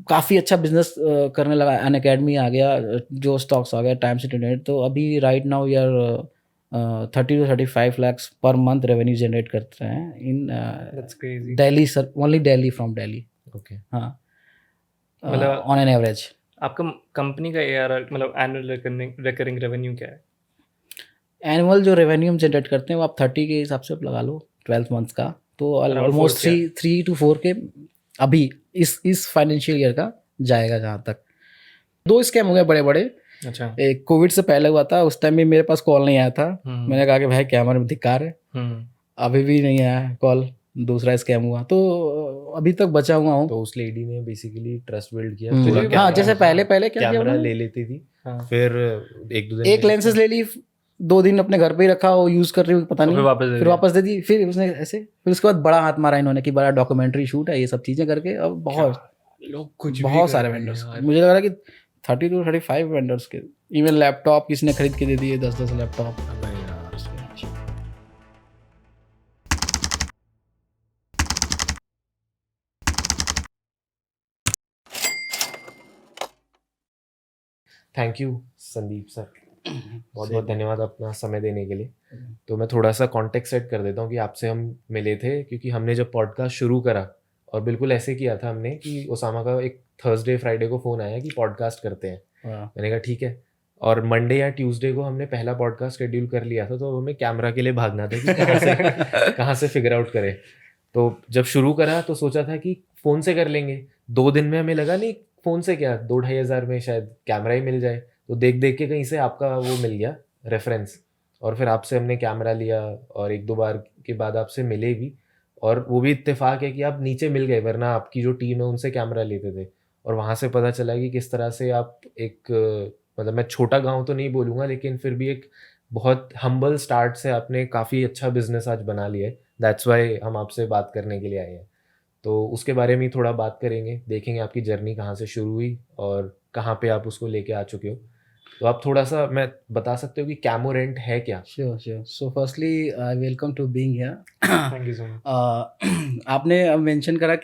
काफ़ी अच्छा बिजनेस करने लगा। अन अकेडमी आ गया, जो स्टॉक्स आ गया, टाइम्स इंटरनेट। तो अभी राइट नाउ यार 30 to 35 lakhs per month revenue generate करते हैं in that's crazy. Delhi sir, only Delhi, from Delhi. Okay, हाँ, मतलब ऑन एन एवरेज। आपका कंपनी का ARR मतलब एनुअल रिकरिंग रेवेन्यू क्या है? एनुअल जो रेवेन्यू हम जनरेट करते हैं वो आप 30 के हिसाब से आप लगा लो 12 मंथ्स का, तो Around almost 4 three two four के अभी इस फाइनेंशियल ईयर का जाएगा। जहाँ तक 2 स्कैम हो गए बड़े बड़े। अच्छा। एक कोविड से पहले हुआ था, उस टाइम भी मेरे पास कॉल नहीं आया था। मैंने कहा कि भाई कैमरा में धिक्कार है, अभी भी नहीं आया कॉल। दूसरा स्कैम हुआ तो अभी तक बचा हुआ हूँ। तो उस लेडी ने बेसिकली ट्रस्ट बिल्ड किया। हाँ, कैमरा- जैसे पहले क्या किया कैमरा उन्होंने? ले लेती थी, हाँ। फिर 1-2 दिन एक लेंसेज ले ली, 2 दिन अपने घर पे ही रखा, वो यूज कर रही हूँ पता और नहीं, फिर वापस दे दी। फिर उसने ऐसे, फिर उसके बाद बड़ा हाथ मारा इन्होंने कि बड़ा डॉक्यूमेंट्री शूट है, ये सब चीजें करके। अब लोग कुछ बहुत सारे वेंडर्स, मुझे लग रहा है कि 30 to 35 वेंडर्स के। इवन लैपटॉप किसी ने खरीद के दे दिए, 10 laptop. Thank you Sandeep sir, बहुत बहुत धन्यवाद अपना समय देने के लिए। तो मैं थोड़ा सा कॉन्टेक्स्ट सेट कर देता हूँ कि आपसे हम मिले थे क्योंकि हमने जब पॉडकास्ट शुरू करा और बिल्कुल ऐसे किया था हमने कि ओसामा का एक थर्सडे फ्राइडे को फ़ोन आया कि पॉडकास्ट करते हैं। मैंने कहा ठीक है, और मंडे या ट्यूसडे को हमने पहला पॉडकास्ट शेड्यूल कर लिया था। तो हमें कैमरा के लिए भागना था कि कहाँ से फिगर आउट करें। तो जब शुरू करा तो सोचा था कि फ़ोन से कर लेंगे। 2 दिन में हमें लगा नहीं फ़ोन से क्या, 2-2.5 हज़ार में शायद कैमरा ही मिल जाए। तो देख के कहीं से आपका वो मिल गया रेफरेंस, और फिर आपसे हमने कैमरा लिया और 1-2 बार के बाद आपसे मिले भी। और वो भी इत्तेफाक है कि आप नीचे मिल गए, वरना आपकी जो टीम है उनसे कैमरा लेते थे। और वहाँ से पता चला कि किस तरह से आप एक मतलब मैं छोटा गांव तो नहीं बोलूँगा, लेकिन फिर भी एक बहुत हम्बल स्टार्ट से आपने काफ़ी अच्छा बिजनेस आज बना लिया है। दैट्स वाई हम आपसे बात करने के लिए आए हैं। तो उसके बारे में थोड़ा बात करेंगे, देखेंगे आपकी जर्नी कहाँ से शुरू हुई और कहाँ पे आप उसको लेके आ चुके हो। तो आप थोड़ा सा मैं बता सकते हो कि कैमोरेंट है क्या? Sure. So firstly I welcome to being here. Thank you so much. आपने मेंशन करा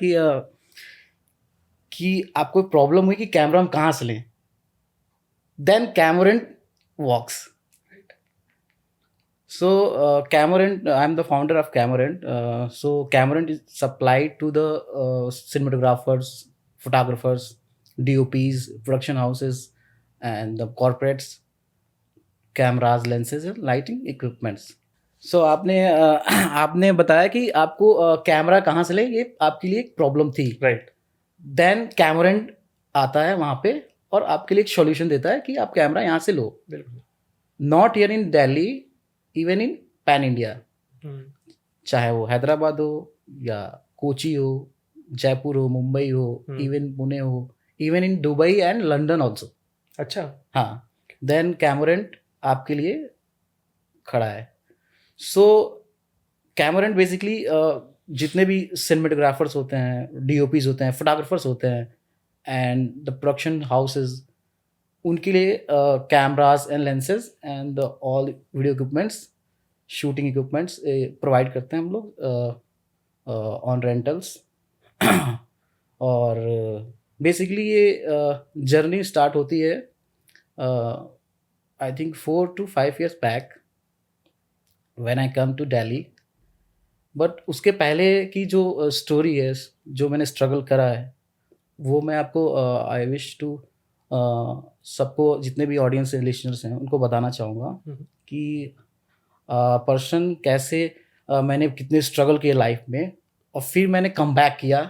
कि आपको प्रॉब्लम हुई कि कैमरा हम कहाँ से लें, then Camerant works. So Camerant, I am the founder of Camerant. So Camerant is supplied to the cinematographers, photographers, DOPs, production houses, and the corporates, cameras, lenses, and lighting equipments. So आपने बताया कि आपको camera कहाँ से ले, ये आपके लिए एक प्रॉब्लम थी, राइट। देन Camerant आता है वहाँ पे और आपके लिए एक सॉल्यूशन देता है कि आप कैमरा यहाँ से लो। बिल्कुल। Not here in Delhi, even in pan India, चाहे वो हैदराबाद हो या कोची हो, जयपुर हो, मुंबई हो, इवन पुणे हो, even in Dubai and London also. अच्छा। हाँ, देन कैमोरेंट आपके लिए खड़ा है। सो कैमोरेंट बेसिकली जितने भी सिनेमेटोग्राफर्स होते हैं, DOPs होते हैं, फोटोग्राफर्स होते हैं, एंड द प्रोडक्शन हाउसेज, उनके लिए cameras and lenses and all video equipments, shooting equipments provide करते हैं हम लोग ऑन रेंटल्स। और बेसिकली ये जर्नी स्टार्ट होती है I think 4 to 5 years back when I come to Delhi. But उसके पहले की जो स्टोरी है, जो मैंने स्ट्रगल करा है, वो मैं आपको आई विश टू सबको, जितने भी ऑडियंस लिसनर्स हैं, उनको बताना चाहूँगा कि पर्सन कैसे मैंने कितने स्ट्रगल किए लाइफ में और फिर मैंने कम बैक किया।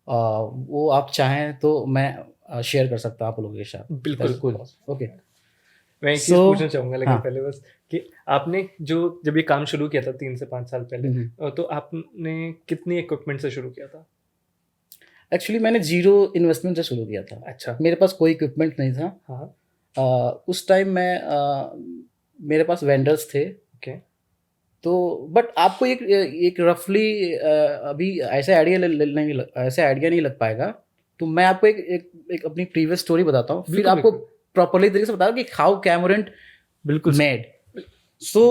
वो आप चाहें तो मैं शेयर कर सकता हूँ आप लोगों के साथ। बिल्कुल। ओके, मैं एक चीज़ पूछना चाहूँगा लेकिन पहले बस कि आपने जब ये काम शुरू किया था 3 से 5 साल पहले, तो आपने कितनी इक्विपमेंट से शुरू किया था? एक्चुअली मैंने 0 इन्वेस्टमेंट से शुरू किया था। अच्छा। मेरे पास कोई इक्विपमेंट नहीं था। हाँ। उस टाइम मेरे पास वेंडर्स थे। ओके। तो बट आपको एक रफली अभी ऐसे आइडिया नहीं लग पाएगा। तो मैं आपको एक अपनी प्रीवियस स्टोरी बताता हूँ, फिर आपको प्रॉपरली तरीके से बताऊँ कि हाउ कैमोरेंट बिल्कुल मेड। सो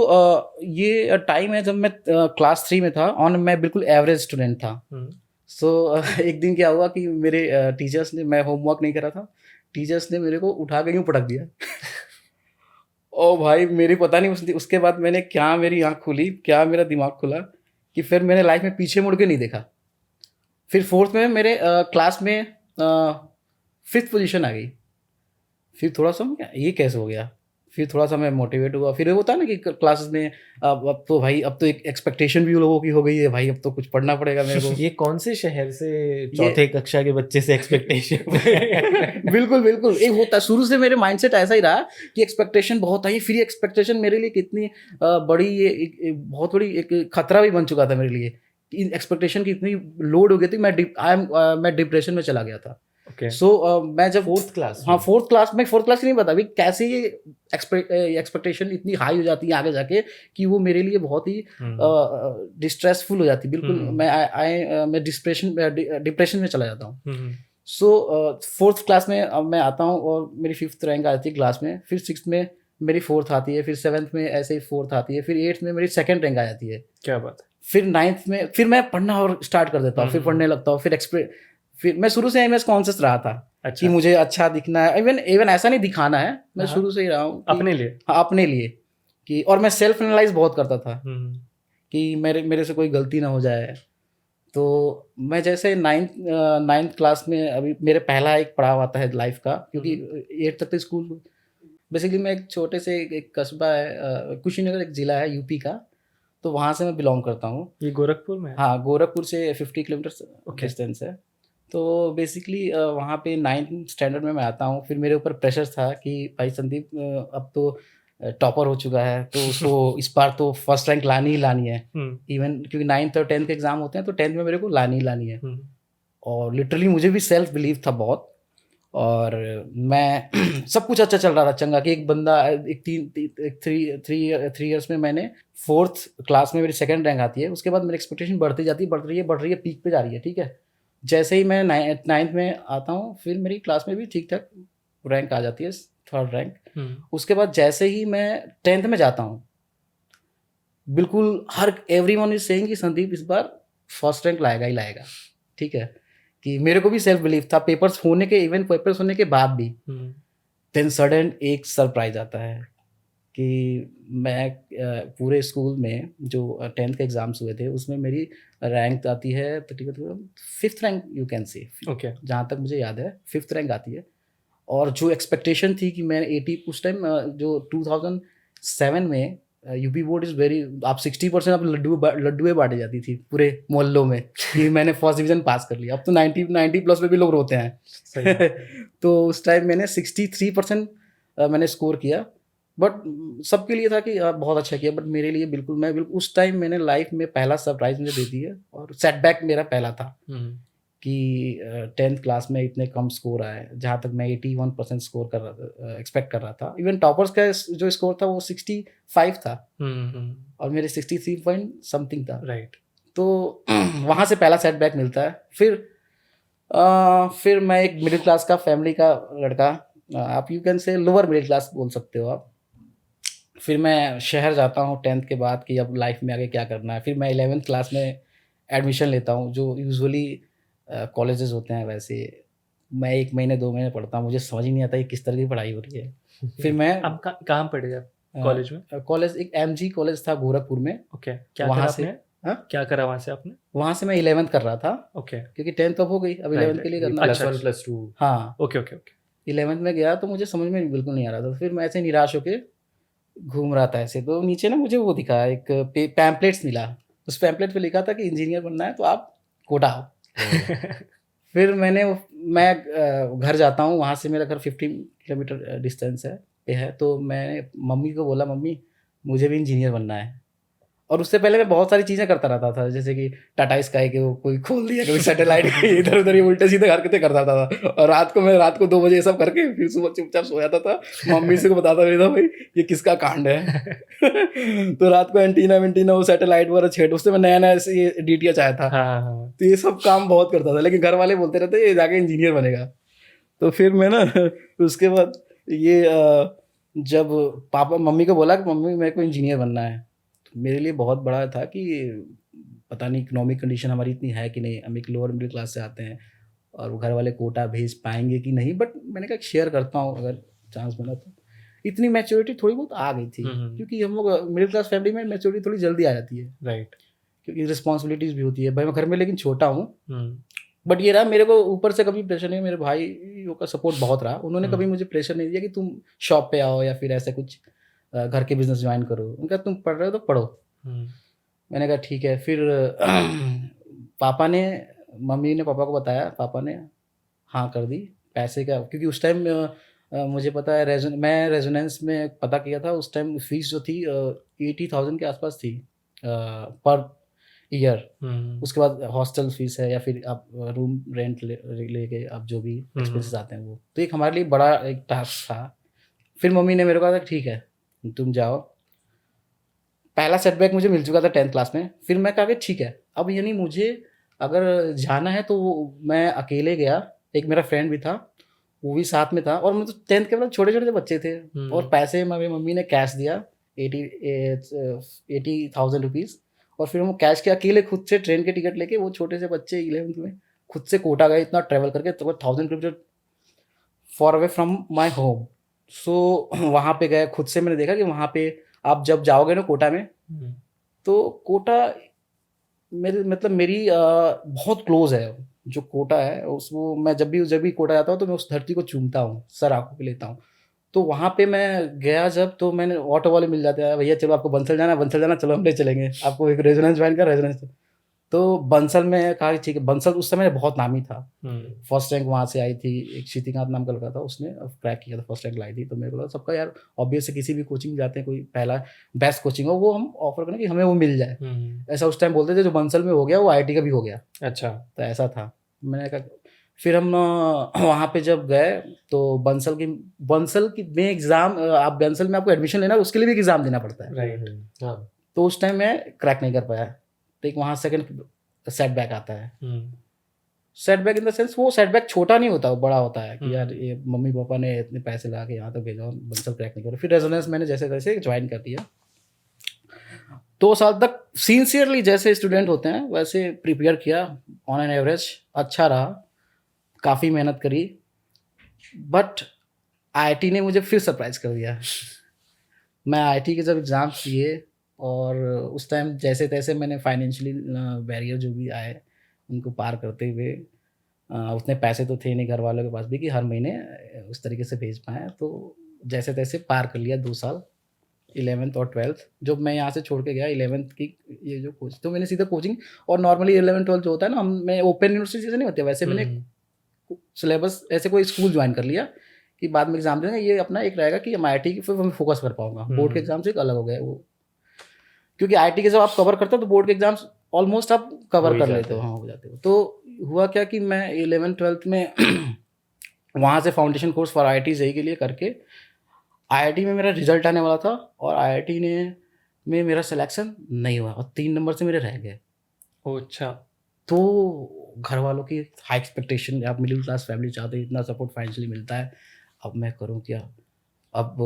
ये टाइम है जब मैं क्लास 3 में था और मैं बिल्कुल एवरेज स्टूडेंट था। सो एक दिन क्या हुआ कि मेरे टीचर्स ने, मैं होमवर्क नहीं करा था, टीचर्स ने मेरे को उठा के यूँ पटक दिया। ओ भाई मेरी पता नहीं उसके बाद मैंने क्या, मेरी आँख खुली, क्या मेरा दिमाग खुला कि फिर मैंने लाइफ में पीछे मुड़ के नहीं देखा। फिर 4th में मेरे क्लास में 5th पोजीशन आ गई। फिर थोड़ा सा ये कैसे हो गया, फिर थोड़ा सा मैं मोटिवेट हुआ। फिर वो होता है ना कि क्लासेस में अब तो भाई, अब तो एक एक्सपेक्टेशन भी लोगों की हो गई है भाई, अब तो कुछ पढ़ना पड़ेगा मेरे को। ये कौन से शहर से चौथे कक्षा के बच्चे से एक्सपेक्टेशन? बिल्कुल बिल्कुल, एक होता शुरू से मेरे माइंडसेट ऐसा ही रहा कि एक्सपेक्टेशन बहुत आई। फिर एक्सपेक्टेशन मेरे लिए कितनी बड़ी, ये बहुत बड़ी एक खतरा भी बन चुका था मेरे लिए। एक्सपेक्टेशन की इतनी लोड हो गई थी, मैं डिप्रेशन में चला गया था। ओके। सो मैं जब 4th क्लास, हाँ 4th क्लास में, 4th क्लास की नहीं पता अभी कैसे ये एक्सपेक्टेशन इतनी हाई हो जाती है आगे जाके कि वो मेरे लिए बहुत ही डिस्ट्रेसफुल हो जाती है। बिल्कुल मैं डिप्रेशन में चला जाता हूँ। सो 4th क्लास में अब मैं आता हूँ और मेरी 5th रैंक आती है क्लास में। फिर 6th में मेरी 4th आती है, फिर 7th में ऐसे ही 4th आती है, फिर 8th में मेरी 2nd रैंक आ जाती है। क्या बात है। फिर 9th में फिर मैं पढ़ना और स्टार्ट कर देता हूँ, फिर पढ़ने लगता हूँ। फिर मैं शुरू से एमएस कॉन्शियस रहा था। अच्छा। कि मुझे अच्छा दिखना है, इवन ऐसा नहीं दिखाना है, मैं शुरू से ही रहा हूँ अपने लिए। हाँ अपने लिए कि, और मैं सेल्फ एनालाइज बहुत करता था कि मेरे से कोई गलती ना हो जाए। तो मैं जैसे 9th क्लास में, अभी मेरे पहला एक पड़ाव आता है लाइफ का, क्योंकि 8th तक तो स्कूल, बेसिकली मैं एक छोटे से एक कस्बा है, कुशीनगर एक ज़िला है यूपी का, तो वहाँ से मैं बिलोंग करता हूँ। ये गोरखपुर में? हाँ, गोरखपुर से 50 किलोमीटर डिस्टेंस है। तो बेसिकली वहाँ पे 9th स्टैंडर्ड में मैं आता हूँ। फिर मेरे ऊपर प्रेशर था कि भाई संदीप अब तो टॉपर हो चुका है, तो उसको इस बार तो फर्स्ट रैंक लानी ही लानी है। इवन क्योंकि 9th और 10th के एग्जाम होते हैं, तो 10th में मेरे को लानी ही लानी है। और लिटरली मुझे भी सेल्फ बिलीव था बहुत, और मैं सब कुछ अच्छा चल रहा था चंगा कि एक बंदा एक थ्री ईयर्स में मैंने 4th क्लास में मेरी 2nd रैंक आती है। उसके बाद मेरी एक्सपेक्टेशन बढ़ती जाती है, बढ़ रही है, पीक पे जा रही है। ठीक है, जैसे ही मैं 9th में आता हूँ, फिर मेरी क्लास में भी ठीक ठाक रैंक आ जाती है, 3rd रैंक। उसके बाद जैसे ही मैं 10th में जाता हूँ, बिल्कुल एवरीवन इज सेइंग कि संदीप इस बार फर्स्ट रैंक लाएगा ही लाएगा। ठीक है, कि मेरे को भी सेल्फ बिलीफ था पेपर्स होने के बाद भी। देन सडन एक सरप्राइज आता है कि मैं पूरे स्कूल में जो 10th के एग्जाम्स हुए थे, उसमें मेरी रैंक आती है तकरीबन 5th rank, you can say. Okay. जहाँ तक मुझे याद है 5th रैंक आती है। और जो एक्सपेक्टेशन थी कि मैं 80 उस टाइम जो 2007 में यूपी बोर्ड इज़ वेरी, आप 60% आप लड्डुएं बांटी जाती थी पूरे मोहल्लों में कि मैंने फर्स्ट डिवीज़न पास कर लिया। अब तो 90 प्लस में भी लोग रोते हैं। तो उस टाइम मैंने 63% मैंने स्कोर किया, बट सबके लिए था कि बहुत अच्छा किया, बट मेरे लिए बिल्कुल उस टाइम मैंने लाइफ में पहला सरप्राइज मुझे दे दी है, और सेटबैक मेरा पहला था कि 10th क्लास में इतने कम स्कोर आए, जहाँ तक मैं 81% स्कोर एक्सपेक्ट कर रहा था। इवन टॉपर्स का जो स्कोर था वो 65 था, और मेरे 63 पॉइंट समथिंग था। राइट। तो वहाँ से पहला सेटबैक मिलता है। फिर मैं एक मिडिल क्लास का फैमिली का लड़का, आप you can say lower middle class बोल सकते हो आप। फिर मैं शहर जाता हूँ 10th के बाद कि अब लाइफ में आगे क्या करना है। फिर मैं 11th क्लास में एडमिशन लेता हूँ, जो यूजुअली कॉलेजेस होते हैं वैसे। मैं 1 महीने 2 महीने पढ़ता हूँ, मुझे समझ ही नहीं आता कि किस तरह की पढ़ाई हो रही है। फिर मैं अब कहाँ पढ़े आप कॉलेज में? कॉलेज एक MG कॉलेज था गोरखपुर में। ओके। क्या वहाँ करा से आपने? क्या करा वहाँ से आपने? वहाँ से मैं 11th कर रहा था। ओके। क्योंकि 10th अब हो गई, अब 11th के लिए करना। +1 +2। हाँ, ओके ओके ओके। 11th में गया तो मुझे समझ में बिल्कुल नहीं आ रहा था। फिर मैं ऐसे निराश होके घूम रहा था ऐसे, तो नीचे ना मुझे वो दिखा, एक पैम्पलेट्स मिला। उस पैम्पलेट पे लिखा था कि इंजीनियर बनना है तो आप कोटा आओ। फिर मैं घर जाता हूँ, वहाँ से मेरा घर 15 किलोमीटर डिस्टेंस है। तो मैं मम्मी को बोला, मम्मी मुझे भी इंजीनियर बनना है। और उससे पहले मैं बहुत सारी चीज़ें करता रहता था, जैसे कि टाटा स्काई के वो कोई खोल दिया, कभी सैटेलाइट इधर उधर ये उल्टे सीधे हरकतें करता था। और रात को 2 बजे ये सब करके फिर सुबह चुपचाप सो जाता था। मम्मी से को बताता नहीं था भाई ये किसका कांड है। तो रात को एंटीना वो सैटेलाइट वगैरह छेड़, उससे मैं नया ये DTH आया था। तो ये सब काम बहुत करता था, लेकिन घर वाले बोलते रहते ये जाके इंजीनियर बनेगा। तो फिर मैं ना उसके बाद ये जब मम्मी को बोला कि मम्मी मेरे को इंजीनियर बनना है, मेरे लिए बहुत बड़ा था कि पता नहीं इकोनॉमिक कंडीशन हमारी इतनी है कि नहीं, हम एक लोअर मिडिल क्लास से आते हैं और वो घर वाले कोटा भेज पाएंगे कि नहीं, बट मैंने कहा शेयर करता हूँ अगर चांस मिला तो। इतनी मैच्योरिटी थोड़ी बहुत आ गई थी, क्योंकि हम लोग मिडिल क्लास फैमिली में मैच्योरिटी थोड़ी जल्दी आ जाती है, राइट, क्योंकि रिस्पॉन्सिबिलिटीज भी होती है। भाई मैं घर में लेकिन छोटा हूँ, बट ये रहा मेरे को ऊपर से कभी प्रेशर नहीं, मेरे भाइयों का सपोर्ट बहुत रहा, उन्होंने कभी मुझे प्रेशर नहीं दिया कि तुम शॉप पे आओ या फिर ऐसे कुछ घर के बिजनेस ज्वाइन करो। उनका तुम पढ़ रहे हो तो पढ़ो। मैंने कहा ठीक है। फिर मम्मी ने पापा को बताया, पापा ने हाँ कर दी। पैसे का, क्योंकि उस टाइम मुझे पता है मैं रेजोनेंस में पता किया था, उस टाइम फीस जो थी 80,000 के आसपास थी पर ईयर। उसके बाद हॉस्टल फीस है या फिर आप रूम रेंट लेके आप जो भी एक्सपेंसेस आते हैं वो, तो एक हमारे लिए बड़ा एक टास्क था। फिर मम्मी ने मेरे को कहा ठीक है तुम जाओ। पहला सेटबैक मुझे मिल चुका था 10th क्लास में। फिर मैं कहा कि ठीक है, अब यानी मुझे अगर जाना है तो मैं अकेले गया, एक मेरा फ्रेंड भी था वो भी साथ में था, और मतलब 10th के बाद छोटे छोटे बच्चे थे, और पैसे मेरी मम्मी ने कैश दिया 80,000 रुपीज़। और फिर हम कैश के अकेले खुद से ट्रेन के टिकट लेके, वो छोटे से बच्चे 11th में खुद से कोटा गए, इतना ट्रैवल करके, तो 1000 kilometre far away from my home. So वहाँ पे गए, खुद से मैंने देखा कि वहाँ पे आप जब जाओगे ना कोटा में, तो कोटा मेरी बहुत क्लोज है जो कोटा है उसको। मैं जब भी कोटा जाता हूँ तो मैं उस धरती को चूमता हूँ, सर आंखों पे लेता हूँ। तो वहाँ पे मैं गया जब, तो मैंने ऑटो वाले मिल जाते हैं, भैया चलो आपको बंसल जाना, चलो हम ले चलेंगे आपको, एक रेजोनेंस ज्वाइन कर रेजोनेंस। तो बंसल में कहा ठीक है। बंसल उस समय बहुत नामी था, फर्स्ट रैंक वहाँ से आई थी, एक श्रीतिकांत नाम का लड़का था, उसने क्रैक किया था, फर्स्ट रैंक लाई थी। तो मेरे को लगा सबका यार ऑब्वियस से किसी भी कोचिंग जाते हैं, कोई पहला बेस्ट कोचिंग हो वो हम ऑफर करें कि हमें वो मिल जाए। ऐसा उस टाइम बोलते थे, जो बंसल में हो गया वो IIT का भी हो गया। अच्छा, तो ऐसा था। मैंने कहा फिर हम वहाँ पे जब गए तो बंसल की में एग्ज़ाम, आप बंसल में आपको एडमिशन लेना है उसके लिए भी एग्ज़ाम देना पड़ता है, राइट। हाँ। तो उस टाइम मैं क्रैक नहीं कर पाया, तो एक वहाँ सेकंड सेटबैक आता है। सेटबैक इन द सेंस, वो सेटबैक छोटा नहीं होता, वो बड़ा होता है कि यार ये मम्मी पापा ने इतने पैसे लगा के यहाँ तक भेजा, बंसल क्रैक नहीं करो। फिर रेजोनेंस मैंने जैसे तैसे ज्वाइन कर दिया। 2 साल तक सिंसियरली जैसे स्टूडेंट होते हैं वैसे प्रिपेयर किया, ऑन एन एवरेज अच्छा रहा, काफ़ी मेहनत करी। बट IIT ने मुझे फिर सरप्राइज़ कर दिया। मैं IIT के जब एग्ज़ाम्स दिए, और उस टाइम जैसे तैसे मैंने फाइनेंशियली बैरियर जो भी आए उनको पार करते हुए, उतने पैसे तो थे नहीं घर वालों के पास भी कि हर महीने उस तरीके से भेज पाएँ, तो जैसे तैसे पार कर लिया 2 साल, 11th और 12th। जब मैं यहाँ से छोड़ के गया 11th की ये जो कोचिंग, तो मैंने सीधा कोचिंग, और नॉर्मली 11th 12th जो होता है ना, मैं ओपन यूनिवर्सिटी से नहीं होते वैसे, मैंने सिलेबस ऐसे कोई स्कूल ज्वाइन कर लिया कि बाद में एग्जाम देंगे, ये अपना एक रहेगा कि हम IIT की फिर मैं फोकस कर पाऊंगा। बोर्ड के एग्जाम से एक अलग हो गया वो, क्योंकि IIT के जब आप कवर करते हो तो बोर्ड के एग्जाम्स ऑलमोस्ट आप कवर कर लेते हो, हाँ हो जाते हो। तो हुआ क्या कि मैं 11th 12th में वहाँ से foundation course for IIT JEE के लिए करके, IIT में मेरा रिजल्ट आने वाला था, और IIT में मेरा सिलेक्शन नहीं हुआ, और 3 नंबर से मेरे रह गए। अच्छा। तो घर वालों की हाई एक्सपेक्टेशन, आप मिडिल क्लास फैमिली चाहते हैं, इतना सपोर्ट फाइनेंशियली मिलता है, अब मैं करूँ क्या। अब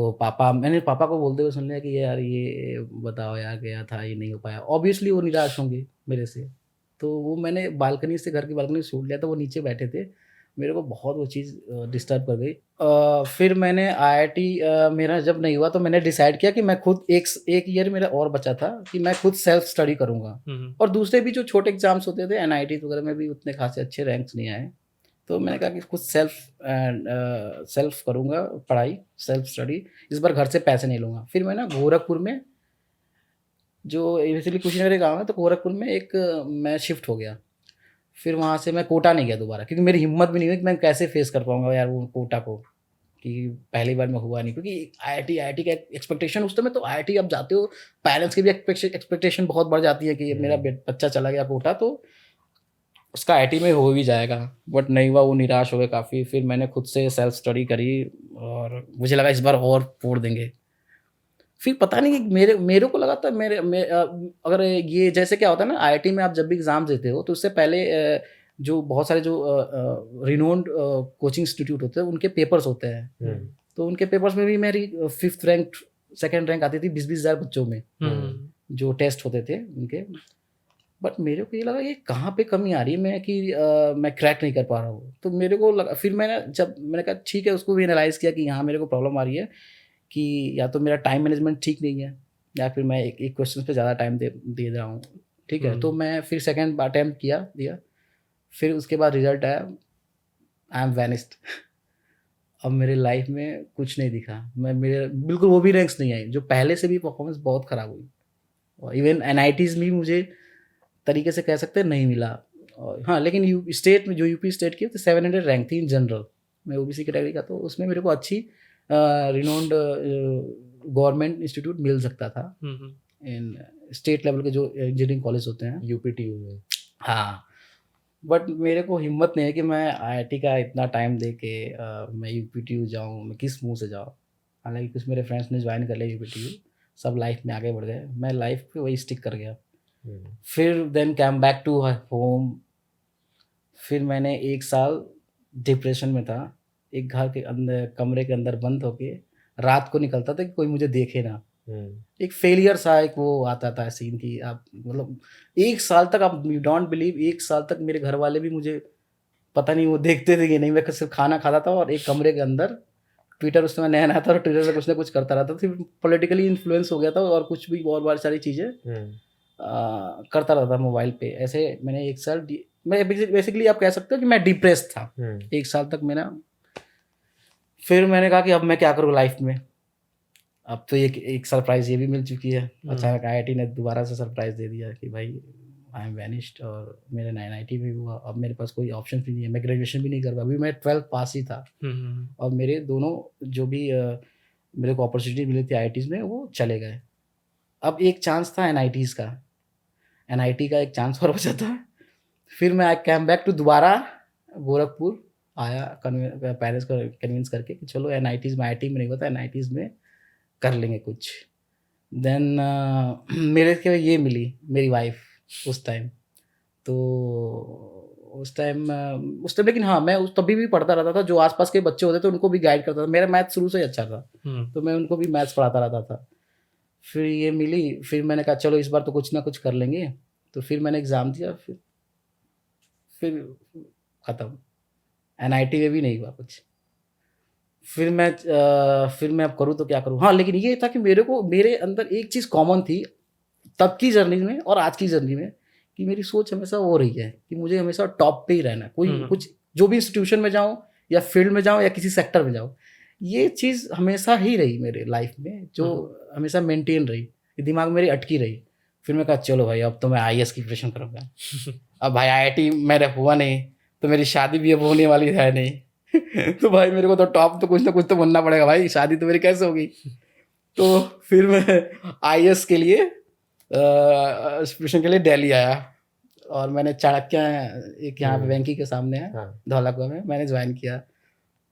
मैंने पापा को बोलते हुए सुन लिया कि यार ये बताओ यार गया था, ये नहीं हो पाया। ऑब्वियसली वो निराश होंगे मेरे से, तो वो मैंने बालकनी से, घर की बालकनी से छोड़ लिया था, वो नीचे बैठे थे, मेरे को बहुत वो चीज़ डिस्टर्ब कर गई। फिर मैंने IIT मेरा जब नहीं हुआ तो मैंने डिसाइड किया कि मैं खुद एक ईयर मेरा और बचा था कि मैं खुद सेल्फ स्टडी करूँगा। और दूसरे भी जो छोटे एग्जाम्स होते थे NIT वगैरह में भी उतने खासे अच्छे रैंक्स नहीं आए, तो मैंने कहा कि खुद सेल्फ करूँगा पढ़ाई, सेल्फ स्टडी, इस बार घर से पैसे नहीं लूँगा। फिर मैं ना गोरखपुर में, जो बेसिकली कुशीनगर गाँव है, तो गोरखपुर में एक मैं शिफ्ट हो गया। फिर वहाँ से मैं कोटा नहीं गया दोबारा, क्योंकि मेरी हिम्मत भी नहीं हुई कि मैं कैसे फेस कर पाऊँगा यार वो कोटा को, कि पहली बार में हुआ नहीं। क्योंकि IIT का एक्सपेक्टेशन उस समय, तो IIT आप जाते हो, पेरेंट्स की भी एक्सपेक्टेशन बहुत बढ़ जाती है कि मेरा बच्चा चला गया कोटा तो उसका IIT में हो भी जाएगा, बट नहीं हुआ, वो निराश हो गए काफ़ी। फिर मैंने खुद से सेल्फ स्टडी करी, और मुझे लगा इस बार और फोड़ देंगे। फिर पता नहीं कि मेरे को लगा था अगर ये जैसे क्या होता है ना, IIT में आप जब भी एग्ज़ाम देते हो तो उससे पहले जो बहुत सारे जो रिनोन्ड कोचिंग इंस्टीट्यूट होते हैं उनके पेपर्स होते हैं। तो उनके पेपर्स में भी मेरी 5th रैंक 2nd रैंक आती थी 20,000 बच्चों में, जो टेस्ट होते थे उनके। बट मेरे को ये लगा ये कहाँ पे कमी आ रही है मैं कि मैं क्रैक नहीं कर पा रहा हूँ। तो मेरे को लगा, फिर मैंने कहा ठीक है, उसको भी एनालाइज़ किया कि यहाँ मेरे को प्रॉब्लम आ रही है कि या तो मेरा टाइम मैनेजमेंट ठीक नहीं है या फिर मैं एक क्वेश्चन पे ज़्यादा टाइम दे रहा हूँ, ठीक है। तो मैं फिर सेकंड अटेम्प्ट दिया, फिर उसके बाद रिजल्ट आया, आई एम वैनिस्ड। अब मेरे लाइफ में कुछ नहीं दिखा, मेरे बिल्कुल वो भी रैंक्स नहीं आई, जो पहले से भी परफॉर्मेंस बहुत ख़राब हुई। और इवन NITs भी मुझे तरीके से कह सकते हैं नहीं मिला। और हाँ, लेकिन स्टेट में जो यूपी स्टेट की तो 700 रैंक थी इन जनरल, मैं OBC कैटेगरी का, तो उसमें मेरे को अच्छी रिनोन्ड गवर्नमेंट इंस्टीट्यूट मिल सकता था इन स्टेट लेवल के जो इंजीनियरिंग कॉलेज होते हैं UPTU में। हाँ, बट मेरे को हिम्मत नहीं है कि मैं IIT का इतना टाइम दे के मैं UPTU जाऊँ, मैं किस मुंह से जाऊँ। हालांकि कुछ मेरे फ्रेंड्स ने ज्वाइन कर लिया UPTU, सब लाइफ में आगे बढ़ गए, मैं लाइफ पे वही स्टिक कर गया। फिर then came back to home. फिर मैंने 1 साल डिप्रेशन में था, एक घर के अंदर कमरे के अंदर बंद होके रात को निकलता था कि कोई मुझे देखे ना। एक फेलियर सा एक वो आता था सीन की, आप मतलब 1 साल तक, आप यू डोंट बिलीव, 1 साल तक मेरे घर वाले भी मुझे पता नहीं वो देखते थे कि नहीं, मैं सिर्फ खाना खाता था और एक कमरे के अंदर ट्विटर उस समय नया नया था और ट्विटर पे कुछ ना कुछ करता रहता था, फिर पॉलिटिकली इन्फ्लुएंस हो गया था और कुछ भी बहुत सारी चीज़ें करता रहता मोबाइल पे। ऐसे मैंने 1 साल मैं बेसिकली आप कह सकते हो कि मैं डिप्रेस था 1 साल तक मेरा। फिर मैंने कहा कि अब मैं क्या करूँ लाइफ में। अब तो एक सरप्राइज़ ये भी मिल चुकी है, अचानक IIT ने दोबारा से सरप्राइज़ दे दिया कि भाई आई एम वैनिश्ड, और मेरे NIT भी हुआ। अब मेरे पास कोई ऑप्शन भी नहीं है, मैं ग्रेजुएशन भी नहीं कर पाया, अभी मैं 12th पास ही था। और मेरे दोनों जो भी मेरे को अपॉर्चुनिटी मिली थी IITs में वो चले गए। अब एक चांस था NITs का, NIT का एक चांस और बचा था। फिर मैं आई कैम बैक टू दोबारा गोरखपुर आया, पेरेंट्स को कन्विंस करके कि चलो NITs में, IIT में नहीं होता, NITs में कर लेंगे कुछ। देन मेरे के ये मिली मेरी वाइफ उस टाइम। तो उस टाइम लेकिन हाँ, मैं तभी भी पढ़ता रहता था, जो आसपास के बच्चे होते थे उनको भी गाइड करता था। मेरा मैथ शुरू से ही अच्छा था, तो मैं उनको भी मैथ्स पढ़ाता रहता था। फिर ये मिली, फिर मैंने कहा चलो इस बार तो कुछ ना कुछ कर लेंगे। तो फिर मैंने एग्ज़ाम दिया, फिर ख़त्म, NIT में भी नहीं हुआ कुछ। फिर मैं अब करूँ तो क्या करूँ। हाँ, लेकिन ये था कि मेरे अंदर एक चीज़ कॉमन थी तब की जर्नी में और आज की जर्नी में, कि मेरी सोच हमेशा वो रही है कि मुझे हमेशा टॉप पे ही रहना है। कोई कुछ जो भी इंस्टीट्यूशन में जाऊँ या फील्ड में जाऊँ या किसी सेक्टर में जाऊँ, ये चीज़ हमेशा ही रही मेरे लाइफ में, जो हमेशा मेंटेन रही, दिमाग में मेरी अटकी रही। फिर मैं कहा चलो भाई अब तो मैं IAS की प्रिपरेशन करूँगा। अब भाई IIT मेरा हुआ नहीं, तो मेरी शादी भी अब होने वाली है नहीं। तो भाई मेरे को तो टॉप तो कुछ ना कुछ तो बनना पड़ेगा भाई, शादी तो मेरी कैसे होगी। तो फिर मैं IAS के लिए प्रिपरेशन के लिए दिल्ली आया, और मैंने चाणक्य एक यहाँ पे वेंकी के सामने है धौलाकुआ में, मैंने ज्वाइन किया।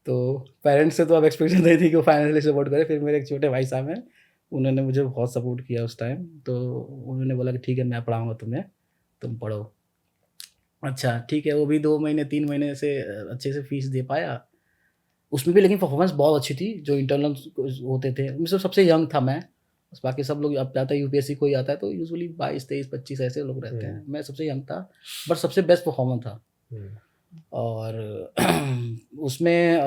तो पेरेंट्स से तो अब एक्सपेक्टेशन नहीं थी कि वो फाइनेंशियली सपोर्ट करे। फिर मेरे एक छोटे भाई साहब हैं, उन्होंने मुझे बहुत सपोर्ट किया उस टाइम। तो उन्होंने बोला कि ठीक है मैं पढ़ाऊँगा तुम्हें, तुम पढ़ो। अच्छा ठीक है, वो भी 2 महीने 3 महीने से अच्छे से फीस दे पाया उसमें भी, लेकिन परफॉर्मेंस बहुत अच्छी थी। जो इंटरनल होते थे उनमें सबसे यंग था मैं, बाकी सब लोग अब जाता है UPSC कोई आता है तो यूजुअली 22, 23, 25 ऐसे लोग रहते हैं। मैं सबसे यंग था, बट सबसे बेस्ट परफॉर्मर था। और उसमें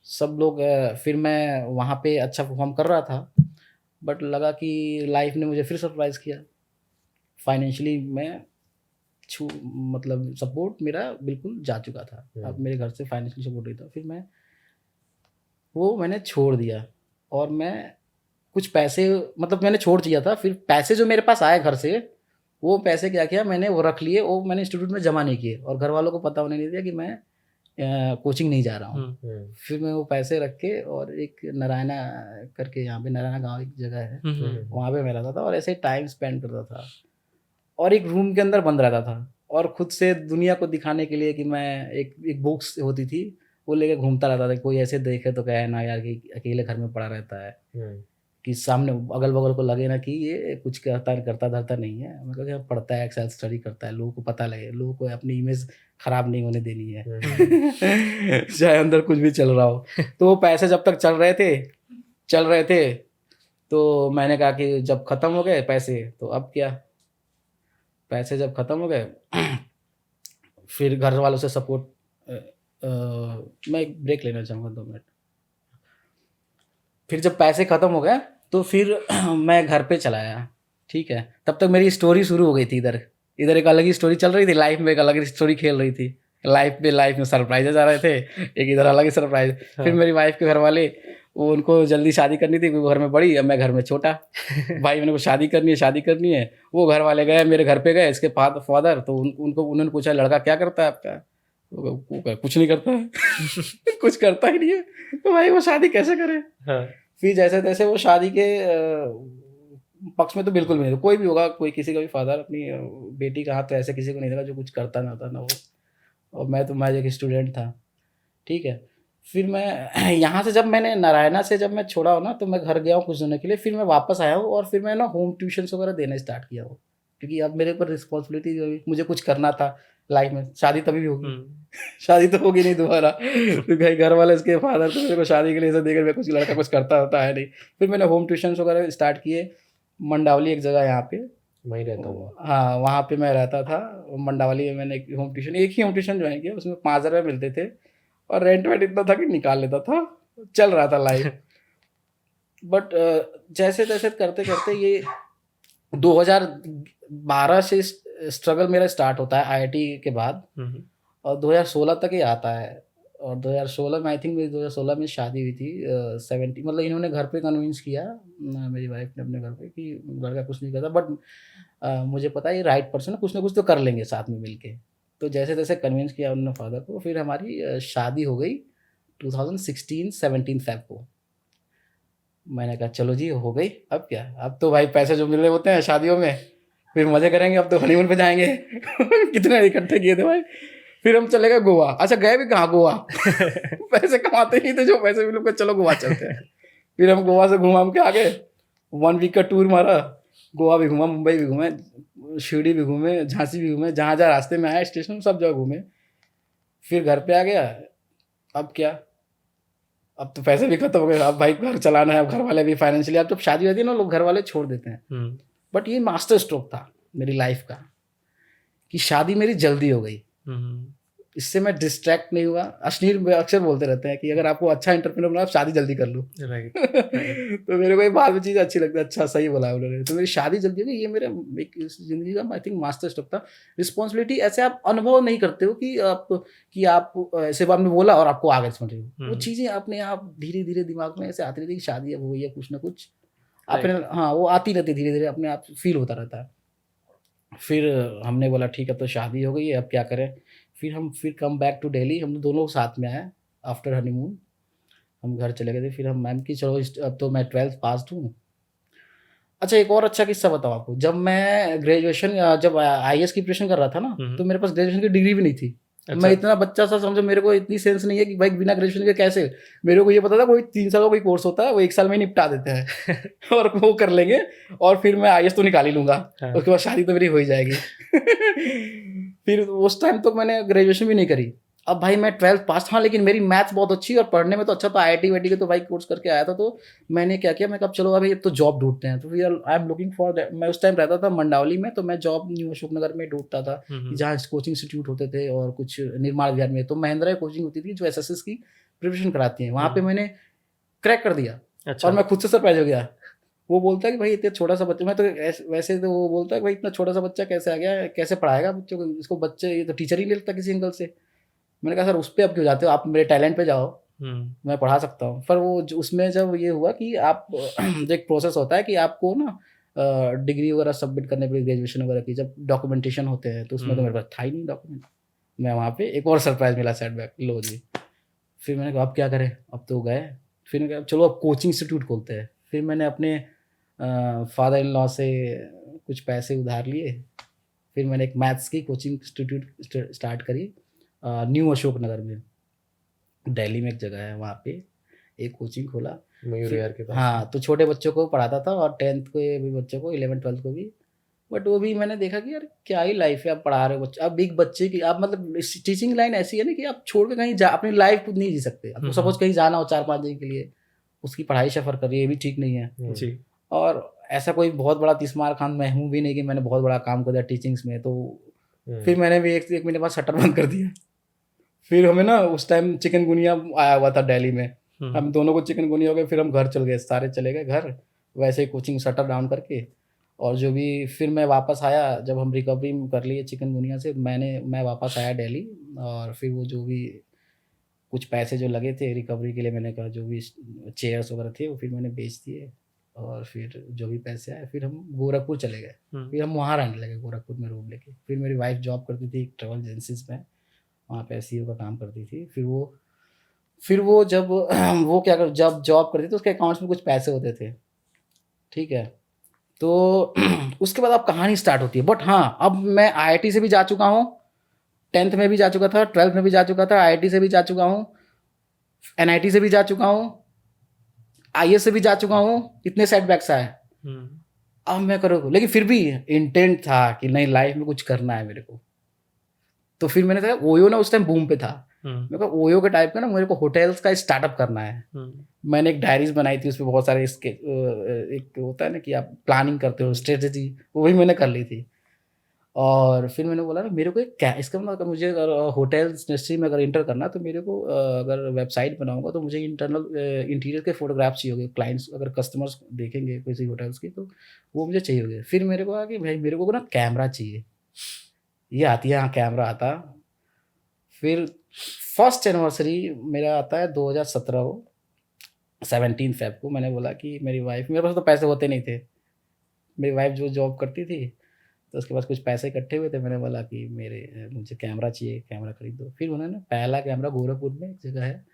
सब लोग फिर मैं वहाँ पे अच्छा परफॉर्म कर रहा था, बट लगा कि लाइफ ने मुझे फिर सरप्राइज़ किया। फाइनेंशियली मैं मतलब सपोर्ट मेरा बिल्कुल जा चुका था। अब मेरे घर से फाइनेंशियली सपोर्ट नहीं था। फिर मैंने छोड़ दिया, और मैं कुछ पैसे मतलब मैंने छोड़ दिया था। फिर पैसे जो मेरे पास आए घर से, वो पैसे क्या किया मैंने, वो रख लिए, वो मैंने इंस्टीट्यूट में जमा नहीं किए, और घर वालों को पता होने नहीं दिया कि मैं कोचिंग नहीं जा रहा हूँ। फिर मैं वो पैसे रख के, और एक नारायणा करके यहाँ पे नारायणा गांव एक जगह है, वहाँ पे मैं रहता था और ऐसे टाइम स्पेंड करता था, और एक रूम के अंदर बंद रहता था, और खुद से दुनिया को दिखाने के लिए कि मैं एक बुक्स होती थी वो लेके घूमता रहता था। कोई ऐसे देखे तो कहे ना यार कि अकेले घर में पड़ा रहता है, कि सामने अगल बगल को लगे ना कि ये कुछ करता धरता नहीं है। मैं कहता पढ़ता है, सेल्फ स्टडी करता है, लोगों को पता लगे, लोगों को अपनी इमेज खराब नहीं होने देनी है। चाहे अंदर कुछ भी चल रहा हो। तो वो पैसे जब तक चल रहे थे तो मैंने कहा कि जब ख़त्म हो गए पैसे तो अब क्या, पैसे जब ख़त्म हो गए फिर घर वालों से सपोर्ट मैं एक ब्रेक लेना चाहूँगा 2 मिनट। फिर जब पैसे ख़त्म हो गए तो फिर मैं घर पे चला आया, ठीक है। तब तक मेरी स्टोरी शुरू हो गई थी, इधर एक अलग ही स्टोरी चल रही थी, लाइफ में एक अलग ही स्टोरी खेल रही थी, लाइफ में सरप्राइजेज आ रहे थे, एक इधर अलग ही सरप्राइज। फिर मेरी वाइफ के घर वाले वो उनको जल्दी शादी करनी थी, वो घर में बड़ी, अब मैं घर में छोटा। भाई मैंने को शादी करनी है। वो घर वाले गए मेरे घर पे गए, इसके फादर, तो उन्होंने पूछा लड़का क्या करता है आपका? वो कुछ नहीं करता है। कुछ करता ही नहीं है, तो भाई वो शादी कैसे करे? फिर जैसे तैसे वो शादी के पक्ष में तो बिल्कुल भी नहीं, कोई भी होगा, कोई किसी का भी फादर अपनी बेटी का हाथ तो ऐसे किसी को नहीं देगा जो कुछ करता ना होता ना वो। और मैं एक स्टूडेंट था, ठीक है। फिर मैं यहाँ से जब मैंने नारायणा से जब मैं छोड़ा हो ना, तो मैं घर गया हूँ कुछ दिनों के लिए, फिर मैं वापस आया हूँ और फिर मैं ना होम ट्यूशन्स वगैरह देना स्टार्ट किया हूँ, क्योंकि अब मेरे ऊपर रिस्पॉन्सिबिलिटी, मुझे कुछ करना था लाइफ में। शादी तभी भी होगी, शादी तो होगी नहीं दोबारा, क्योंकि घर वाले इसके फादर तो मेरे को शादी के लिए ऐसा देकर मैं कुछ लड़का कुछ करता होता है नहीं। फिर मैंने होम ट्यूशन्स वगैरह स्टार्ट किए, मंडावली एक जगह यहाँ पे, वहीं रहता हूँ। हाँ वहाँ पे मैं रहता था, मंडावली में मैंने एक ही होम ट्यूशन ज्वाइन किया, उसमें 5,000 रुपये मिलते थे और रेंट वेंट इतना था कि निकाल लेता था, चल रहा था लाइफ। बट जैसे तैसे करते करते ये 2012 से स्ट्रगल मेरा स्टार्ट होता है आईआईटी के बाद, और 2016 तक ही आता है। और 2016 में आई थिंक मेरी 2016 में शादी हुई थी, 70 मतलब इन्होंने घर पे कन्विंस किया, मेरी वाइफ ने अपने घर पे, कि लड़का कुछ नहीं करता, बट मुझे पता है ये राइट पर्सन है, कुछ ना कुछ तो कर लेंगे साथ में मिलके। तो जैसे तैसे कन्विंस किया उन्होंने फादर को, फिर हमारी शादी हो गई 2016-17 फेब को। मैंने कहा चलो जी हो गई, अब क्या, अब तो भाई पैसे जो मिल रहे होते हैं शादियों में, फिर मजे करेंगे, अब तो हनीमून पे जाएंगे। कितने इकट्ठे किए थे भाई। फिर हम चले गए गोवा। अच्छा गए भी कहाँ, गोवा। पैसे कमाते नहीं थे, जो पैसे मिले को चलो गोवा चलते हैं। फिर हम गोवा से घूम के आ गए, 1 वीक का टूर मारा, गोवा भी घूमा, मुंबई भी घूमे, शिरडी भी घूमे, झांसी भी घूमे, जहाँ जहाँ रास्ते में आया स्टेशन सब जगह घूमे। फिर घर पे आ गया, अब क्या, अब तो पैसे भी खत्म हो गए, अब भाई घर चलाना है, अब घर वाले भी फाइनेंशियली, अब जब शादी होती है ना लोग घर वाले छोड़ देते हैं। बट ये मास्टर स्ट्रोक था मेरी लाइफ का, कि शादी मेरी जल्दी हो गई, इससे मैं डिस्ट्रैक्ट नहीं हुआ। अश्नीर अक्सर बोलते रहते हैं कि अगर आपको अच्छा इंटरप्रेन्योर बनाओ आप शादी जल्दी कर लो। तो मेरे को ये बाद में चीज़ अच्छी लगती है, अच्छा सही बोला उन्होंने। तो मेरी शादी जल्दी हो गई, ये मेरे एक जिंदगी का आई थिंक मास्टर स्ट्रोक था। रिस्पॉन्सिबिलिटी ऐसे आप अनुभव नहीं करते हो कि आप ऐसे आपने बोला और आपको आगे समझ रहे हो, वो चीज़ें अपने आप धीरे धीरे दिमाग में ऐसे आती रहती है कि शादी अब हुई है, कुछ ना कुछ अपने, हाँ वो आती रहती धीरे धीरे, अपने आप फील होता रहता है। फिर हमने बोला ठीक है तो शादी हो गई है, अब क्या करें। फिर कम बैक टू दिल्ली, हम दोनों साथ में आए आफ्टर हनीमून, हम घर चले गए थे। फिर हम मैम की चलो अब तो मैं 12th पास हूँ। अच्छा एक और अच्छा किस्सा बताऊँ आपको, जब मैं ग्रेजुएशन जब आईएएस की प्रिपरेशन कर रहा था ना, तो मेरे पास ग्रेजुएशन की डिग्री भी नहीं थी। अच्छा। मैं इतना बच्चा सा, समझो मेरे को इतनी सेंस नहीं है कि भाई बिना ग्रेजुएशन के कैसे। मेरे को ये पता था कोई 3 साल का कोई कोर्स होता है, वो 1 साल में ही निपटा देते हैं और वो कर लेंगे और फिर मैं आईएएस तो निकाल ही लूँगा। हाँ। उसके बाद शादी तो मेरी हो ही जाएगी। फिर उस टाइम तक मैंने ग्रेजुएशन भी नहीं करी। अब भाई मैं 12th पास, हाँ लेकिन मेरी मैथ्स बहुत अच्छी और पढ़ने में तो अच्छा, तो आईआईटी वाईटी के तो भाई कोर्स करके आया था। तो मैंने क्या किया, मैं कहा चलो अभी तो जॉब ढूंढते हैं। तो फिर I am looking for that. मैं उस टाइम रहता था मंडावली में, तो मैं जॉब न्यू अशोक नगर में ढूंढता था, जहाँ कोचिंग इंस्टीट्यूट होते थे और कुछ निर्माण विहार में तो महिंद्रा कोचिंग होती थी जो एसएससी की प्रिपरेशन कराती है। वहाँ पे मैंने क्रैक कर दिया। अच्छा। और मैं खुद से सरप्राइज हो गया। वो बोलता है कि भाई इतना छोटा सा बच्चा, मैं तो वैसे तो वो बोलता है कि भाई इतना छोटा सा बच्चा कैसे आ गया, कैसे पढ़ाएगा बच्चों को, इसको बच्चे ये तो टीचर ही नहीं लगता किसी एंगल से। मैंने कहा सर उस पर आप क्यों जाते हो, आप मेरे टैलेंट पे जाओ, मैं पढ़ा सकता हूँ। पर वो उसमें जब ये हुआ कि आप जो एक प्रोसेस होता है कि आपको ना डिग्री वगैरह सबमिट करने के लिए ग्रेजुएशन वगैरह की जब डॉक्यूमेंटेशन होते हैं, तो उसमें तो मेरे पास था ही नहीं डॉक्यूमेंट। मैं वहाँ पे एक और सरप्राइज मिला, सेटबैक, लो जी। फिर मैंने कहा अब क्या करें, अब तो गए। फिर मैंने कहा चलो अब कोचिंग इंस्टीट्यूट खोलते हैं। फिर मैंने अपने फादर इन लॉ से कुछ पैसे उधार लिए, फिर मैंने एक मैथ्स की कोचिंग इंस्टीट्यूट स्टार्ट करी न्यू अशोक नगर में, दिल्ली में एक जगह है, वहाँ पे एक कोचिंग खोला मयूर विहार के पास। हाँ, तो छोटे बच्चों को पढ़ाता था और 10th के भी बच्चों को, 11th 12th को भी। बट वो भी मैंने देखा कि यार क्या ही लाइफ है, आप पढ़ा रहे हो बच्चे, अब एक बच्चे की आप मतलब टीचिंग लाइन ऐसी है ना कि आप छोड़ के कहीं जा अपनी लाइफ खुद नहीं जी सकते। आपको सपोज कहीं जाना हो 4-5 दिन के लिए, उसकी पढ़ाई सफ़र करिए, ये भी ठीक नहीं है जी। और ऐसा कोई बहुत बड़ा तिस्मार खान मैं हूँ भी नहीं कि मैंने बहुत बड़ा काम कर दिया टीचिंग्स में। तो फिर मैंने भी एक महीने बाद शटर बंद कर दिया। फिर हमें ना उस टाइम चिकनगुनिया आया हुआ था दिल्ली में, हम दोनों को चिकनगुनिया हो गया। फिर हम घर चल गए, सारे चले गए घर, वैसे ही कोचिंग शटर डाउन करके। और जो भी फिर मैं वापस आया, जब हम रिकवरी कर लिए चिकनगुनिया से, मैं वापस आया दिल्ली। और फिर वो जो भी कुछ पैसे जो लगे थे रिकवरी के लिए, मैंने कहा जो भी चेयर्स वगैरह थे वो फिर मैंने बेच दिए। और फिर जो भी पैसे आए फिर हम गोरखपुर चले गए। फिर हम वहाँ रहने लगे गोरखपुर में रूम लेके। फिर मेरी वाइफ जॉब करती थी ट्रैवल एजेंसीज में, वहाँ पे SEO का काम करती थी। फिर वो जब वो क्या कर जब जॉब करती थी तो उसके अकाउंट्स में कुछ पैसे होते थे, ठीक है। तो उसके बाद अब कहानी स्टार्ट होती है। बट हाँ, अब मैं IIT से भी जा चुका हूँ, 10th में भी जा चुका था, 12th में भी जा चुका था, IIT से भी जा चुका हूँ, NIT से भी जा चुका हूँ, IAS से भी जा चुका हूँ। इतने सेटबैक्स आए, अब मैं करूँ, लेकिन फिर भी इंटेंट था कि नहीं, लाइफ में कुछ करना है मेरे को। तो फिर मैंने कहा ओयो ना उस टाइम बूम पे था, मैं कहा ओयो के टाइप का ना मेरे को होटल्स का स्टार्टअप करना है। मैंने एक डायरीज बनाई थी, उसमें बहुत सारे इसके एक होता है ना कि आप प्लानिंग करते हो, स्ट्रेटेजी, वही मैंने कर ली थी। और फिर मैंने बोला ना मेरे को क्या इसका मतलब, मुझे अगर होटल्स इंडस्ट्री में अगर इंटर करना तो मेरे को अगर वेबसाइट बनाऊंगा तो मुझे इंटीरियर के फोटोग्राफ चाहिए होंगे। क्लाइंट्स अगर कस्टमर्स देखेंगे किसी होटल्स की तो वो मुझे चाहिए होंगे। फिर मेरे को कि भाई मेरे को ना कैमरा चाहिए, ये आती है, हाँ कैमरा आता। फिर फर्स्ट एनिवर्सरी मेरा आता है 2017 को, 17 फेब को। मैंने बोला कि मेरी वाइफ, मेरे पास तो पैसे होते नहीं थे, मेरी वाइफ जो जॉब करती थी तो उसके पास कुछ पैसे इकट्ठे हुए थे। मैंने बोला कि मुझे कैमरा चाहिए, कैमरा खरीद दो। फिर उन्होंने पहला कैमरा गोरखपुर में एक जगह है,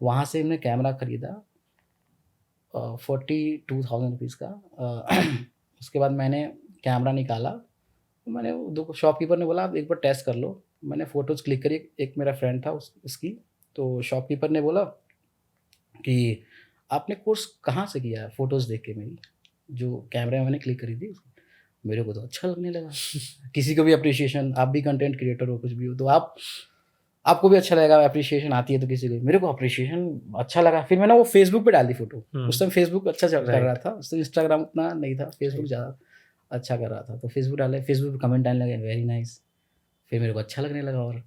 वहाँ से हमने कैमरा खरीदा 42,000 रुपीज़ का। उसके बाद मैंने कैमरा निकाला, मैंने दो शॉपकीपर ने बोला आप एक बार टेस्ट कर लो। मैंने फ़ोटोज़ क्लिक करी, एक मेरा फ्रेंड था उसकी। तो शॉपकीपर ने बोला कि आपने कोर्स कहाँ से किया है? फ़ोटोज़ देख के मेरी जो कैमरे में मैंने क्लिक करी थी, मेरे को तो अच्छा लगने लगा। किसी को भी अप्रिशिएशन, आप भी कंटेंट क्रिएटर हो, कुछ भी हो, तो आपको भी अच्छा लगेगा, अप्रिशिएशन आती है तो किसी को। मेरे को अप्रिशिएशन अच्छा लगा। फिर मैंने वो फेसबुक पे डाल दी फ़ोटो। उस टाइम फेसबुक अच्छा कर रहा था, उस टाइम इंस्टाग्राम उतना नहीं था, फेसबुक ज़्यादा अच्छा कर रहा था। तो फेसबुक डाले, फेसबुक पे कमेंट आने लगे वेरी नाइस। फिर मेरे को अच्छा लगने लगा। और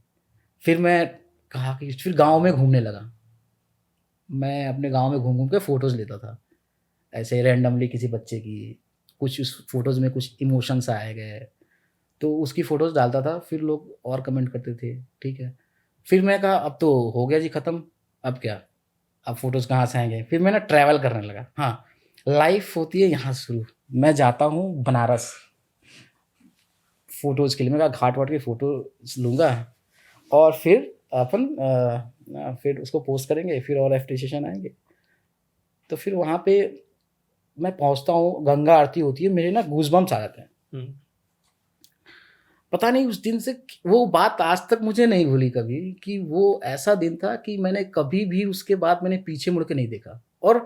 फिर मैं कहा कि फिर गाँव में घूमने लगा। मैं अपने गाँव में घूम के फ़ोटोज़ लेता था ऐसे रैंडमली किसी बच्चे की, कुछ उस फ़ोटोज़ में कुछ इमोशंस आए गए तो उसकी फ़ोटोज़ डालता था। फिर लोग और कमेंट करते थे, ठीक है। फिर मैं कहा अब तो हो गया जी ख़त्म, अब क्या, अब फ़ोटोज़ कहाँ से आएंगे। फिर मैं ना ट्रैवल करने लगा। हाँ, लाइफ होती है यहाँ शुरू। मैं जाता हूँ बनारस फ़ोटोज़ के लिए। मैं कहा घाट वाट की फ़ोटो लूँगा और फिर अपन फिर उसको पोस्ट करेंगे, फिर और एप्रिसिएशन आएंगे। तो फिर वहाँ पे मैं पहुँचता हूँ, गंगा आरती होती है, मेरे ना गूज़बम्प्स आ जाते हैं। पता नहीं उस दिन से वो बात आज तक मुझे नहीं भूली कभी, कि वो ऐसा दिन था कि मैंने कभी भी उसके बाद मैंने पीछे मुड़ के नहीं देखा। और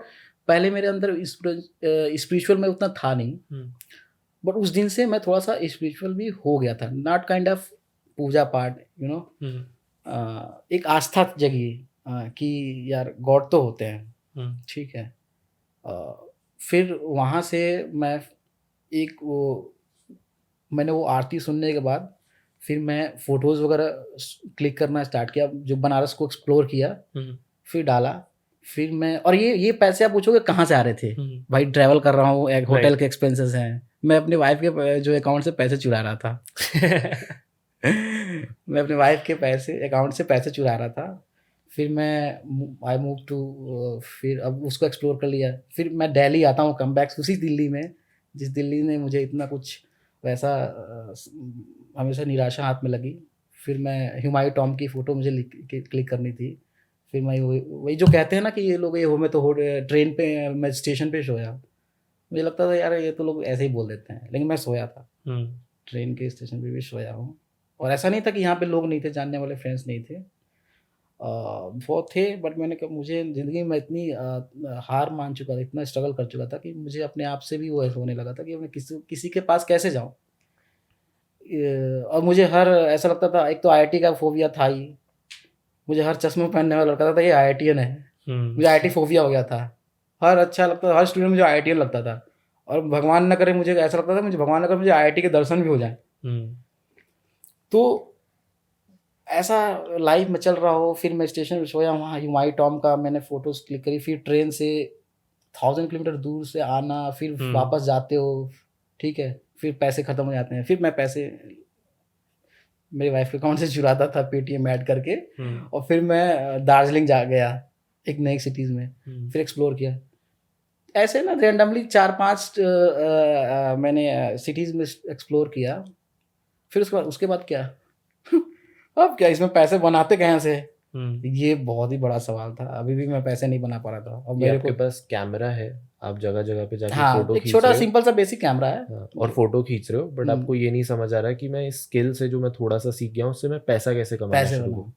पहले मेरे अंदर स्पिरिचुअल में उतना था नहीं, बट उस दिन से मैं थोड़ा सा स्पिरिचुअल भी हो गया था। नॉट काइंड ऑफ पूजा पाठ, यू नो, एक आस्था जगी कि यार गॉड तो होते हैं, ठीक है। फिर वहाँ से मैंने वो आरती सुनने के बाद फिर मैं फ़ोटोज़ वगैरह क्लिक करना स्टार्ट किया, जो बनारस को एक्सप्लोर किया, फिर डाला। फिर मैं, और ये पैसे आप पूछोगे कहाँ से आ रहे थे, भाई ट्रैवल कर रहा हूँ, एक होटल के एक्सपेंसेस हैं। मैं अपनी वाइफ के जो अकाउंट से पैसे चुरा रहा था मैं अपने वाइफ के अकाउंट से पैसे चुरा रहा था। फिर आई मूव टू, फिर अब उसको एक्सप्लोर कर लिया। फिर मैं दिल्ली आता हूँ, कम बैक उसी दिल्ली में, जिस दिल्ली ने मुझे इतना कुछ वैसा हमेशा निराशा हाथ में लगी। फिर मैं हुमायूं टॉम की फ़ोटो मुझे क्लिक करनी थी। फिर मैं वही जो कहते हैं ना कि ये लोग ये हो, मैं तो ट्रेन पे, मैं स्टेशन पे सोया। मुझे लगता था यार ये तो लोग ऐसे ही बोल देते हैं, लेकिन मैं सोया था, ट्रेन के स्टेशन पे भी सोया हूँ। और ऐसा नहीं था कि यहाँ पे लोग नहीं थे, जानने वाले फ्रेंड्स नहीं थे, बहुत थे, बट मैंने कहा मुझे ज़िंदगी में इतनी हार मान चुका था, इतना स्ट्रगल कर चुका था कि मुझे अपने आप से भी वो होने लगा था कि मैं किसी के पास कैसे जाऊँ। और मुझे हर ऐसा लगता था, एक तो IIT का फोबिया था ही, मुझे हर चश्मे पहनने वाला लगता था ये IITian है। मुझे IIT फोबिया हो गया था। हर अच्छा लगता था, हर स्टूडेंट मुझे IITian लगता था। और भगवान न करे, मुझे ऐसा लगता था मुझे भगवान न करे मुझे IIT के दर्शन भी हो जाए। तो ऐसा लाइफ में चल रहा हो, फिर मैं स्टेशन पर सोया, वहाँ हुमायूं टॉम का मैंने फोटोज क्लिक करी, फिर ट्रेन से 1000 किलोमीटर दूर से आना, फिर वापस जाते हो, ठीक है, फिर पैसे खत्म हो जाते हैं, फिर मैं पैसे मेरी वाइफ के अकाउंट से चुराता था पेटीएम ऐड करके, और फिर मैं दार्जिलिंग जा गया, एक नई सिटीज़ में, फिर एक्सप्लोर किया ऐसे ना रैंडमली 4-5 मैंने सिटीज़ में एक्सप्लोर किया। फिर उसके बाद क्या अब क्या इसमें पैसे बनाते कहाँ से, ये बहुत ही बड़ा सवाल था। अभी भी मैं पैसे नहीं बना पा रहा था। और मेरे आपके पास कैमरा है, आप जगह जगह पे जाके हाँ, फोटो एक छोटा सिंपल सा बेसिक कैमरा है, हाँ, और फोटो खींच रहे हो, बट आपको ये नहीं समझ आ रहा कि मैं इस स्किल से जो मैं थोड़ा सा सीख गया हूँ उससे मैं पैसा कैसे कमाना शुरू करूँ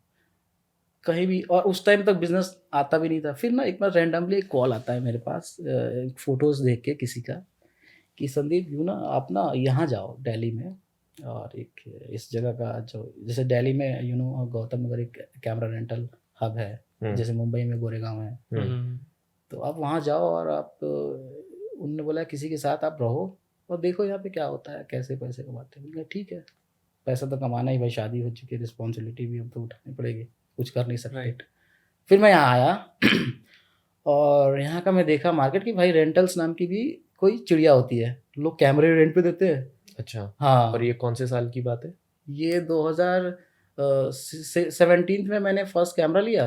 कहीं भी। और उस टाइम तक बिजनेस आता भी नहीं था। फिर ना एक बार रैंडमली एक कॉल आता है मेरे पास, फोटोज़ देख के किसी का, कि संदीप यू ना आप ना यहाँ जाओ दिल्ली में, और एक इस जगह का जो जैसे दिल्ली में यू नो गौतम नगर एक कैमरा रेंटल हब है, जैसे मुंबई में गोरेगांव है, तो आप वहाँ जाओ और आप उनने बोला किसी के साथ आप रहो और देखो यहाँ पे क्या होता है, कैसे पैसे कमाते हैं। बोला ठीक है, पैसा तो कमाना ही भाई, शादी हो चुकी है, रिस्पॉन्सिबिलिटी भी अब तो उठानी पड़ेगी, कुछ कर नहीं सकते। फिर मैं यहाँ आया और यहाँ का मैं देखा मार्केट की, भाई रेंटल्स नाम की भी कोई चिड़िया होती है, लोग कैमरे रेंट पे देते हैं। अच्छा, हाँ। और ये कौन से साल की बात है? ये 2017 में मैंने फर्स्ट कैमरा लिया,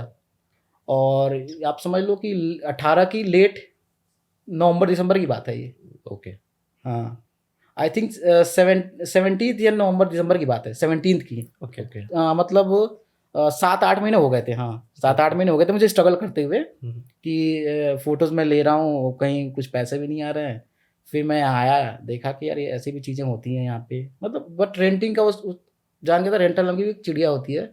और आप समझ लो कि 18 की लेट नवंबर दिसंबर की बात है ये। ओके। हाँ, आई थिंक 17 या नवंबर दिसंबर की बात है, 17 की। ओके। मतलब 7-8 महीने हो गए थे। हाँ, 7-8 महीने हो गए थे मुझे स्ट्रगल करते हुए कि फ़ोटोज़ मैं ले रहा हूँ, कहीं कुछ पैसे भी नहीं आ रहे हैं। फिर मैं आया, देखा कि यार ये ऐसी भी चीज़ें होती हैं यहाँ पे, मतलब बट रेंटिंग का उस जान के था, रेंटल नाम की भी एक चिड़िया होती है,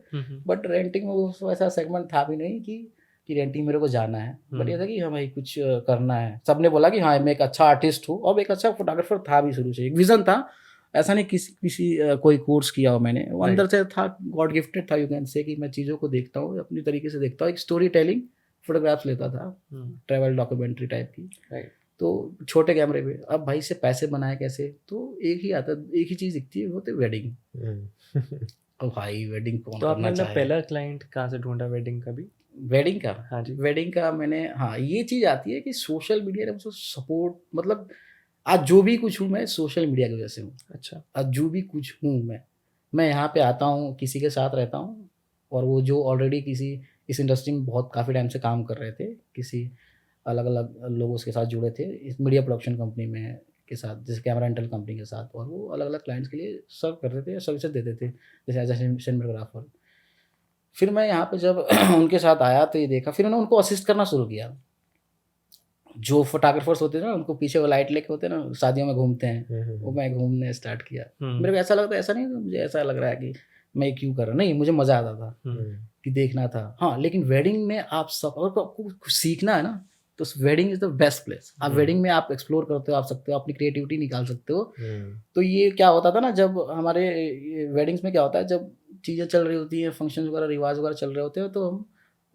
बट रेंटिंग में उस वैसा सेगमेंट था भी नहीं कि रेंटिंग मेरे को जाना है। बट ये था कि हाँ भाई कुछ करना है। सबने बोला कि हाँ मैं एक अच्छा आर्टिस्ट हूँ, और एक अच्छा फोटोग्राफर था भी शुरू से, एक विज़न था, ऐसा नहीं किसी कोई कोर्स किया हो मैंने, वो अंदर से था, गॉड गिफ्टेड था, यू कैन से, कि मैं चीज़ों को देखता हूँ, अपनी तरीके से देखता हूँ, एक स्टोरी टेलिंग फोटोग्राफ्स लेता था, ट्रैवल डॉक्यूमेंट्री टाइप की। तो छोटे कैमरे पे। अब भाई से पैसे बनाए कैसे, तो एक ही चीज़ दिखती है, वो तो वेडिंग। और भाई वेडिंग कौन तो करना चाहे। पहला क्लाइंट कहाँ से ढूंढा वेडिंग का भी? वेडिंग का? हाँ जी, वेडिंग का मैंने, हाँ ये चीज़ आती है कि सोशल मीडिया ने मुझे सपोर्ट, मतलब आज जो भी कुछ हूँ मैं सोशल मीडिया की वजह से हूँ। अच्छा। आज जो भी कुछ हूँ मैं यहाँ पे आता हूँ, किसी के साथ रहता हूँ, और वो जो ऑलरेडी किसी इस इंडस्ट्री में बहुत काफ़ी टाइम से काम कर रहे थे, किसी अलग अलग लोगों के साथ जुड़े थे, इस मीडिया प्रोडक्शन कंपनी में के साथ, जैसे कैमरा रेंटल कंपनी के साथ, और वो अलग अलग क्लाइंट्स के लिए सर्व करते थे, सर्विसेज देते थे, जैसे एज ए सिनेमेटोग्राफर। फिर मैं यहाँ पे जब उनके साथ आया तो ये देखा, फिर उन्होंने उनको असिस्ट करना शुरू किया। जो फोटोग्राफर्स होते हैं ना, उनको पीछे वो लाइट लेके होते हैं ना, शादियों में घूमते हैं, वो मैं घूमने स्टार्ट किया। मेरे को ऐसा लगता है, ऐसा नहीं, मुझे ऐसा लग रहा है कि मैं क्यों कर रहा, नहीं मुझे मज़ा आता था कि देखना था। हाँ, लेकिन वेडिंग में आप सब, अगर आपको कुछ सीखना है ना, तो wedding is the best place. आप वेडिंग में आप एक्सप्लोर करते हो, आप सकते हो, अपनी क्रिएटिविटी निकाल सकते हो। तो ये क्या होता था ना, जब हमारे वेडिंग्स में क्या होता है, जब चीज़ें चल रही होती हैं, फंक्शन वगैरह, रिवाज वगैरह चल रहे होते हैं, तो हम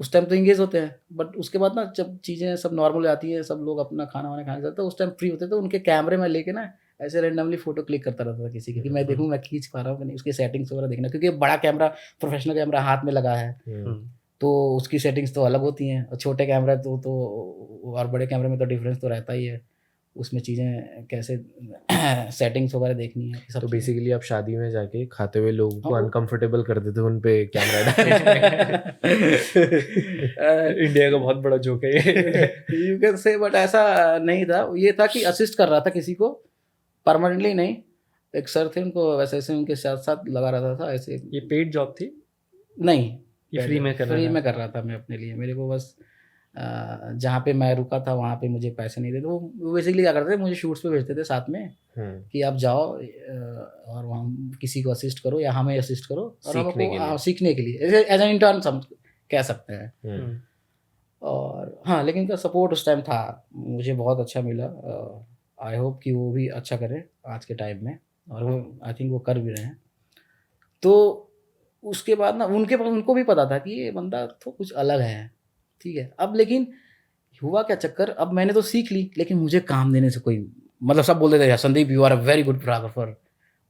उस टाइम तो इंगेज होते हैं। बट उसके बाद ना जब चीज़ें सब नॉर्मल हो जाती हैं, सब लोग अपना खाना वाना खाने जाते हैं, उस टाइम फ्री होते हैं, तो उनके कैमरे में लेके ना ऐसे रैंडमली फोटो क्लिक करता रहता था किसी की, कि मैं देखूँ मैं खींच पा रहा हूँ कि नहीं, उसकी सेटिंग्स वगैरह देखना, क्योंकि बड़ा कैमरा, प्रोफेशनल कैमरा हाथ में लगा है, तो उसकी सेटिंग्स तो अलग होती हैं, और छोटे कैमरा तो और बड़े कैमरे में तो डिफरेंस तो रहता ही है, उसमें चीज़ें कैसे सेटिंग्स वगैरह देखनी है सब। तो बेसिकली आप शादी में जाके खाते हुए लोगों को अनकंफर्टेबल कर देते उन पे कैमरा इंडिया का बहुत बड़ा जोक है ये, यू कैन से। बट ऐसा नहीं था, ये था कि असिस्ट कर रहा था किसी को, परमानेंटली नहीं। एक सर थे, उनको वैसे ऐसे उनके साथ साथ लगा रहता था ऐसे। ये पेड जॉब थी? नहीं, फ्री में कर रहा था मैं अपने लिए। मेरे को बस जहाँ पे मैं रुका था वहाँ पे मुझे पैसे नहीं देते। वो बेसिकली क्या करते थे, मुझे शूट्स पे भेजते थे साथ में, कि आप जाओ और वहाँ किसी को असिस्ट करो या हमें असिस्ट करो, और हमको सीखने के लिए एज एन इंटर्न कह सकते हैं। और हाँ, लेकिन इनका सपोर्ट उस टाइम था, मुझे बहुत अच्छा मिला। आई होप कि वो भी अच्छा करें आज के टाइम में, और वो आई थिंक वो कर भी रहे हैं। तो उसके बाद ना उनको भी पता था कि ये बंदा तो कुछ अलग है, ठीक है। अब लेकिन हुआ क्या चक्कर, अब मैंने तो सीख ली, लेकिन मुझे काम देने से कोई मतलब सब बोलते थे Sandeep you are a very good photographer.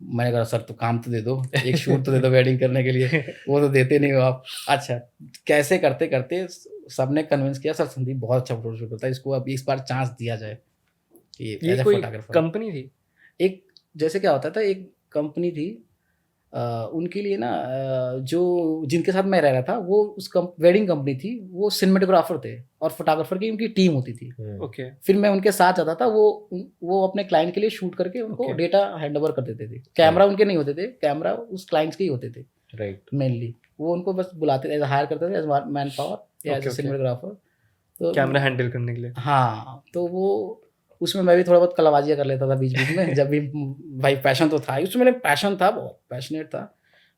मैंने कहा सर तो काम तो दे दो, एक शूट तो दे दो वेडिंग करने के लिए, वो तो देते नहीं हो आप। अच्छा, कैसे करते करते सबने कन्विंस किया सर संदीप बहुत अच्छा फोटो शूट होता है, इसको अब इस बार चांस दिया जाए कि ये एज ए कोई फोटोग्राफर। कंपनी थी? एक जैसे क्या होता था, एक कंपनी थी उनके लिए ना, जो जिनके साथ मैं रह रहा था वो उस वेडिंग कंपनी थी, वो सिनेमेटोग्राफर थे और फोटोग्राफर की उनकी टीम होती थी। ओके। फिर मैं उनके साथ जाता था, वो अपने क्लाइंट के लिए शूट करके उनको Okay. डेटा हैंड ओवर कर देते थे। कैमरा उनके नहीं होते थे, कैमरा उस क्लाइंट्स के ही होते थे राइट। मेनली। वो उनको बस बुलाते थे, हायर करते थे एज मैन पावर या एज Okay, okay. सिनेमेटोग्राफर। तो कैमरा हैंडल करने के लिए। हाँ, तो वो उसमें मैं भी थोड़ा बहुत कलाबाजियाँ कर लेता था बीच बीच में जब भी भाई पैशन तो था उसमें, मेरे पैशन था, बहुत पैशनेट था।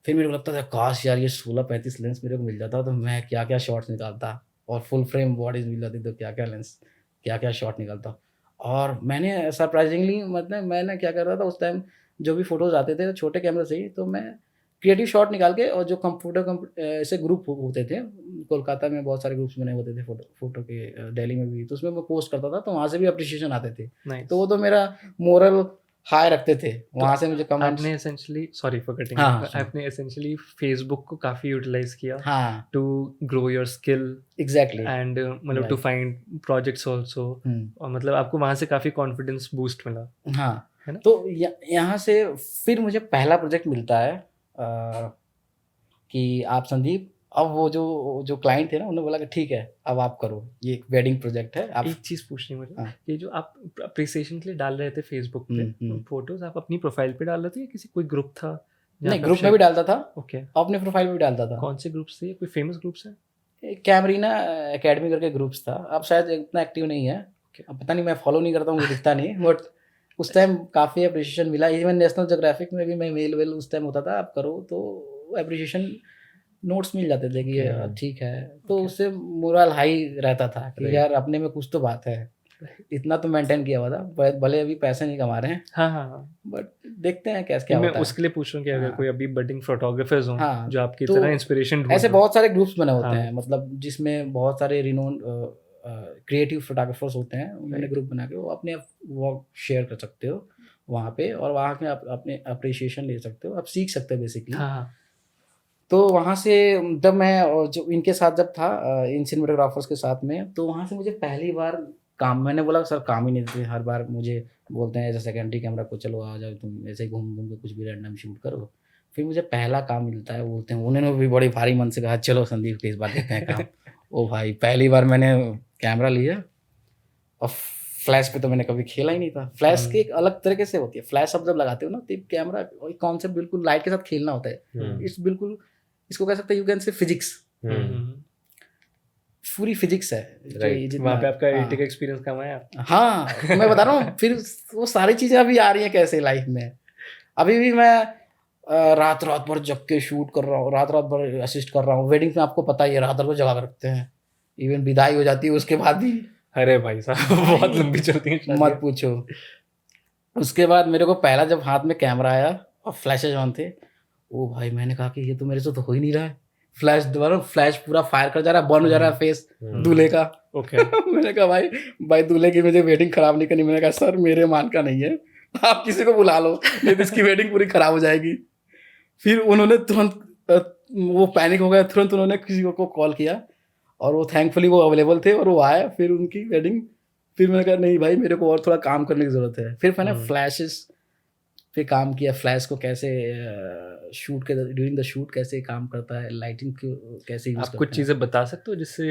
फिर मेरे को लगता था काश यार ये 16-35 लेंस मेरे को मिल जाता तो मैं क्या क्या शॉट्स निकालता, और फुल फ्रेम बॉडीज मिल जाती तो क्या क्या लेंस, क्या क्या शॉट निकालता। और मैंने सरप्राइजिंगली, मतलब मैंने क्या कर रहा था उस टाइम, जो भी फोटोज आते थे छोटे कैमरे से ही, तो मैं क्रिएटिव शॉट निकाल के, और जो कंप्यूटर ऐसे ग्रुप होते थे कोलकाता में, बहुत सारे ग्रुप्स बने होते थे फोटो के, दिल्ली में भी, तो उसमें मैं पोस्ट करता था तो वहाँ से भी अप्रिशिएशन आते थे। Nice. तो वो तो मेरा मोरल हाई रखते थे, वहाँ से मुझे कमेंट्स। आपने एसेंशियली, सॉरी फॉर कटिंग, हाँ, आपने एसेंशियली फेसबुक को काफी यूटिलाइज किया हाँ to grow your skill exactly and मतलब टू फाइंड प्रोजेक्ट्स आल्सो, और मतलब आपको वहां से काफी कॉन्फिडेंस बूस्ट मिला। हाँ है ना? तो यहाँ से फिर मुझे पहला प्रोजेक्ट मिलता है कि आप संदीप, अब वो जो क्लाइंट थे ना, उन्होंने बोला कि ठीक है अब आप करो, ये एक वेडिंग प्रोजेक्ट है आप। एक चीज पूछनी मुझे, हाँ। ये जो आप अप्रिसिएशन के लिए डाल रहे थे फेसबुक पे फोटोज, आप अपनी प्रोफाइल पे डाल रहे थे या किसी कोई ग्रुप था? नहीं, ग्रुप में भी डालता था, ओके। अपने प्रोफाइल पे भी डालता था। कौन से ग्रुप्स थे? कोई फेमस ग्रुप्स है? कैमरीना एकेडमी करके ग्रुप्स था, अब शायद इतना एक्टिव नहीं है, अब पता नहीं, मैं फॉलो नहीं करता हूँ, मुझे दिखता नहीं, बट उस टाइम काफ़ी अप्रिशिएशन मिला। इवन नेशनल जोग्राफिक में भी मैं मेल वेल उस टाइम होता था, आप करो तो अप्रिशिएशन नोट्स मिल जाते थे कि ठीक है, तो उससे मोरल हाई रहता था कि यार अपने में कुछ तो बात है। इतना तो मेंटेन किया हुआ था, भले अभी पैसे नहीं कमा रहे हैं, हाँ, बट देखते हैं कैसे क्या मैं होता है। उसके लिए पूछ रहा हूँ कि अगर कोई अभी बडिंग फोटोग्राफर्स हों हाँ, जो आपकी तो तरह इंस्पिरेशन ढूंढ ऐसे बहुत सारे ग्रुप्स बने होते हाँ। हैं, मतलब जिसमें बहुत सारे रिनोन क्रिएटिव फोटोग्राफर्स होते हैं, उन्होंने ग्रुप बना के वो अपने वर्क शेयर कर सकते हो वहाँ पे, और वहाँ के आप अपने अप्रिशिएशन ले सकते हो, आप सीख सकते हो बेसिकली। हाँ। तो वहाँ से जब मैं जो इनके साथ जब था, इन सिनेमेटोग्राफर्स के साथ में, तो वहाँ से मुझे पहली बार काम, मैंने बोला सर काम ही नहीं देते, हर बार मुझे बोलते हैं एज ए सेकेंडरी कैमरा को चलो आ जाओ तुम ऐसे ही घूम घूम के कुछ भी रैंडम शूट करो। फिर मुझे पहला काम मिलता है, बोलते हैं, उन्होंने भी बड़ी भारी मन से कहा चलो संदीप के इस बार देते हैं काम। ओ भाई, पहली बार मैंने कैमरा लिया, और फ्लैश पे तो मैंने कभी खेला ही नहीं था। फ्लैश की एक अलग तरीके से होती है, फ्लैश आप जब लगाते हो ना तो कैमरा कॉन्सेप्ट बिल्कुल लाइट के साथ खेलना होता है। इस बिल्कुल इसको कह सकते हैं, यू कैन से फिजिक्स, पूरी फिजिक्स है। वहाँ पे आपका एडिटिंग एक्सपीरियंस कम आया? हाँ, मैं बता रहा हूँ, फिर वो सारी चीजें अभी आ रही हैं कैसे लाइफ में। अभी भी मैं रात भर जग के शूट कर रहा हूँ, रात भर असिस्ट कर रहा हूँ। वेडिंग में आपको पता ही है, रात भर जगा कर रखते हैं, इवन विदाई हो जाती है उसके बाद भी। अरे भाई साहब, बहुत लंबी चलती है, मत पूछो। उसके बाद मेरे को पहला जब हाथ में कैमरा आया और फ्लैशेज ऑन थे, ओ भाई मैंने कहा कि ये तो मेरे से तो हो ही नहीं रहा है। फ्लैश दोबारा, फ्लैश पूरा फायर कर जा रहा है, बर्न हो जा रहा है फेस दूल्हे का। ओके। मैंने कहा भाई दूल्हे की मुझे वेडिंग खराब नहीं करनी। मैंने कहा सर मेरे मान का नहीं है, आप किसी को बुला लो, नहीं तो इसकी वेडिंग पूरी खराब हो जाएगी। फिर उन्होंने तुरंत, वो पैनिक हो गया, तुरंत उन्होंने किसी को कॉल किया, और वो थैंकफुली वो अवेलेबल थे और वो आए, फिर उनकी वेडिंग। फिर मैंने कहा नहीं भाई, मेरे को और थोड़ा काम करने की ज़रूरत है। फिर मैंने फ्लैशेस पे काम किया, फ्लैश को कैसे शूट के ड्यूरिंग द शूट कैसे काम करता है, लाइटिंग को कैसे यूज आप कुछ चीज़ें बता सकते हो जिससे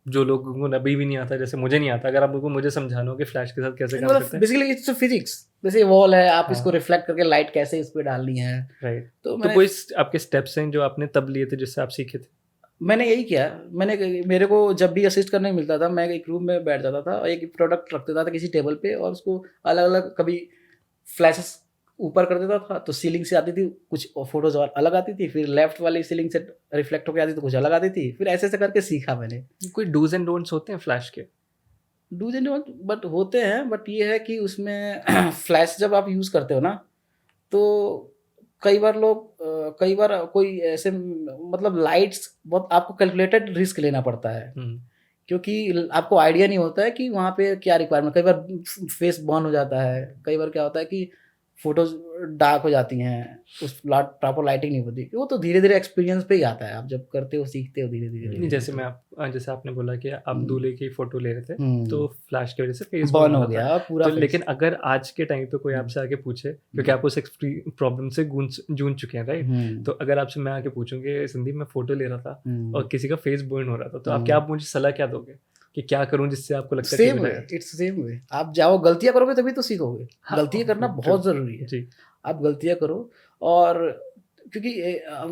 जो लोगों को अभी भी नहीं आता, जैसे मुझे नहीं आता, अगर आप मुझे समझाना हो कि फ्लैश के साथ कैसे काम करते हैं। बेसिकली इट्स फिजिक्स, जैसे वॉल है, आप इसको रिफ्लेक्ट करके लाइट कैसे इस पे डालनी है। राइट। तो कोई आपके स्टेप्स हैं जो आपने तब लिए थे जिससे आप सीखे थे? मैंने यही किया। मेरे को जब भी असिस्ट करने मिलता था, मैं एक रूम में बैठ जाता था और एक प्रोडक्ट रख देता था किसी टेबल पे, और उसको अलग अलग, कभी फ्लैशेस ऊपर कर देता था तो सीलिंग से आती थी कुछ फोटोज और अलग आती थी, फिर लेफ्ट वाली सीलिंग से रिफ्लेक्ट होकर आती तो कुछ अलग आती थी। फिर ऐसे ऐसे करके सीखा मैंने। कोई डूज एंड डोंट्स होते हैं फ्लैश के? डूज एंड डोंट बट होते हैं, बट ये है कि उसमें फ्लैश जब आप यूज़ करते हो ना, तो कई बार कोई ऐसे, मतलब लाइट्स बहुत आपको कैलकुलेटेड रिस्क लेना पड़ता है, क्योंकि आपको आइडिया नहीं होता है कि वहाँ पे क्या रिक्वायरमेंट, कई बार फेस बर्न हो जाता है, कई बार क्या होता है कि फोटोज डार्क हो जाती हैं, उस प्रॉपर लाइटिंग नहीं होती, वो तो धीरे धीरे एक्सपीरियंस पे ही आता है, आप जब करते हो सीखते हो धीरे धीरे। जैसे आपने बोला कि आप दूल्हे की फोटो ले रहे थे तो फ्लैश की वजह से फेस बर्न हो गया पूरा तो लेकिन अगर आज के टाइम पे कोई आपसे आके पूछे, क्योंकि आप उस प्रॉब्लम से जूझ चुके हैं राइट, तो अगर आपसे मैं आके पूछूंगी संदीप मैं फोटो ले रहा था और किसी का फेस बर्न हो रहा था, तो आप क्या मुझे सलाह क्या दोगे कि क्या करूं जिससे आपको लगता है same way, it's same way, आप जाओ गलतियां करोगे तभी तो सीखोगे। गलतियां करना बहुत जरूरी है जी। आप गलतियां करो, और क्योंकि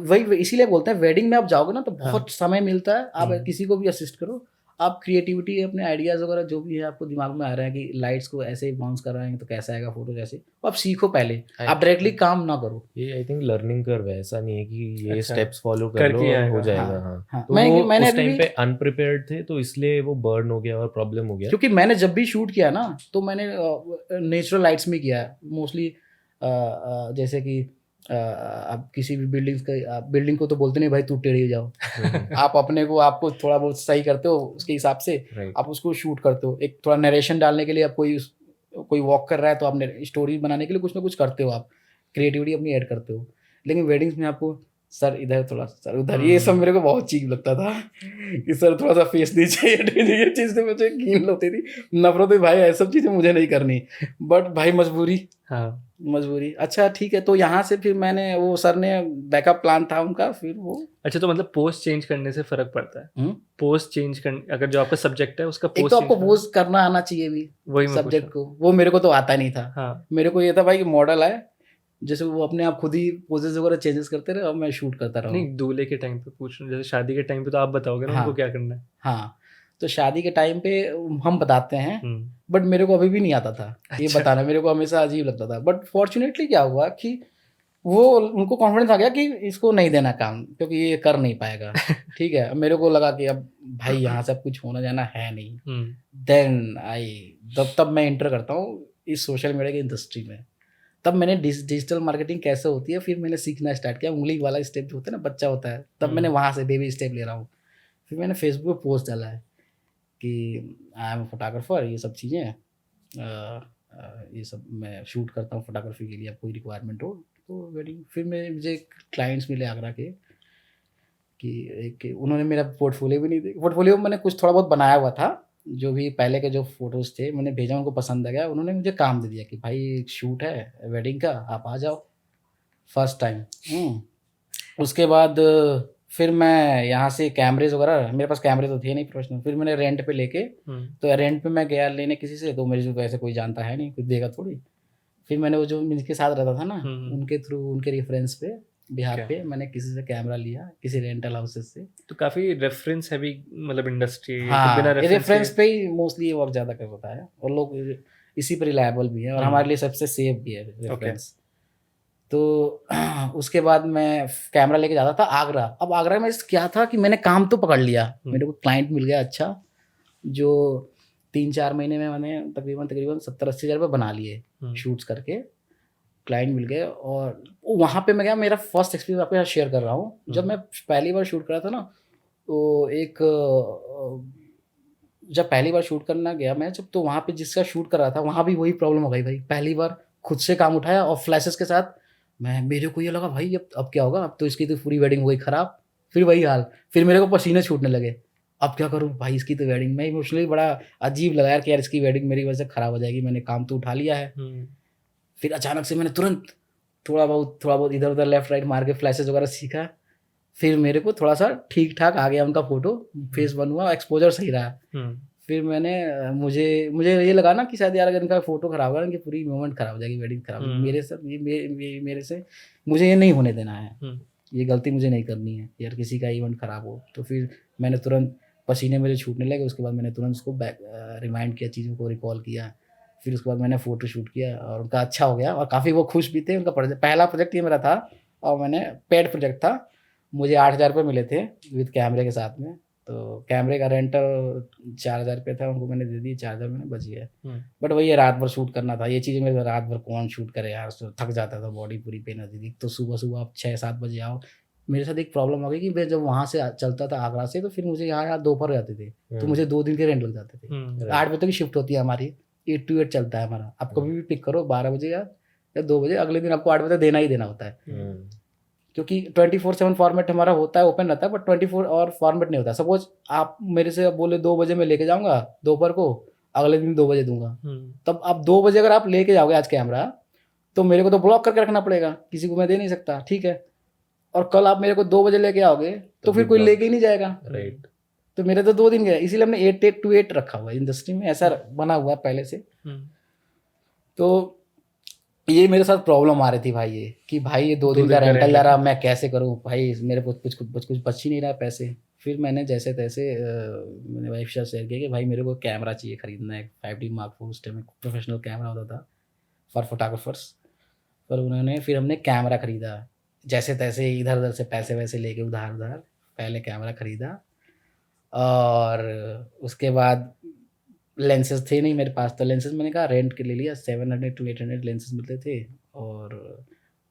वही इसीलिए बोलते हैं वेडिंग में आप जाओगे ना तो बहुत समय मिलता है, आप किसी को भी असिस्ट करो, आप क्रिएटिविटी अपने आइडियाज़ वगैरह जो भी है आपको दिमाग में आ रहा है कि लाइट्स को ऐसे ही बाउंस कर रहे हैं तो कैसा आएगा फोटो, जैसे आप सीखो पहले, आप डायरेक्टली काम ना करो। ये आई थिंक लर्निंग कर्व है, ऐसा नहीं है कि ये स्टेप्स फॉलो कर लो हो जाएगा। हाँ। तो मैंने उस टाइम पे अनप्रिपेयर्ड थे तो इसलिए वो बर्न हो गया और प्रॉब्लम हो गया। क्योंकि मैंने जब भी शूट किया ना तो मैंने नेचुरल लाइट्स में किया मोस्टली, जैसे कि आप किसी भी बिल्डिंग को तो बोलते नहीं भाई तू टेढ़ी जाओ, आप अपने को आपको थोड़ा बहुत सही करते हो उसके हिसाब से आप उसको शूट करते हो। एक थोड़ा नरेशन डालने के लिए आप कोई वॉक कर रहा है तो आप स्टोरी बनाने के लिए कुछ ना कुछ करते हो, आप क्रिएटिविटी अपनी ऐड करते हो। लेकिन वेडिंग्स में आपको सर इधर थोड़ा सर उधर, ये सब मेरे को बहुत चीप लगता था कि सर थोड़ा सा फेस नीचे, ये चीज़ से मुझे घिन होती थी, नफरत हुई भाई ऐसी सब चीज़ें मुझे नहीं करनी, बट भाई मजबूरी। हाँ मजबूरी। अच्छा ठीक है, तो यहाँ से फिर मैंने वो सर ने बैकअप प्लान था उनका, फिर वो अच्छा तो मतलब पोस्ट चेंज करने से फर्क पड़ता है? पोस्ट चेंज करने, अगर जो आपका सब्जेक्ट है उसका पोस्ट, एक तो आपको पोस्ट करना आना चाहिए भी वही सब्जेक्ट को, वो मेरे को तो आता नहीं था। हाँ। मेरे को ये था भाई कि मॉडल है, जैसे वो अपने आप खुद ही पोजेस वगैरह चेंजेस करते रहे और मैं शूट करता रहा। नहीं दूल्हे के टाइम पे पूछ रहा हूँ, जैसे शादी के टाइम पे तो आप बताओगे ना उनको क्या करना है। हाँ तो शादी के टाइम पे हम बताते हैं, बट मेरे को अभी भी नहीं आता था ये बताना, मेरे को हमेशा अजीब लगता था। बट फॉर्चुनेटली क्या हुआ कि वो उनको कॉन्फिडेंस आ गया कि इसको नहीं देना काम क्योंकि ये कर नहीं पाएगा। ठीक है, मेरे को लगा कि अब भाई यहाँ से अब कुछ होना जाना है नहीं। देन तब मैं इंटर करता हूँ इस सोशल मीडिया की इंडस्ट्री में। तब मैंने डिजिटल मार्केटिंग कैसे होती है फिर मैंने सीखना स्टार्ट किया। उंगली वाला स्टेप जो होता है ना, बच्चा होता है, तब मैंने वहाँ से बेबी स्टेप ले रहा हूँ। फिर मैंने फेसबुक पे पोस्ट डाला है कि आई एम फोटोग्राफर, ये सब चीज़ें ये सब मैं शूट करता हूँ फोटोग्राफी के लिए, अब कोई रिक्वायरमेंट हो तो वेडिंग। फिर मुझे क्लाइंट्स मिले आगरा के कि उन्होंने मेरा पोर्टफोलियो भी नहीं देखा। पोर्टफोलियो मैंने कुछ थोड़ा बहुत बनाया हुआ था, जो भी पहले के जो फोटोज़ थे मैंने भेजा, उनको पसंद आ गया। उन्होंने मुझे काम दे दिया कि भाई एक शूट है वेडिंग का, आप आ जाओ फर्स्ट टाइम। उसके बाद फिर मैं यहाँ से कैमरेज वगैरह, मेरे पास कैमरे तो थे नहीं प्रोफेशनल, फिर मैंने रेंट पे लेके, तो रेंट पे मैं गया लेने किसी से, तो मेरे जो ऐसे कोई जानता है नहीं, कुछ देगा थोड़ी। फिर मैंने वो जो जिनके साथ रहता था ना उनके थ्रू, उनके रेफरेंस पे बिहार पे मैंने किसी से कैमरा लिया, किसी रेंटल हाउसेस से। तो काफ़ी रेफरेंस हैवी मतलब इंडस्ट्री। हाँ, बिना रेफरेंस पे ही मोस्टली वर्क ज़्यादा कर होता है और लोग इसी पर रिलायबल भी है और हमारे लिए सबसे सेफ भी है रेफरेंस। तो उसके बाद मैं कैमरा लेके जाता था आगरा। अब आगरा में क्या था कि मैंने काम तो पकड़ लिया, मेरे को क्लाइंट मिल गया अच्छा, जो 3-4 महीने में मैंने तकरीबन 70-80 हज़ार रुपये बना लिए शूट्स करके, क्लाइंट मिल गए। और वहाँ पे मैं गया, मेरा फर्स्ट एक्सपीरियंस आपके साथ शेयर कर रहा हूँ। जब मैं पहली बार शूट कर रहा था ना, तो जब पहली बार शूट करना गया मैं, जब तो वहाँ पे जिसका शूट कर रहा था वहाँ भी वही प्रॉब्लम हो गई भाई। पहली बार खुद से काम उठाया और फ्लैशेस के साथ मेरे को ये लगा भाई अब क्या होगा, अब तो इसकी तो पूरी वेडिंग हो गई ख़राब। फिर वही हाल, फिर मेरे को पसीने छूटने लगे, अब क्या करूँ भाई इसकी तो वेडिंग। मैं इमोशनली बड़ा अजीब लगा यार कि यार इसकी वेडिंग मेरी वजह से ख़राब हो जाएगी, मैंने काम तो उठा लिया है। फिर अचानक से मैंने तुरंत थोड़ा बहुत इधर उधर लेफ्ट राइट मार के फ्लैशेस वगैरह सीखा। फिर मेरे को थोड़ा सा ठीक ठाक आ गया उनका फोटो, फेस बन हुआ, एक्सपोजर सही रहा। फिर मुझे ये लगा ना कि शायद यार अगर इनका फोटो खराब होगा, इनकी पूरी मोमेंट खराब हो जाएगी, वेडिंग खराब। मेरे से मुझे ये नहीं होने देना है, ये गलती मुझे नहीं करनी है यार किसी का इवेंट खराब हो। तो फिर मैंने तुरंत, पसीने मेरे छूटने लगे, उसके बाद मैंने तुरंत उसको रिमाइंड किया, चीज़ों को रिकॉल किया। फिर उसके बाद मैंने फ़ोटो शूट किया और उनका अच्छा हो गया और काफ़ी वो खुश भी थे। उनका पहला प्रोजेक्ट ये मेरा था और मैंने पेड प्रोजेक्ट था। मुझे 8,000 रुपये मिले थे विद कैमरे के साथ में। तो कैमरे का रेंटल 4,000 रुपये था, उनको मैंने दे दी, 4,000 मैंने बच गया। बट वही रात भर शूट करना था, ये चीज़ें मेरे रात भर कौन शूट करे यार, थक जाता था, बॉडी पूरी पेन होती थी। तो सुबह आप 6-7 बजे आओ, मेरे साथ एक प्रॉब्लम हो गई कि मैं जब वहाँ से चलता था आगरा से, तो फिर मुझे यहाँ दोपहर हो जाते थे, तो मुझे 2 दिन के रेंट लग जाते थे। 8 बजे तक की शिफ्ट होती है हमारी, 8 to 8 चलता है हमारा। आप कभी भी पिक करो 12 बजे या 2 बजे, अगले दिन आपको 8 बजे देना ही देना होता है, क्योंकि 24/7 फॉर्मेट हमारा होता है, ओपन रहता है, बट 24 और फॉर्मेट नहीं होता। सपोज आप मेरे से बोले 2 बजे मैं लेके जाऊँगा दोपहर को, अगले दिन 2 बजे दूंगा, तब आप 2 बजे अगर आप लेके जाओगे आज कैमरा, तो मेरे को तो ब्लॉक करके रखना पड़ेगा, किसी को मैं दे नहीं सकता, ठीक है। और कल आप मेरे को 2 बजे लेके आओगे तो फिर कोई लेके ही नहीं जाएगा, राइट। तो मेरे तो 2 दिन गए, इसीलिए हमने 8 to 8 रखा हुआ है, इंडस्ट्री में ऐसा बना हुआ है पहले से। तो ये मेरे साथ प्रॉब्लम आ रही थी भाई, ये कि भाई ये 2 दिन का रेंटल जा रहा, मैं कैसे करूँ भाई, मेरे को कुछ बच ही नहीं रहा पैसे। फिर मैंने जैसे तैसे मैंने वाइफ से शेयर किया कि भाई मेरे को कैमरा चाहिए खरीदना है, 5D Mark IV, उस टाइम में प्रोफेशनल कैमरा होता था फॉर फोटोग्राफर्स। पर उन्होंने फिर हमने कैमरा खरीदा, जैसे तैसे इधर उधर से पैसे वैसे लेके उधार पहले कैमरा खरीदा, और उसके बाद लेंसेज थे नहीं मेरे पास, तो लेंसेज मैंने कहा रेंट के ले लिया, 700 to 800 लेंसेज मिलते थे, और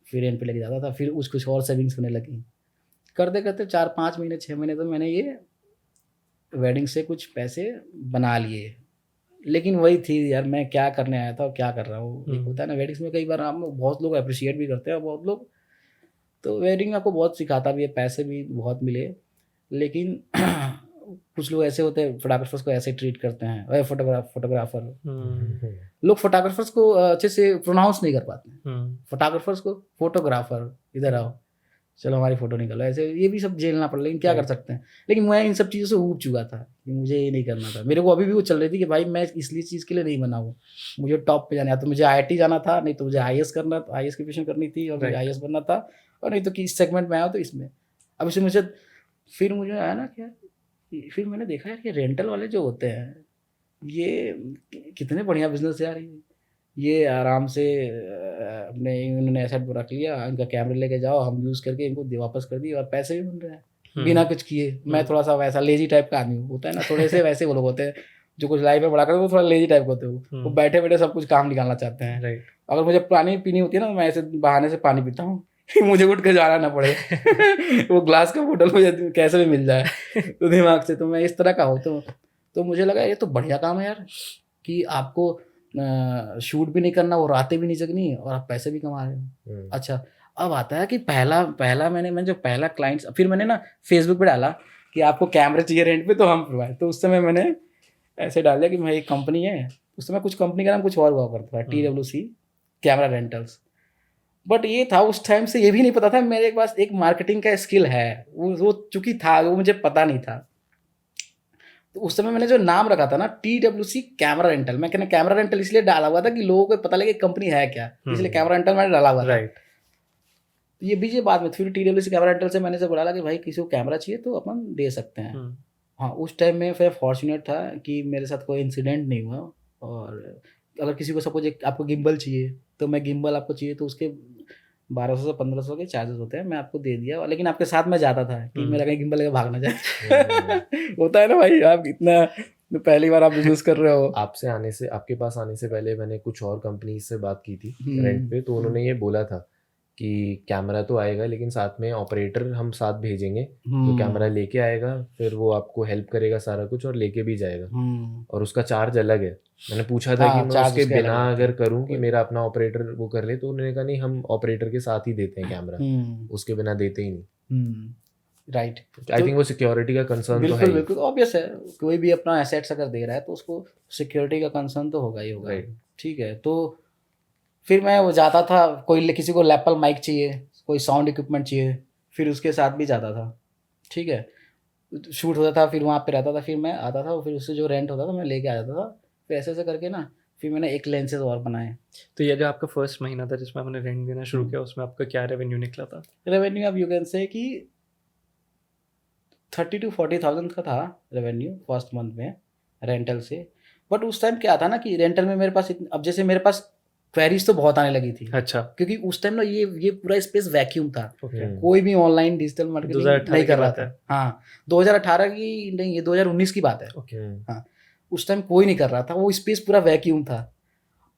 फिर रेंट पे लेके जाता था। फिर कुछ और सेविंग्स होने लगी, करते करते 4-5 महीने 6 महीने तो मैंने ये वेडिंग से कुछ पैसे बना लिए। लेकिन वही थी यार, मैं क्या करने आया था और क्या कर रहा हूँ। एक होता है ना वेडिंग्स में, कई बार हम बहुत लोग अप्रिशिएट भी करते हैं, बहुत लोग, तो वेडिंग आपको बहुत सिखाता भी है, पैसे भी बहुत मिले, लेकिन कुछ लोग ऐसे होते हैं फोटोग्राफर्स को ऐसे ट्रीट करते हैं, फोटोग्राफर लोग फोटोग्राफर्स को अच्छे से प्रोनाउंस नहीं कर पाते हैं, फोटोग्राफर्स को फोटोग्राफर, इधर आओ, चलो हमारी फोटो निकालो, ऐसे ये भी सब झेलना पड़ा, लेकिन क्या कर सकते हैं। लेकिन मैं इन सब चीज़ों से ऊब चुका था कि मुझे ये नहीं करना था। मेरे को अभी भी वो चल रही थी कि भाई मैं इसलिए चीज़ के लिए नहीं बना हूँ, मुझे टॉप पे जाना है, तो मुझे IIT जाना था, नहीं तो मुझे IAS करना, IAS की प्रिपरेशन करनी थी, और मुझे IAS बनना था, और नहीं तो कि इस सेगमेंट में आया तो इसमें। अब इसमें मुझे फिर मुझे आया ना क्या, फिर मैंने देखा यार कि रेंटल वाले जो होते हैं ये कितने बढ़िया बिजनेस यार, ये आराम से अपने इन्होंने एसेट पर रख लिया, इनका कैमरा लेके जाओ, हम यूज़ करके इनको वापस कर दिए, और पैसे भी मिल रहे हैं बिना कुछ किए। मैं थोड़ा सा वैसा लेजी टाइप का आदमी होता है ना, थोड़े से वैसे वो लोग होते हैं जो कुछ लाइफ में बड़ा करते हैं, वो थोड़ा लेजी टाइप होते हैं, वो बैठे बैठे सब कुछ काम निकालना चाहते हैं। अगर मुझे पानी पीनी होती है ना, मैं ऐसे बहाने से पानी पीता हूँ, मुझे उठ के जाना ना पड़े वो ग्लास का बोतल मुझे कैसे भी मिल जाए तो दिमाग से, तो मैं इस तरह का हूँ। तो मुझे लगा ये तो बढ़िया काम है यार, कि आपको शूट भी नहीं करना, वो रातें भी नहीं जगनी, और आप पैसे भी कमा रहे हो। अच्छा, अब आता है कि पहला मैं जो पहला क्लाइंट्स, फिर मैंने ना फेसबुक पे डाला कि आपको कैमरे चाहिए रेंट पे, तो हम प्रोवाइड, तो उस समय मैंने ऐसे डाल दिया कि भाई एक कंपनी है, उस समय कुछ कंपनी का नाम कुछ और हुआ करता था, TWC कैमरा रेंटल्स। बट ये था उस टाइम से ये भी नहीं पता था मेरे पास एक मार्केटिंग का स्किल है, वो चूंकि था, वो मुझे पता नहीं था। तो उस समय मैंने जो नाम रखा था ना TWC कैमरा रेंटल, मैं कैमरा रेंटल इसलिए डाला हुआ था कि लोगों को पता लगे कंपनी है क्या, इसलिए कैमरा रेंटल मैंने डाला हुआ था। तो ये बीच बाद में फिर TWC कैमरा रेंटल से मैंने से बोला कि भाई किसी को कैमरा चाहिए तो अपन दे सकते हैं। हाँ, उस टाइम में फिर फॉर्चुनेट था कि मेरे साथ कोई इंसिडेंट नहीं हुआ, और अगर किसी को सपोज आपको गिम्बल चाहिए, तो मैं गिम्बल आपको चाहिए तो उसके 1200 से 1500 के चार्जेस होते हैं, मैं आपको दे दिया, लेकिन आपके साथ मैं जाता था कि मेरा कहीं गिम्बल लेकर भाग ना जाए होता है ना भाई, आप इतना पहली बार आप बिजनेस कर रहे हो। आपके पास आने से पहले मैंने कुछ और कंपनी से बात की थी रेंट पे, तो उन्होंने ये बोला था कि कैमरा तो आएगा, लेकिन साथ में ऑपरेटर हम साथ भेजेंगे, तो कैमरा लेके आएगा, फिर वो आपको हेल्प करेगा सारा कुछ, और लेके भी जाएगा, और उसका चार्ज अलग है। मैंने पूछा था कि मैं उसके बिना अगर करूं कि मेरा अपना ऑपरेटर वो कर ले, तो उन्होंने कहा नहीं, हम ऑपरेटर के साथ ही देते हैं कैमरा, उसके बिना देते ही नहीं। राइट, आई थिंक वो सिक्योरिटी का कंसर्न तो है, बिल्कुल ऑब्वियस है, कोई भी अपना एसेट्स अगर दे रहा है तो उसको सिक्योरिटी का कंसर्न तो होगा ही होगा। ठीक है, तो फिर मैं वो जाता था, कोई किसी को लैपल माइक चाहिए, कोई साउंड इक्विपमेंट चाहिए, फिर उसके साथ भी जाता था। ठीक है, शूट होता था, फिर वहाँ पे रहता था, फिर मैं आता था, फिर उससे जो रेंट होता था मैं लेके आ जाता था। फिर ऐसे करके ना फिर मैंने एक लेंसेज और बनाए। तो ये जो आपका फर्स्ट महीना था जिसमें आपने रेंट देना शुरू किया, उसमें आपका क्या रेवेन्यू निकला था? रेवेन्यू अब यू कैन से कि 30,000 to 40,000 का था रेवेन्यू फर्स्ट मंथ में रेंटल से। बट उस टाइम क्या था ना कि रेंटल में मेरे पास अब जैसे मेरे पास क्वेरीज तो बहुत आने लगी थी। अच्छा, क्योंकि उस टाइम ना ये पूरा स्पेस वैक्यूम था। कोई भी ऑनलाइन डिजिटल मार्केटिंग नहीं कर रहा था। हाँ, 2018 की नहीं, ये 2019 की बात है। ओके, हाँ, उस टाइम कोई नहीं कर रहा था, वो स्पेस पूरा वैक्यूम था।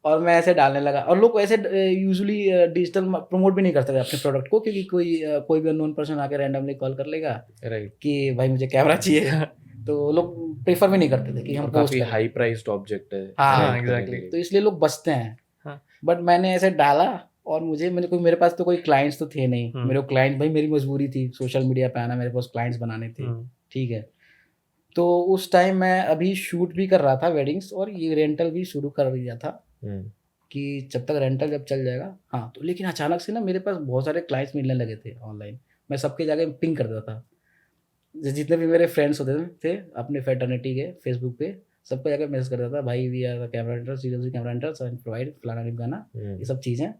और मैं ऐसे डालने लगा, और लोग ऐसे यूजुअली डिजिटल प्रमोट भी नहीं करते थे अपने प्रोडक्ट को, क्योंकि कोई भी अननोन पर्सन आके रैंडमली कॉल कर लेगा राइट, कि भाई मुझे कैमरा चाहिए, तो लोग प्रेफर भी नहीं करते थे कि हम और पोस्ट काफी करें। हाई प्राइस्ड ऑब्जेक्ट है हाँ, sell करने exactly. के लिए। तो इसलिए लोग बचते हैं। हाँ। बट मैंने ऐसे डाला, और मेरे पास तो कोई क्लाइंट्स तो थे नहीं। मेरे क्लाइंट, भाई मेरी मजबूरी थी सोशल मीडिया पे आना, मेरे पास क्लाइंट्स बनाने थे, ठीक है। तो उस टाइम मैं अभी शूट भी कर रहा था वेडिंग्स, और ये रेंटल भी शुरू कर दिया था कि जब तक रेंटल जब चल जाएगा। हाँ, तो लेकिन अचानक से ना मेरे पास बहुत सारे क्लाइंट्स मिलने लगे थे ऑनलाइन। मैं सबके जाके पिंग कर देता था, जितने भी मेरे फ्रेंड्स होते थे अपने फेटर्निटी के फेसबुक पे, सबको जाकर मैसेज कर देता था, भाई we are the camera renters, DWC camera renters and provide फलाना ढिमकाना, ये सब चीज़ें।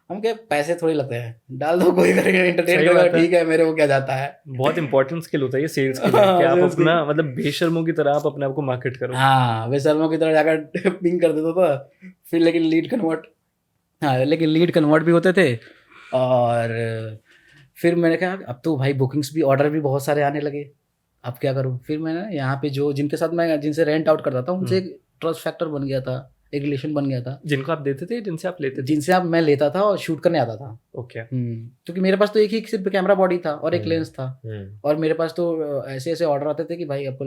हम क्या, पैसे थोड़ी लगते हैं, डाल दो, कोई करेगा, एंटरटेन सही करेगा, बात है। ठीक है, मेरे को क्या जाता है। बहुत इंपॉर्टेंट स्किल होता है ये सेल्स के लिए कि आप Sales अपना मतलब बेशर्मों की तरह आप अपने आप को मार्केट करो। हाँ, वे शर्मा की तरह जाकर पिंग कर देता था, फिर लेकिन लीड कन्वर्ट भी होते थे। और फिर मैंने कहा अब तो भाई बुकिंग्स भी, ऑर्डर भी बहुत सारे आने लगे, अब क्या करूँ। फिर मैंने यहाँ पे जिनसे रेंट आउट करता था, उनसे एक ट्रस्ट फैक्टर बन गया था, एक रिलेशन बन गया था। जिनको आप देते थे, जिनसे आप लेते थे? जिनसे मैं लेता था और शूट करने आता था। ओके। क्योंकि मेरे पास तो एक ही सिर्फ कैमरा बॉडी था और एक लेंस था, और मेरे पास तो ऐसे ऑर्डर आते थे कि भाई अब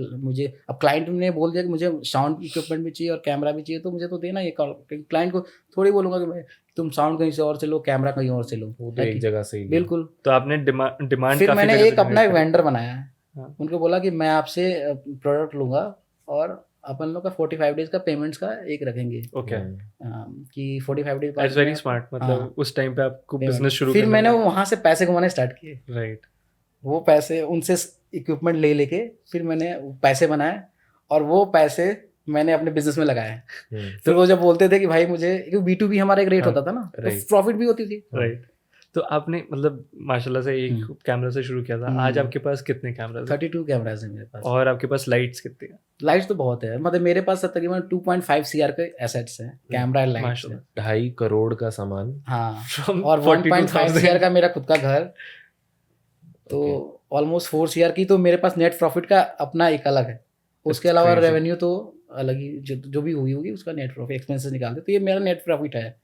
क्लाइंट ने बोल दिया कि मुझे साउंड इक्विपमेंट भी चाहिए और कैमरा भी चाहिए, तो मुझे तो देना। ये क्लाइंट को थोड़ी बोलूंगा कि भाई तुम साउंड कहीं से और से लो, कैमरा कहीं और से लो, वो तो एक जगह से ही। बिल्कुल। तो आपने डिमांड फिर मैंने एक अपना एक वेंडर बनाया, हाँ। उनको बोला कि मैं आपसे प्रोडक्ट लूंगा और अपन लोग का 45 डेज का पेमेंट्स का एक रखेंगे। ओके। कि 45 डेज दैट्स वेरी स्मार्ट। मतलब उस टाइम पे आपको बिजनेस शुरू फिर मैंने वहाँ से पैसे कमाने स्टार्ट किए। राइट। वो पैसे उनसे इक्विपमेंट ले लेके फिर मैंने पैसे बनाए, और वो पैसे मैंने अपने बिजनेस में लगाए। फिर वो जब बोलते थे कि भाई मुझे, क्योंकि B2B हमारा एक रेट होता था ना, तो प्रॉफिट भी होती थी। राइट। तो आपने मतलब माशाल्लाह से एक कैमरा से शुरू किया था। आज आपके पास कितने कैमरास? 32 कैमरास हैं मेरे पास। और आपके पास लाइट्स कितनी हैं? लाइट्स तो बहुत है, मतलब मेरे पास तकरीबन 2.5 CR के एसेट्स हैं, कैमरा एंड लाइट्स हैं। 2.5 करोड़ का सामान। हाँ, और 1.5 CR का मेरा खुद का घर, तो ऑलमोस्ट 4 CR की तो मेरे पास नेट प्रॉफिट का अपना एक अलग है। उसके अलावा रेवेन्यू तो अलग ही, जो भी हुई होगी उसका नेट प्रॉफिट एक्सपेंसेस निकालते, तो ये मेरा नेट प्रॉफिट है।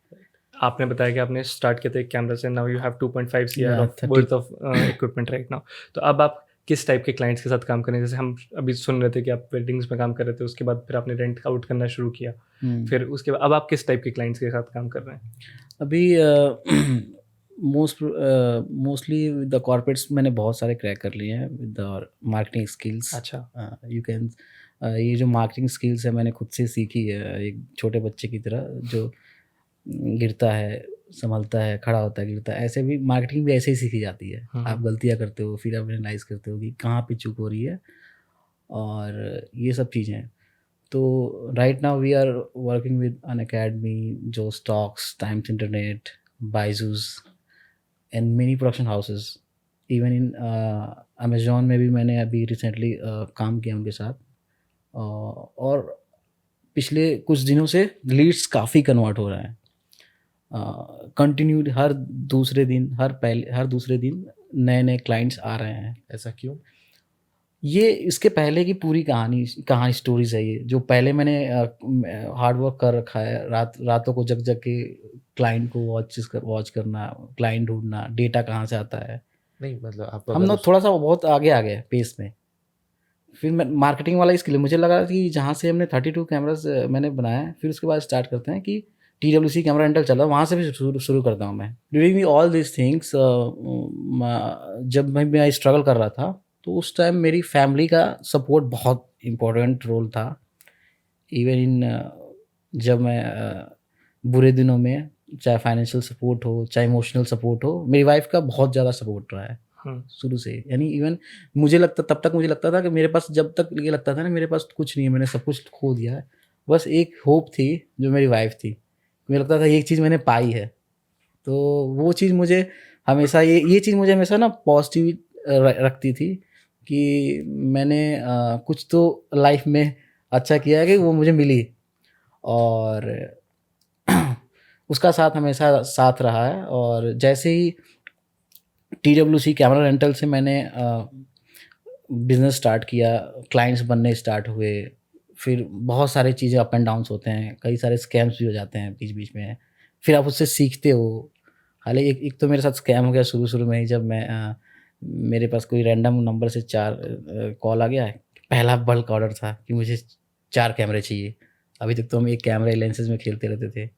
आपने बताया कि आपने स्टार्ट किया था एक कैमरा से, now you have 2.5 CR worth of equipment right now. तो अब आप किस टाइप के क्लाइंट्स के साथ काम करें? जैसे हम अभी सुन रहे थे कि आप वेडिंग्स में काम कर रहे थे, उसके बाद फिर आपने रेंट आउट करना शुरू किया, फिर उसके बाद अब आप किस टाइप के क्लाइंट्स के साथ काम कर रहे हैं? अभी मोस्टली विद द कॉर्पोरेट्स मैंने बहुत सारे क्रैक कर लिए हैं विद द मार्केटिंग स्किल्स। अच्छा। यू कैन ये जो मार्केटिंग स्किल्स है मैंने खुद से सीखी है, एक छोटे बच्चे की तरह, जो गिरता है संभलता है, खड़ा होता है गिरता है, ऐसे भी मार्केटिंग भी ऐसे ही सीखी जाती है। आप गलतियां करते हो, फिर आप एनालाइज करते हो कि कहाँ पे चूक हो रही है, और ये सब चीज़ें। तो right now we are working with Unacademy, Josh Talks, Times Internet, Byju's and many production houses. Even in Amazon में भी मैंने अभी रिसेंटली काम किया उनके साथ, और पिछले कुछ दिनों से लीड्स काफ़ी कन्वर्ट हो रहे हैं कंटिन्यूड। हर दूसरे दिन नए क्लाइंट्स आ रहे हैं। ऐसा क्यों? ये इसके पहले की पूरी कहानी स्टोरीज है ये, जो पहले मैंने हार्ड वर्क कर रखा है, रातों को जग के क्लाइंट को वॉच करना, क्लाइंट ढूंढना, डेटा कहाँ से आता है। नहीं मतलब आप हम लोग थोड़ा सा बहुत आगे आ गए पेस में। फिर मैं मार्केटिंग वाला इसके लिए मुझे लगा कि जहाँ से हमने 32 कैमरास मैंने बनाया, फिर उसके बाद स्टार्ट करते हैं कि TWC कैमरा रेंटल चल रहा है, वहाँ से भी शुरू करता हूँ मैं। ड्यूरिंग ऑल दिस थिंग्स, जब मैं स्ट्रगल कर रहा था, तो उस टाइम मेरी फैमिली का सपोर्ट बहुत इम्पोर्टेंट रोल था। इवन इन जब मैं बुरे दिनों में, चाहे फाइनेंशियल सपोर्ट हो, चाहे इमोशनल सपोर्ट हो, मेरी वाइफ का बहुत ज़्यादा सपोर्ट रहा है शुरू से। यानी इवन तब तक मुझे लगता था कि मेरे पास, जब तक ये लगता था ना मेरे पास कुछ नहीं है, मैंने सब कुछ खो दिया है, बस एक होप थी जो मेरी वाइफ थी। मुझे लगता था एक चीज़ मैंने पाई है, तो वो चीज़ मुझे हमेशा ये चीज़ मुझे हमेशा ना पॉजिटिव रखती थी कि मैंने कुछ तो लाइफ में अच्छा किया है, कि वो मुझे मिली, और उसका साथ हमेशा साथ रहा है। और जैसे ही TWC कैमरा रेंटल से मैंने बिज़नेस स्टार्ट किया, क्लाइंट्स बनने स्टार्ट हुए, फिर बहुत सारी चीज़ें अप एंड डाउन्स होते हैं, कई सारे स्कैम्स भी हो जाते हैं बीच बीच में, फिर आप उससे सीखते हो। हालांकि एक तो मेरे साथ स्कैम हो गया शुरू में ही, जब मैं मेरे पास कोई रैंडम नंबर से 4 कॉल आ गया। पहला बल्क ऑर्डर था कि मुझे 4 कैमरे चाहिए। अभी तक तो हम एक कैमरे लेंसेज में खेलते रहते थे।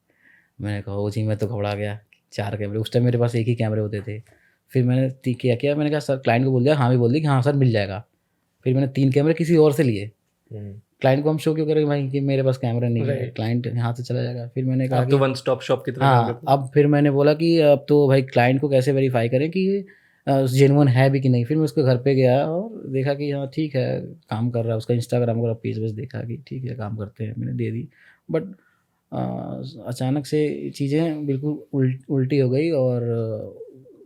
मैंने कहा ओ जी, मैं तो घबरा गया, 4 कैमरे। उस टाइम मेरे पास एक ही कैमरे होते थे। फिर मैंने क्या किया, मैंने कहा सर, क्लाइंट को बोल दिया, हाँ भी बोल दी कि हाँ सर मिल जाएगा। फिर मैंने 3 कैमरे किसी और से लिए। क्लाइंट को हम शो क्यों करें भाई कि मेरे पास कैमरा नहीं है, क्लाइंट यहाँ से चला जाएगा। फिर मैंने कहा आप तो वन स्टॉप शॉप की तरह हाँ, अब फिर मैंने बोला कि अब तो भाई क्लाइंट को कैसे वेरीफाई करें कि जेन्युइन है भी कि नहीं। फिर मैं उसके घर पे गया और देखा कि हाँ ठीक है, काम कर रहा है। उसका इंस्टाग्राम का पेज बस देखा कि ठीक है काम करते हैं, मैंने दे दी। बट अचानक से चीज़ें बिल्कुल उल्टी हो गई और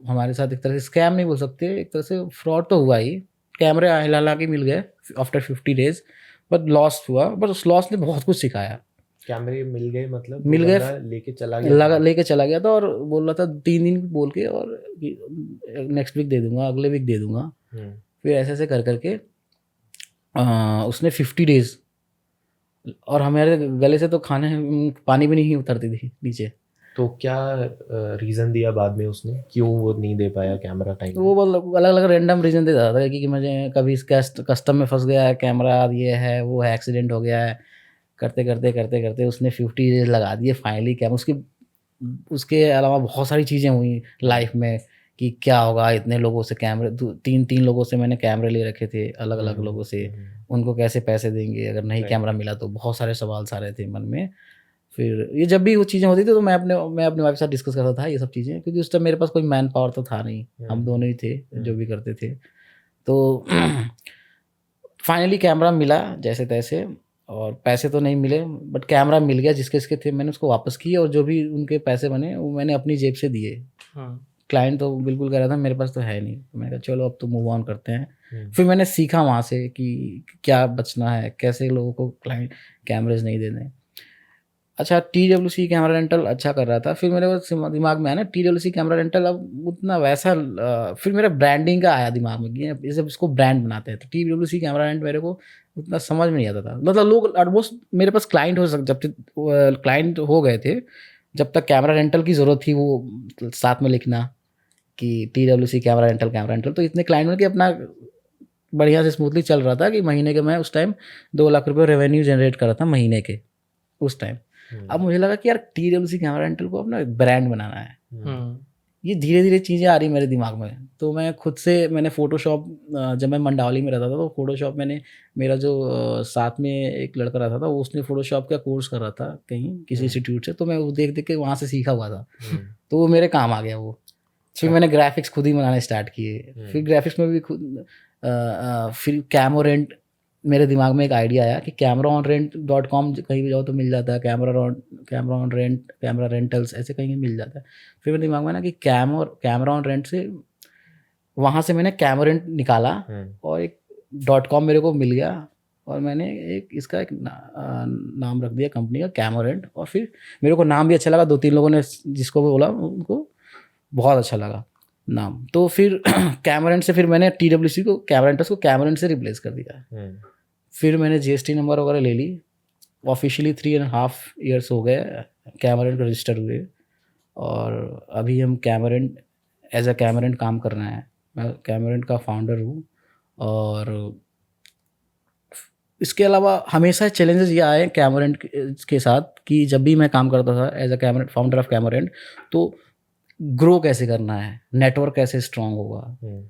हमारे साथ एक तरह से स्कैम नहीं बोल सकते, एक तरह से फ्रॉड तो हुआ ही। कैमरे हालांकि मिल गए आफ्टर 50 डेज, बट लॉस हुआ। बट उस लॉस ने बहुत कुछ सिखाया। कैमरे मिल गए मतलब मिल गए, लेके चला गया लेके चला गया था और बोल रहा था 3 दिन बोल के, और नेक्स्ट वीक दे दूंगा, अगले वीक दे दूंगा। फिर ऐसे कर करके उसने 50 डेज, और हमारे गले से तो खाने पानी भी नहीं उतरती थी नीचे। तो क्या रीज़न दिया बाद में उसने, क्यों वो नहीं दे पाया कैमरा टाइम? वो अलग अलग रैंडम रीज़न दे रहा था कि मुझे कभी कस्टम में फंस गया है कैमरा, ये है वो है, एक्सीडेंट हो गया है। करते उसने 50 डेज लगा दिए फाइनली। कैमरा उसके अलावा बहुत सारी चीज़ें हुई लाइफ में कि क्या होगा, इतने लोगों से कैमरे, 3 लोगों से मैंने कैमरे ले रखे थे, अलग अलग लोगों से। उनको कैसे पैसे देंगे अगर नहीं कैमरा मिला तो? बहुत सारे सवाल सारे थे मन में। फिर ये जब भी वो चीज़ें होती थी तो मैं अपने वाइफ के साथ डिस्कस करता था ये सब चीज़ें, क्योंकि उस टाइम मेरे पास कोई मैन पावर तो था नहीं, हम दोनों ही थे जो भी करते थे। तो फाइनली कैमरा मिला जैसे तैसे, और पैसे तो नहीं मिले बट कैमरा मिल गया। जिसके थे मैंने उसको वापस किए, और जो भी उनके पैसे बने वो मैंने अपनी जेब से दिए। क्लाइंट तो बिल्कुल कह रहा था मेरे पास तो है नहीं, तो मैंने कहा चलो अब तो मूव ऑन करते हैं। फिर मैंने सीखा वहाँ से कि क्या बचना है, कैसे लोगों को क्लाइंट कैमरेज नहीं देने। अच्छा, TWC कैमरा रेंटल अच्छा कर रहा था। फिर मेरे दिमाग में आया ना TWC कैमरा रेंटल, अब उतना वैसा फिर मेरा ब्रांडिंग का आया दिमाग में कि जब इसको ब्रांड बनाते हैं तो TWC कैमरा रेंट मेरे को उतना समझ में नहीं आता था। मतलब लोग ऑलमोस्ट मेरे पास क्लाइंट जब तक क्लाइंट हो गए थे, जब तक कैमरा रेंटल की ज़रूरत थी वो साथ में लिखना कि TWC कैमरा रेंटल, तो इतने क्लाइंट में कि अपना बढ़िया से स्मूथली चल रहा था कि महीने के, मैं उस टाइम 2 लाख रुपये रेवेन्यू जनरेट कर रहा था महीने के उस टाइम। अब मुझे लगा कि यार TWC कैमरा रेंटल को अपना ब्रांड बनाना है। ये धीरे धीरे चीज़ें आ रही मेरे दिमाग में। तो मैं खुद से मैंने फ़ोटोशॉप, जब मैं मंडावली में रहता था तो फ़ोटोशॉप मैंने, मेरा जो साथ में एक लड़का रहता था वो, उसने फ़ोटोशॉप का कोर्स कर रहा था कहीं किसी इंस्टीट्यूट से, तो मैं वो देख के वहाँ से सीखा हुआ था। तो वो मेरे काम आ गया वो। फिर मैंने ग्राफिक्स खुद ही बनाने स्टार्ट किए। फिर ग्राफिक्स में भी खुद फिर कैमोरेंट, मेरे दिमाग में एक आइडिया आया कि cameraonrent.com कहीं भी जाओ तो मिल जाता है, camera on rent, camera rentals ऐसे कहीं मिल जाता है। फिर मेरे दिमाग में ना कि कैमरा ऑन रेंट से, वहाँ से मैंने कैमरेंट निकाला और एक .com मेरे को मिल गया, और मैंने इसका एक नाम रख दिया कंपनी का, कैमरेंट। और फिर मेरे को नाम भी अच्छा लगा, 2-3 लोगों ने जिसको भी बोला उनको बहुत अच्छा लगा नाम। तो फिर कैमरेंट से फिर मैंने TWC को, कैमरेंटस को कैमरेंट से रिप्लेस कर दिया। फिर मैंने GST नंबर वगैरह ले ली। ऑफिशियली 3.5 ईयर्स हो गए कैमरेंट रजिस्टर हुए, और अभी हम कैमरेंट एज अ कैमरेंट काम कर रहे हैं। मैं कैमरेंट का फाउंडर हूँ। और इसके अलावा हमेशा चैलेंजेस ये आए कैमरेंट के साथ कि जब भी मैं काम करता था एज अ कैमरेंट, फाउंडर ऑफ कैमरेंट, तो ग्रो कैसे करना है, नेटवर्क कैसे स्ट्रांग होगा।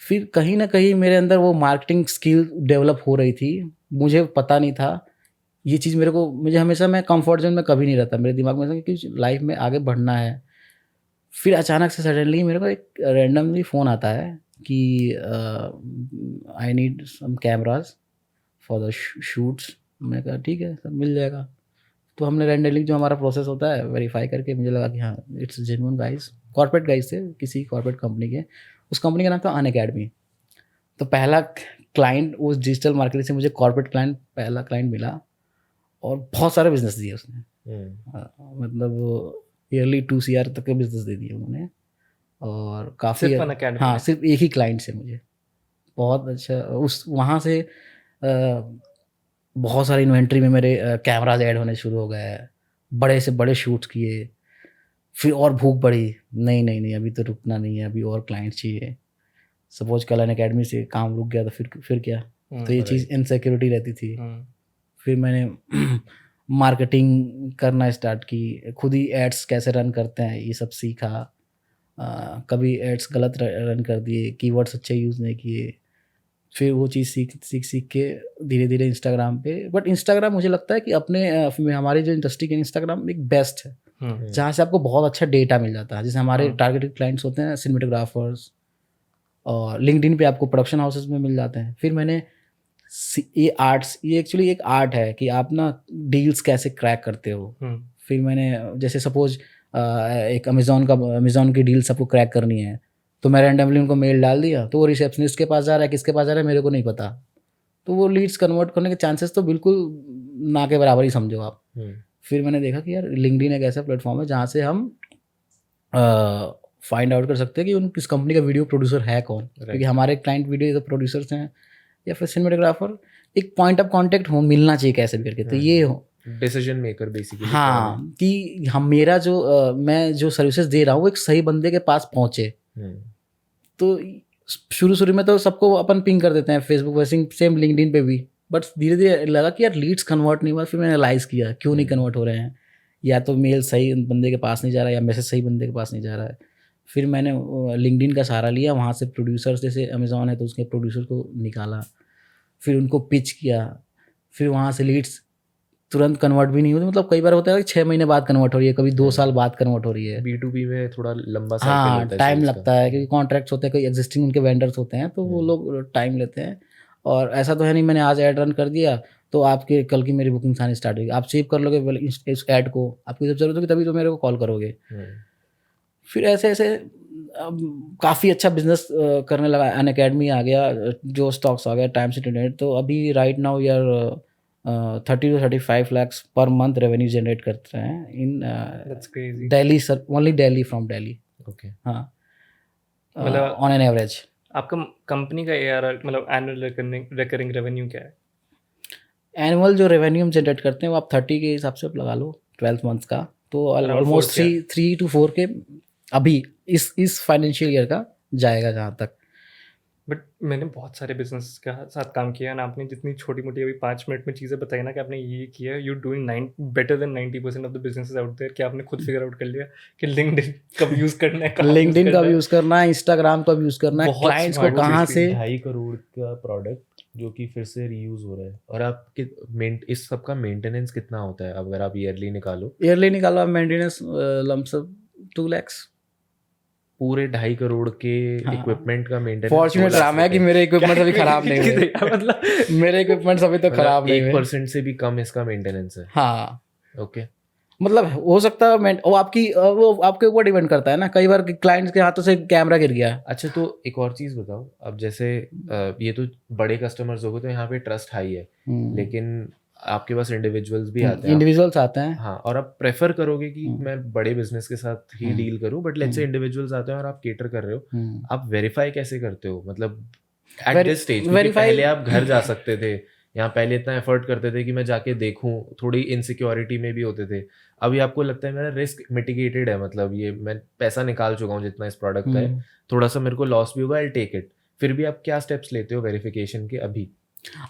फिर कहीं ना कहीं मेरे अंदर वो मार्केटिंग स्किल डेवलप हो रही थी, मुझे पता नहीं था ये चीज़ मेरे को, मुझे हमेशा, मैं कंफर्ट जोन में कभी नहीं रहता, मेरे दिमाग में कि लाइफ में आगे बढ़ना है। फिर अचानक से सडनली मेरे को एक रैंडमली फ़ोन आता है कि I need some cameras for the shoots. मैंने कहा ठीक है सर मिल जाएगा। तो हमने रैंडमली जो हमारा प्रोसेस होता है वेरीफाई करके, मुझे लगा कि हाँ it's genuine guys, corporate guys थे किसी कॉर्पोरेट कंपनी के। उस कंपनी का नाम था अनअकैडमी। तो पहला क्लाइंट उस डिजिटल मार्केटिंग से मुझे कॉर्पोरेट क्लाइंट, पहला क्लाइंट मिला, और बहुत सारे बिजनेस दिए उसने। मतलब ईयरली 2 CR तक के बिजनेस दे दिए उन्होंने, और काफ़ी, हाँ सिर्फ एक ही क्लाइंट से मुझे बहुत अच्छा। उस वहाँ से बहुत सारी इन्वेंट्री में मेरे कैमराज ऐड होने शुरू हो गए, बड़े से बड़े शूट्स किए। फिर और भूख बढ़ी, नहीं नहीं नहीं अभी तो रुकना नहीं है, अभी और क्लाइंट चाहिए। सपोज कल अकेडमी से काम रुक गया तो फिर क्या, तो ये चीज़ इनसिक्योरिटी रहती थी। फिर मैंने मार्केटिंग करना स्टार्ट की, खुद ही एड्स कैसे रन करते हैं ये सब सीखा। कभी एड्स गलत रन कर दिए, कीवर्ड्स अच्छे यूज़ नहीं किए। फिर वो चीज़ सीख के धीरे धीरे इंस्टाग्राम पे, बट इंस्टाग्राम मुझे लगता है कि अपने हमारी जो इंडस्ट्री के इंस्टाग्राम एक बेस्ट है, जहाँ से आपको बहुत अच्छा डेटा मिल जाता है। जैसे हमारे टारगेटेड क्लाइंट्स होते हैं सिनेमेटोग्राफर्स, और लिंक्डइन पे आपको प्रोडक्शन हाउसेस में मिल जाते हैं। फिर मैंने ये एक्चुअली एक आर्ट है कि आप ना डील्स कैसे क्रैक करते हो। फिर मैंने जैसे सपोज एक अमेज़ॉन की डील्स आपको क्रैक करनी है, तो मैं रैंडमली उनको मेल डाल दिया, तो वो रिसेप्शनिस्ट के पास जा रहा है, किसके पास जा रहा है मेरे को नहीं पता, तो वो लीड्स कन्वर्ट करने के चांसेस तो बिल्कुल ना के बराबर ही समझो आप। फिर मैंने देखा कि यार लिंक्डइन एक ऐसा प्लेटफॉर्म है जहाँ से हम फाइंड आउट कर सकते हैं कि उन किस कंपनी का वीडियो प्रोड्यूसर है कौन, क्योंकि हमारे क्लाइंट वीडियो प्रोड्यूसर्स हैं या फिर सिनेमेटोग्राफर, एक पॉइंट ऑफ कांटेक्ट हो, मिलना चाहिए कैसे भी करके, तो ये हो डिसीजन मेकर बेसिकली। हाँ, कि हम मेरा जो मैं जो सर्विसेज दे रहा हूँ वो एक सही बंदे के पास पहुँचे। तो शुरू में तो सबको अपन पिंग कर देते हैं फेसबुक, वैसे सेम लिंक्डइन पे भी, बट धीरे धीरे लगा कि यार लीड्स कन्वर्ट नहीं हुआ। फिर मैंने एनालाइज किया क्यों नहीं कन्वर्ट हो रहे हैं, या तो मेल सही बंदे के पास नहीं जा रहा है या मैसेज सही बंदे के पास नहीं जा रहा है। फिर मैंने लिंक्डइन का सहारा लिया, वहाँ से प्रोड्यूसर्स, जैसे अमेज़ॉन है तो उसके प्रोड्यूसर को निकाला, फिर उनको पिच किया, फिर वहाँ से लीड्स तुरंत कन्वर्ट भी नहीं होती, मतलब कई बार होता है कि 6 महीने बाद कन्वर्ट हो रही है, कभी 2 साल बाद कन्वर्ट हो रही है। B2B में थोड़ा लंबा हाँ, टाइम लगता है, क्योंकि कॉन्ट्रैक्ट्स होते हैं, कोई एग्जिस्टिंग उनके वेंडर्स होते हैं, तो वो लोग टाइम लेते हैं। और ऐसा तो है नहीं मैंने आज ऐड रन कर दिया तो आपके कल की मेरी बुकिंग आनी स्टार्ट होगी। आप सेव कर लोगे इस ऐड को, आपको जब जरूरत होगी तभी तो मेरे को कॉल करोगे। फिर ऐसे ऐसे काफ़ी अच्छा बिजनेस करने लगा। अनअकैडमी आ गया, जो स्टॉक्स आ गया, टाइम्स इंटरनेट, तो अभी राइट नाउ यार 30 to 35 lakhs per month revenue generate करते हैं in Delhi, sir only Delhi, from Delhi. Okay, हाँ, मतलब ऑन एन एवरेज। आपका कंपनी का ARR मतलब एनुअल रिकरिंग रेवेन्यू क्या है? एनुअल जो रेवेन्यू हम जनरेट करते हैं वो आप 30 के हिसाब से लगा लो 12 मंथ्स का, तो ऑलमोस्ट 3 to 4 के अभी इस फाइनेंशियल ईयर का जाएगा जहाँ तक। बट मैंने बहुत सारे बिजनेस के साथ काम किया है, आपने जितनी छोटी मोटी अभी 5 मिनट में चीज़ें बताई ना कि आपने ये किया, you doing better than 90% of the businesses out there, कि आपने खुद फिगर आउट कर लिया कि लिंक्डइन कब यूज़ करना है, लिंक्डइन कब यूज़ करना है, इंस्टाग्राम कब यूज़ करना है, क्लाइंट्स को कहाँ से। 2.5 करोड़ का प्रोडक्ट जो कि फिर से रीयूज हो रहा है, और आप इस सब का मेंटेनेंस कितना होता है अगर आप ईयरली निकालो आप मेंटेनेंस लमसम 2 lakhs पूरे 2.5 करोड़ के इक्विपमेंट का मेंटेनेंस। फॉर्चुनेट राम है कि मेरे इक्विपमेंट अभी खराब नहीं हुए, मतलब मेरे इक्विपमेंट्स अभी तक खराब नहीं हुए। 1% से भी कम इसका मेंटेनेंस है। हाँ, ओके, मतलब हो सकता है वो आपके ऊपर डिपेंड करता है ना, कई बार क्लाइंट्स के हाथों से कैमरा गिर गया। अच्छा, तो एक और चीज़ बताओ, अब जैसे ये तो बड़े कस्टमर्स हो गए तो यहाँ पे ट्रस्ट हाई है, लेकिन आपके पास इंडिविजुअल्स भी आते हैं। इंडिविजुअल्स आते हैं, हाँ, और आप प्रेफर करोगे कि मैं बड़े बिजनेस के साथ ही डील करूं, बट लेट्स से इंडिविजुअल्स आते हैं और आप केटर कर रहे हो, आप वेरीफाई कैसे करते हो? मतलब एट दिस स्टेज, पहले आप घर जा सकते थे, यहाँ पहले इतना एफर्ट करते थे कि मैं जाके देखूं, थोड़ी इनसिक्योरिटी में भी होते थे, अभी आपको लगता है मेरा रिस्क मिटिगेटेड है, मतलब ये मैं पैसा निकाल चुका हूँ जितना इस प्रोडक्ट का है, थोड़ा सा मेरे को लॉस भी होगा, आई टेक इट, फिर भी आप क्या स्टेप्स लेते हो वेरिफिकेशन के?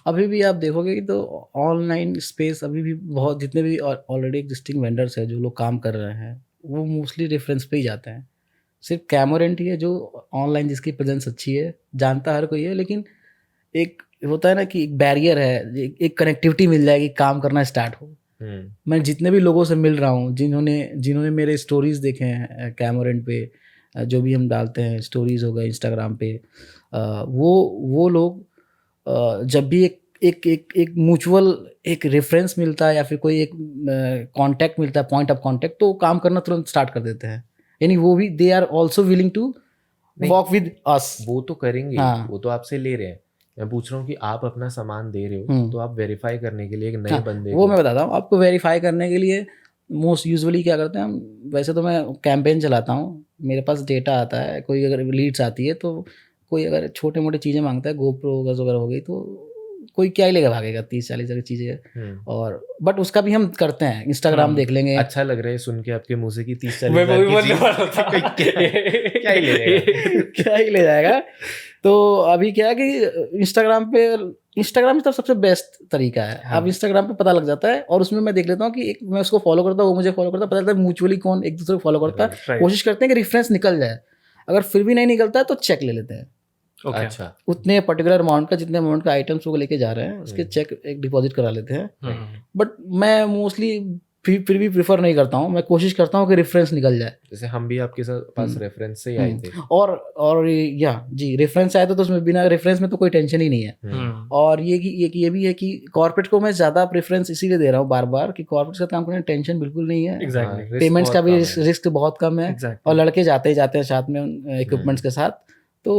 अभी भी आप देखोगे कि तो ऑनलाइन स्पेस अभी भी बहुत, जितने भी ऑलरेडी एग्जिस्टिंग वेंडर्स हैं जो लोग काम कर रहे हैं, वो मोस्टली रेफरेंस पे ही जाते हैं। सिर्फ कैमोरेंट ही है जो ऑनलाइन, जिसकी प्रेजेंस अच्छी है, जानता हर कोई है, लेकिन एक होता है ना कि एक बैरियर है, एक कनेक्टिविटी मिल जाएगी, काम करना स्टार्ट हो। मैं जितने भी लोगों से मिल रहा हूँ जिन्होंने मेरे स्टोरीज देखे हैं कैमोरेंट पे, जो भी हम डालते हैं स्टोरीज हो गए इंस्टाग्राम पे, वो लोग जब भी एक म्यूचुअल एक रेफरेंस मिलता है या फिर कोई एक कांटेक्ट मिलता है, पॉइंट ऑफ कांटेक्ट, तो काम करना तुरंत स्टार्ट कर देते हैं। यानी वो भी they are also willing to work with us. वो तो करेंगे, हाँ, वो तो आपसे ले रहे हैं, मैं पूछ रहा हूँ कि आप अपना सामान दे रहे हो, तो आप वेरीफाई करने के लिए एक नए बंदे वो मैं बताता हूँ आपको। वेरीफाई करने के लिए मोस्ट यूजुअली क्या करते हैं हम, वैसे तो मैं कैंपेन चलाता हूँ, मेरे पास डेटा आता है, कोई अगर लीड्स आती है तो कोई अगर छोटे मोटे चीज़ें मांगता है, गोप्रो वगैरह हो गई, तो कोई क्या ही लेगा भागेगा 30-40 की चीज़ें। और बट उसका भी हम करते हैं, इंस्टाग्राम देख लेंगे। अच्छा लग रहा है सुन के आपके मुंह से कि 30-40 मैं वही की बोलने चीज वाला था। क्या ही ले जाएगा। क्या ही ले जाएगा। तो अभी क्या है कि इंस्टाग्राम तो सबसे बेस्ट तरीका है। हाँ। अब इंस्टाग्राम पे पता लग जाता है और उसमें मैं देख लेता हूँ कि एक मैं उसको फॉलो करता हूँ, वो मुझे फॉलो करता है, पता लगता है म्यूचुअली कौन एक दूसरे को फॉलो करता है। Right. कोशिश करते हैं कि रेफरेंस निकल जाए, अगर फिर भी नहीं निकलता है तो चेक ले लेते हैं। Okay. अच्छा। उतने पर्टिकुलर अमाउंट का, जितने अमाउंट का आइटम्स वो लेके जा रहे हैं उसके चेक एक डिपॉजिट करा लेते हैं। बट मैं मोस्टली फिर भी प्रीफर नहीं करता हूँ, मैं कोशिश करता हूँ कि रेफरेंस निकल जाए। जैसे हम भी आपके साथ पास रेफरेंस से ही आए थे। और या जी रेफरेंस आया तो उसमें बिना रेफरेंस में तो कोई टेंशन ही नहीं है। और ये भी है कि कॉर्पोरेट को मैं ज़्यादा प्रेफरेंस इसीलिए दे रहा हूँ बार बार कि कॉर्पोरेट का काम करने में टेंशन बिल्कुल नहीं है। Exactly. पेमेंट्स का भी रिस्क बहुत कम है। Exactly. और लड़के जाते ही जाते हैं साथ में इक्विपमेंट्स के साथ, तो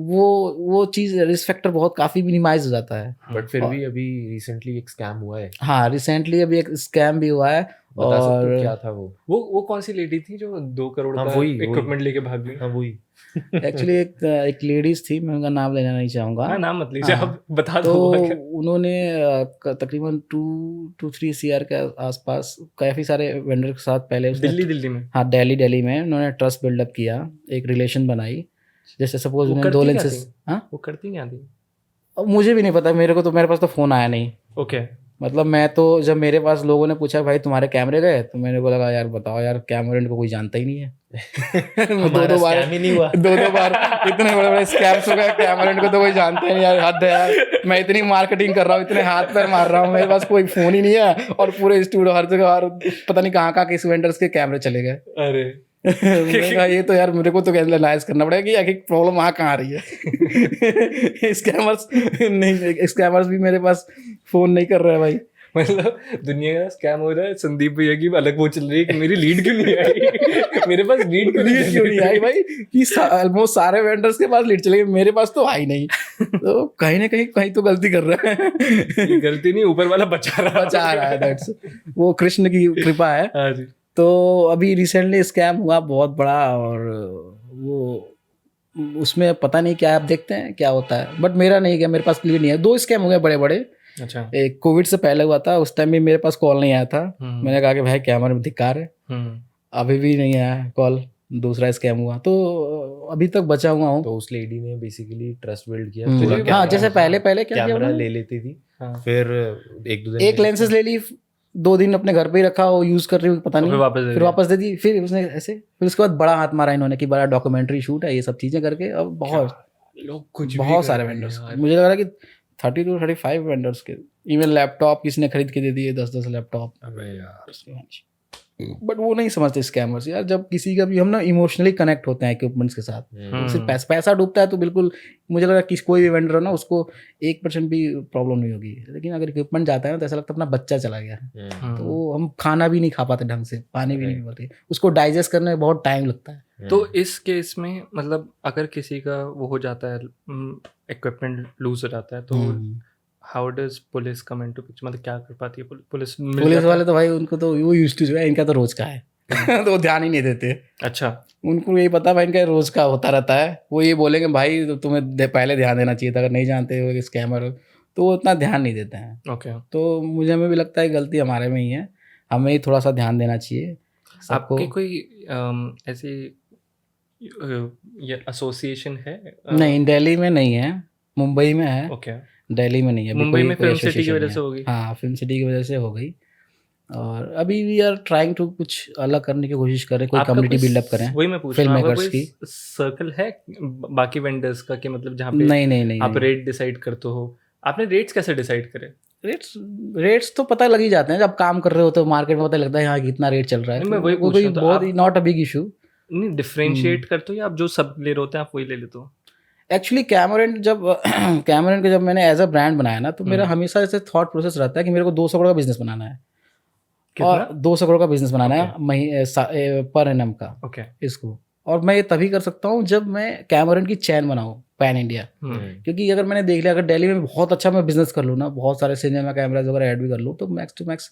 वो चीज़ रिस्क फैक्टर बहुत काफ़ी मिनिमाइज हो जाता है। बट फिर भी अभी रिसेंटली एक स्कैम हुआ है। हाँ, रिसेंटली अभी एक स्कैम भी हुआ है। बता सकते हो क्या था वो कौन सी लेडी थी जो 2 करोड़ का इक्विपमेंट लेके भाग गई? हाँ वही। एक्चुअली एक लेडीज थी, मैं उनका नाम लेना नहीं चाहूँगा। हाँ, नाम मत लीजिए, आप बता दो। तो उन्होंने तकरीबन 2-3 CR के आसपास काफ़ी सारे वेंडर के साथ पहले दिल्ली में। हाँ, दिल्ली में उन्होंने ट्रस्ट बिल्डअप किया, एक रिलेशन बनाई। जैसे सपोज उन्होंने 2 लेंसेज। हाँ, वो करती क्या थी? अब मुझे भी नहीं पता, मेरे पास तो फ़ोन आया नहीं। ओके। मतलब मैं तो जब मेरे पास लोगों ने पूछा भाई तुम्हारे कैमरे गए, तो मेरे को लगा यार बताओ यार, कैमरे को कोई जानता ही नहीं है। हमारा स्कैम ही नहीं हुआ। दो बार इतने बड़े स्कैम्स हो गए, कैमरे को तो कोई जानता ही नहीं यार, हद है यार। मैं इतनी मार्केटिंग कर रहा हूँ, इतने हाथ पैर मार रहा हूँ, मेरे पास कोई फ़ोन ही नहीं है और पूरे स्टूडियो हर जगह और पता नहीं कहाँ किस वेंडर्स के कैमरे चले गए। अरे मैंने कहा ये तो यार मेरे को तो एनालाइज करना पड़ेगा कि आखिर प्रॉब्लम वहाँ कहाँ आ रही है। स्कैमर्स भी मेरे पास फ़ोन नहीं कर रहे हैं भाई। मतलब दुनिया का स्कैम हो रहा है, संदीप भैया की अलग वो चल रही है कि मेरी लीड क्यों नहीं आई। मेरे पास लीड क्यों नहीं आई भाई, कि ऑलमोस्ट सारे वेंडर्स के पास लीड चले गए, मेरे पास तो आई नहीं। तो कहीं ना कहीं तो गलती कर रहा है। गलती नहीं, ऊपर वाला बचा रहा है। दैट्स वो कृष्ण की कृपा है। हाँ जी। तो अभी रिसेंटली स्कैम हुआ बहुत बड़ा, और वो उसमें पता नहीं क्या, आप देखते हैं क्या होता है, बट मेरा नहीं गया, मेरे पास क्लियर नहीं है। 2 स्कैम हो गए बड़े बड़े। अच्छा। एक कोविड से पहले हुआ था, उस टाइम भी मेरे पास कॉल नहीं आया था। मैंने कहा कि भाई कैमरे में धिक्कार है, अभी भी नहीं आया कॉल। दूसरा स्कैम हुआ तो अभी तक बचा हुआ हूँ। तो उस लेडी ने बेसिकली ट्रस्ट बिल्ड किया। हाँ, जैसे पहले क्या कैमरा ले लेती थी, फिर 1-2 दिन एक लेंसेज ले ली, 2 दिन अपने घर पे ही रखा, वो यूज कर रही हुई पता नहीं, फिर वापस दे दी। फिर उसने ऐसे, फिर उसके बाद बड़ा हाथ मारा इन्होंने कि बड़ा डॉक्यूमेंट्री शूट है, ये सब चीजें करके। अब बहुत सारे वेंडर्स, मुझे लग रहा है कि 30 to 35 वेंडर्स के, इवन लैपटॉप किसी ने खरीद के दे दिए, 10 लैपटॉप। अबे यार, बट वो नहीं समझते स्कैमर्स यार। जब किसी का भी हम ना इमोशनली कनेक्ट होते हैं इक्विपमेंट्स के साथ, सिर्फ पैसा डूबता है तो बिल्कुल मुझे लगा कि कोई भी वेंडर हो ना, उसको 1% भी प्रॉब्लम नहीं होगी। लेकिन अगर इक्विपमेंट जाता है ना तो ऐसा लगता है अपना बच्चा चला गया। तो हम खाना भी नहीं खा पाते ढंग से, पानी भी नहीं पी पाते, उसको डाइजेस्ट करने में बहुत टाइम लगता है। तो इस केस में मतलब अगर किसी का वो हो जाता है, इक्विपमेंट लूज हो जाता है, तो how does police come into picture? मतलब क्या कर पाती है पुलिस वाले? तो भाई उनको तो वो यूज्ड टू है, इनका तो रोज का है। तो वो ध्यान ही नहीं देते। अच्छा, उनको यही पता भाई इनका रोज का होता रहता है। वो ये बोलेंगे भाई तो तुम्हें पहले ध्यान देना चाहिए था, अगर नहीं जानते हो स्कैमर तो वो उतना ध्यान नहीं देते हैं। ओके। तो मुझे हमें भी लगता है गलती हमारे में ही है, हमें ही थोड़ा सा ध्यान देना चाहिए। आपकी कोई ऐसी एसोसिएशन है? नहीं, दिल्ली में नहीं है, मुंबई में है। ओके। दिल्ली में नहीं है। मुंबई में फिल्म सिटी की वजह से हो गई। हाँ, फिल्म सिटी की वजह से हो गई। और अभी वी आर ट्राइंग टू कुछ अलग करने की कोशिश करें, कोई कम्युनिटी बिल्डअप करें। वही मैं पूछ फिल्म रहा हूँ, मेकर्स की सर्कल है बाकी वेंडर्स का कि मतलब जहाँ पे नहीं आप रेट डिसाइड करते हो? आपने रेट्स कैसे डिसाइड करे? रेट्स तो पता लग ही जाते हैं, जब काम कर रहे हो तो मार्केट में पता लगता है यहाँ कितना रेट चल रहा है। मैं वही कोई बहुत नॉट अ बिग इशू। नहीं, डिफरेंशिएट करते हो या आप जो सब ले रहे होते हैं आप वही ले लेते हो? एक्चुअली कैमरन को जब मैंने एज अ ब्रांड बनाया ना, तो मेरा हमेशा ऐसे थॉट प्रोसेस रहता है कि मेरे को 200 करोड़ का बिजनेस बनाना है। और 200 करोड़ का बिजनेस बनाना है पर एनम का। ओके। इसको, और मैं ये तभी कर सकता हूँ जब मैं कैमरन की चैन बनाऊँ पैन इंडिया। क्योंकि अगर मैंने देख लिया अगर दिल्ली में बहुत अच्छा मैं बिजनेस कर लूँ ना, बहुत सारे सिनेमा कैमराज वगैरह ऐड भी कर लूँ, तो max to max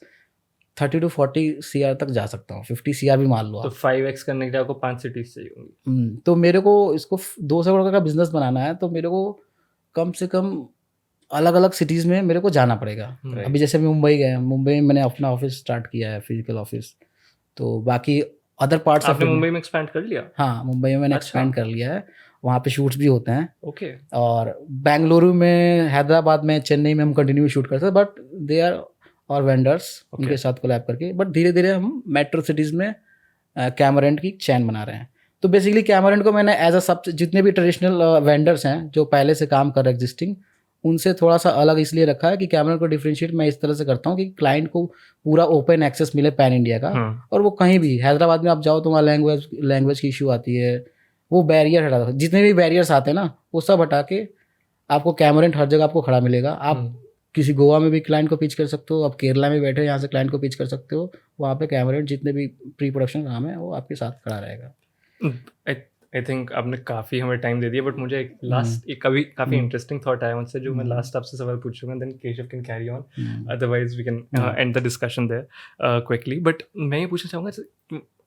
30 to 40 CR तक जा सकता हूँ, 50 CR भी मान लो। तो 5x करने के लिए आपको 5 सिटीज चाहिए होंगी। तो मेरे को इसको 200 करोड़ का बिजनेस बनाना है, तो मेरे को कम से कम अलग अलग सिटीज़ में मेरे को जाना पड़ेगा। Right. अभी जैसे मुंबई गए, मुंबई में मैंने अपना ऑफिस स्टार्ट किया है, फिजिकल ऑफिस। तो बाकी अदर पार्ट्स आपने मुंबई में एक्सपैंड कर लिया? हाँ, मुंबई में मैंने अच्छा। एक्सपैंड कर लिया है, वहाँ पे शूट्स भी होते हैं। ओके। और बेंगलुरु में, हैदराबाद में, चेन्नई में हम कंटिन्यू शूट करते हैं, बट दे आर और वेंडर्स उनके साथ कोलैब करके। बट धीरे धीरे हम मेट्रो सिटीज़ में कैमरेंट की चैन बना रहे हैं। तो बेसिकली कैमरेंट को मैंने एज अ सब जितने भी ट्रेडिशनल वेंडर्स हैं जो पहले से काम कर रहे एग्जिस्टिंग, उनसे थोड़ा सा अलग इसलिए रखा है कि कैमरेंट को डिफरेंशिएट मैं इस तरह से करता हूँ कि क्लाइंट को पूरा ओपन एक्सेस मिले पैन इंडिया का। और वो कहीं भी, हैदराबाद में आप जाओ तो वहाँ लैंग्वेज की इशू आती है, वो बैरियर हटा, जितने भी बैरियर्स आते हैं ना वो सब हटा के आपको कैमरेंट हर जगह आपको खड़ा मिलेगा। आप किसी गोवा में भी क्लाइंट को पिच कर सकते हो, आप केरला में बैठे यहाँ से क्लाइंट को पिच कर सकते हो, वहाँ पे कैमरेंट जितने भी प्री प्रोडक्शन काम है वो आपके साथ खड़ा रहेगा। आई थिंक आपने काफ़ी हमें टाइम दे दिया, बट मुझे एक लास्ट एक काफ़ी इंटरेस्टिंग थॉट आया मुझसे, जो मैं लास्ट आपसे सवाल पूछूंगा, then Keshav can carry on, otherwise we can end the discussion there quickly. But मैं ये पूछना चाहूँगा,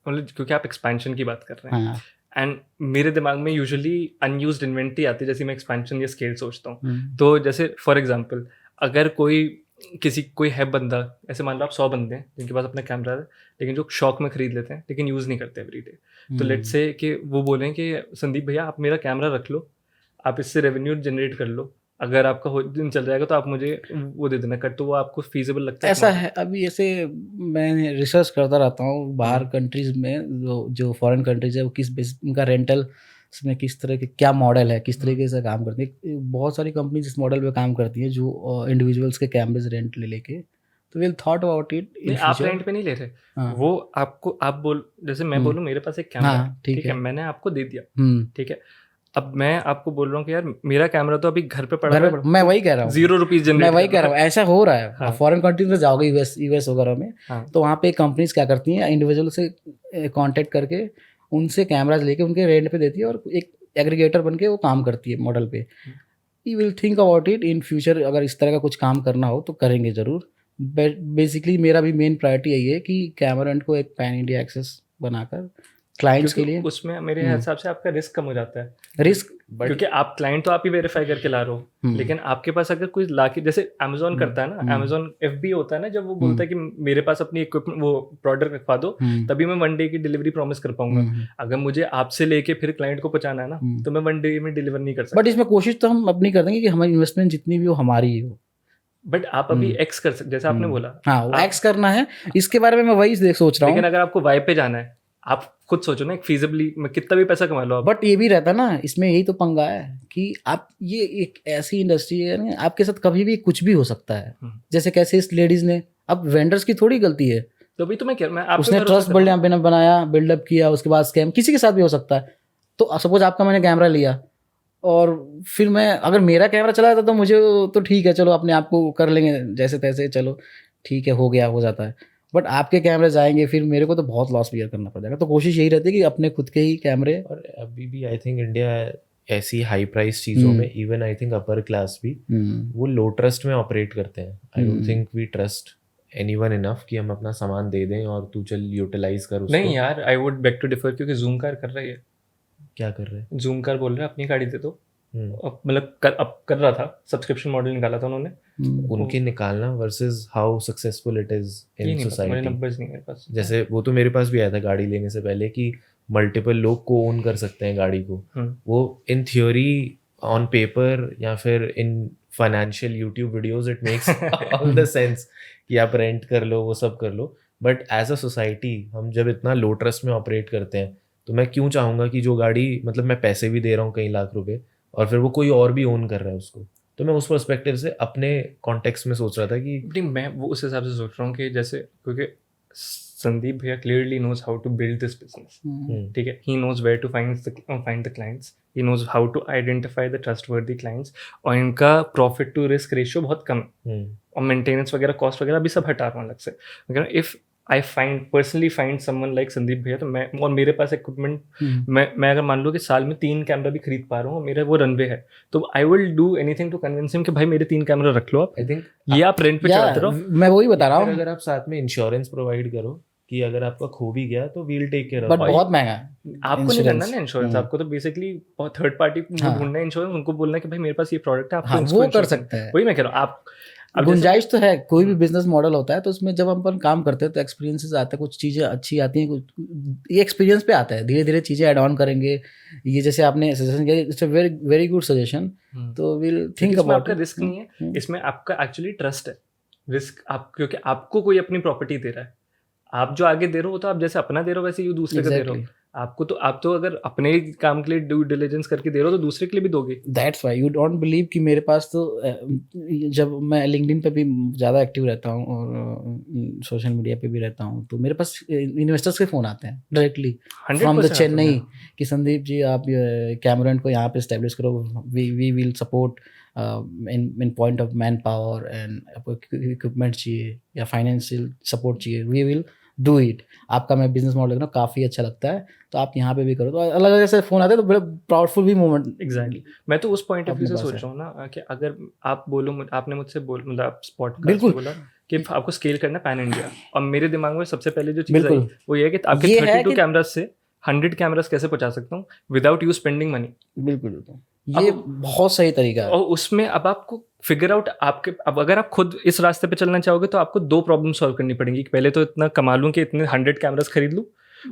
मतलब क्योंकि आप एक्सपेंशन की बात कर रहे हैं, एंड मेरे दिमाग में यूजुअली अनयूज्ड इन्वेंट्री आती है जैसे मैं एक्सपेंशन या स्केल सोचता हूँ। तो जैसे फॉर एग्जांपल अगर कोई है बंदा, ऐसे मान लो आप 100 बंदे हैं जिनके पास अपना कैमरा है, लेकिन जो शौक में खरीद लेते हैं लेकिन यूज़ नहीं करते एवरीडे। तो लेट्स से कि वो बोलें कि संदीप भैया आप मेरा कैमरा रख लो, आप इससे रेवेन्यू जनरेट कर लो, अगर आपका दिन चल जाएगा तो आप मुझे वो दे देना कर, तो वो आपको फीजिबल लगता है? ऐसा है, अभी ऐसे मैं रिसर्च करता रहता हूँ बाहर कंट्रीज में, जो फॉरेन कंट्रीज है वो किस बेस उनका रेंटल में किस तरह के क्या मॉडल है, किस तरीके से काम करती है। बहुत सारी कंपनीज इस मॉडल पे काम करती हैं जो इंडिविजुअल्स के कैमरेज रेंट ले लेके। तो will thought about it in future. आप रेंट पे नहीं ले रहे, वो आपको, आप बोल, जैसे मैं बोलूँ मेरे पास एक कैमरा है, ठीक है, मैंने आपको दे दिया, ठीक है, अब मैं आपको बोल रहा हूँ कि यार मेरा कैमरा तो अभी घर पे पड़ा है, मैं वही कह रहा हूँ, 0 रुपीज जनरेट, मैं वही कह रहा हूँ, ऐसा हो रहा है। फॉरेन कंट्रीज में जाओगे, यूएस वगैरह में, तो वहाँ पे कंपनीज क्या करती हैं, इंडिविजुअल से कांटेक्ट करके उनसे कैमराज लेके उनके रेंट पे देती है और एक एग्रीगेटर बन के वो काम करती है मॉडल पे। You will think about it in future, अगर इस तरह का कुछ काम करना हो तो करेंगे ज़रूर। बेसिकली मेरा भी मेन प्रायोरिटी यही है कि कैमरेंट को एक पैन इंडिया एक्सेस बनाकर क्लाइंट्स के लिए, उसमें मेरे हिसाब से आपका रिस्क कम हो जाता है। रिस्क क्योंकि आप क्लाइंट तो आप ही वेरीफाई करके ला रहे हो, लेकिन आपके पास अगर कोई लाके, जैसे अमेजोन करता है ना, अमेजोन FB होता है ना, जब वो बोलता है कि मेरे पास अपनी इक्विपमेंट, वो प्रोडक्ट रखवा दो, तभी मैं 1 डे की डिलीवरी प्रॉमिस कर पाऊंगा। अगर मुझे आपसे लेके फिर क्लाइंट को पहुंचाना है ना, तो मैं 1 डे में डिलीवर नहीं कर सकता। बट इसमें कोशिश तो हम अपनी कर देंगे कि हमारी इन्वेस्टमेंट जितनी भी हो हमारी हो। बट आप अभी एक्स कर सकते, जैसे आपने बोला, हाँ वो एक्स करना है, इसके बारे में मैं वही सोच रहा हूँ। लेकिन अगर आपको वाई पे जाना है, आप खुद सोचो ना, एक फीजिबली मैं कितना भी पैसा कमा लो। बट ये भी रहता ना, इसमें यही तो पंगा है कि आप, ये एक ऐसी इंडस्ट्री है ना, आपके साथ कभी भी कुछ भी हो सकता है। जैसे कैसे इस लेडीज ने, अब वेंडर्स की थोड़ी गलती है, तो भी तो मैं उसने ट्रस्ट बनाया, बिल्डअप किया, उसके बाद स्कैम किसी के साथ भी हो सकता है। तो सपोज आपका मैंने कैमरा लिया और फिर मैं, अगर मेरा कैमरा चला जाता तो मुझे तो ठीक है, चलो अपने आप को कर लेंगे जैसे तैसे, चलो ठीक है, हो गया, हो जाता है। बट आपके कैमरे जाएंगे फिर मेरे को तो बहुत लॉस बियर करना पड़ जाएगा। तो कोशिश यही रहती है कि अपने खुद के ही कैमरे। और अभी भी आई थिंक इंडिया ऐसी हाई प्राइस चीज़ों में, even I think upper class भी, वो लो ट्रस्ट में ऑपरेट करते हैं। I don't think we trust anyone enough कि हम अपना सामान दे दें और तू चल यूटिलाइज कर उसको। नहीं यार, I would beg to differ, क्योंकि जूम कार कर रही है। क्या कर रहे हैं? जूम कार बोल रहे हैं अपनी गाड़ी दे दो, मतलब कर रहा था, सब्सक्रिप्शन मॉडल निकाला था उन्होंने। उनके निकालना versus how successful it is in society. Numbers नहीं मेरे पास। जैसे वो तो मेरे पास भी आया था गाड़ी लेने से पहले कि मल्टीपल लोग को ओन कर सकते हैं गाड़ी को। वो इन थ्योरी, ऑन पेपर या फिर in financial YouTube videos it makes all the sense कि आप रेंट कर लो, वो सब कर लो। बट एज अ सोसाइटी हम जब इतना लो ट्रस्ट में ऑपरेट करते हैं, तो मैं क्यों चाहूँगा कि जो गाड़ी, मतलब मैं पैसे भी दे रहा हूँ कई लाख रुपए और फिर वो कोई और भी ओन कर रहा है उसको। तो मैं उस पर्सपेक्टिव से अपने कॉन्टेक्स्ट में सोच रहा था कि मैं वो उस हिसाब से सोच रहा हूँ कि जैसे, क्योंकि संदीप भैया clearly knows how to build this business, ठीक है, he knows where to find the clients, he knows how to identify the trustworthy clients, और इनका प्रॉफिट टू रिस्क रेशियो बहुत कम है, और मेंटेनेंस वगैरह, कॉस्ट वगैरह भी सब हटा रहा हूँ अलग से। अगर if I personally find someone like Sandeep भैया, तो मैं, और मेरे पास इक्विपमेंट, मैं अगर मान लो कि साल में 3 कैमरा भी खरीद पा रहा हूँ, मेरा वो रनवे है, तो I will do anything to convince him कि भाई मेरे 3 कैमरा रख लो आप। आई थिंक ये आप रेंट पे चलाते रहो। मैं वही बता रहा हूँ, अगर आप साथ में इंश्योरेंस प्रोवाइड करो कि अगर आपका खो भी गया तो वील टेक केयर बट बहुत महंगा है आपको नहीं करना insurance। ना इंश्योरेंस, आपको तो बेसिकली थर्ड पार्टी हाँ। ढूंढना है इंश्योरेंस, उनको बोलना है कि भाई मेरे पास ये प्रोडक्ट है, आपको हाँ, इसको वो कर इंश्योर करना सकते है। हैं। वही मैं कह रहा हूँ, आप अब जैसे गुंजाइश तो है, कोई भी बिजनेस मॉडल होता है तो उसमें जब हम अपन काम करते हैं तो एक्सपीरियंसेस आते हैं, कुछ चीज़ें अच्छी आती हैं, ये एक्सपीरियंस पे आता है, धीरे धीरे चीज़ें ऐड ऑन करेंगे। ये जैसे आपने सजेशन किया, it's a very very good suggestion, तो विल थिंक इसमें अबाउट आपका रिस्क नहीं है, इसमें आपका एक्चुअली ट्रस्ट है। रिस्क आप, क्योंकि आपको कोई अपनी प्रॉपर्टी दे रहा है, आप जो आगे दे रहे हो तो आप जैसे अपना दे रहे हो वैसे ही दूसरे का दे रहे हो। आपको तो आप तो अगर अपने काम के लिए ड्यू डिलिजेंस करके दे रहे हो तो दूसरे के लिए भी दोगे। That's why you don't believe कि मेरे पास तो जब मैं लिंक्डइन पे भी ज़्यादा एक्टिव रहता हूँ और सोशल मीडिया पे भी रहता हूँ, तो मेरे पास इन्वेस्टर्स के फ़ोन आते हैं डायरेक्टली फ्रॉम द चेन्नई कि संदीप जी आप कैमरन को यहाँ पे इस्टेब्लिश करो, we will support in point of man power and आपको इक्विपमेंट चाहिए या फाइनेंशियल सपोर्ट चाहिए, वी विल डू इट। आपका मैं बिजनेस मॉडल देखना काफ़ी अच्छा लगता है, तो आप यहाँ पे भी करो। तो अलग अलग ऐसे फ़ोन आते हैं तो बड़ा प्राउडफुल भी मोमेंट। एग्जैक्टली, मैं तो उस पॉइंट ऑफ व्यू से अपने पास सोच रहा हूँ ना कि अगर आप बोलो, आपने मुझसे मतलब आप स्पॉट बिल्कुल बोला कि आपको स्केल करना पैन इंडिया, और मेरे दिमाग में सबसे पहले जो चीज़ आई बिल्कुल वो ये है कि आपके ये है 32 कि कैमराज से 100 कैमराज कैसे पहुंचा सकता हूँ विदाउट यू स्पेंडिंग मनी। बिल्कुल बिल्कुल, ये बहुत सही तरीका है। और उसमें अब आपको फिगर आउट आपके, अब अगर आप खुद इस रास्ते पे चलना चाहोगे तो आपको 2 प्रॉब्लम सॉल्व करनी पड़ेंगी। पहले तो इतना कमा लूँ कि इतने 100 कैमराज खरीद लूँ,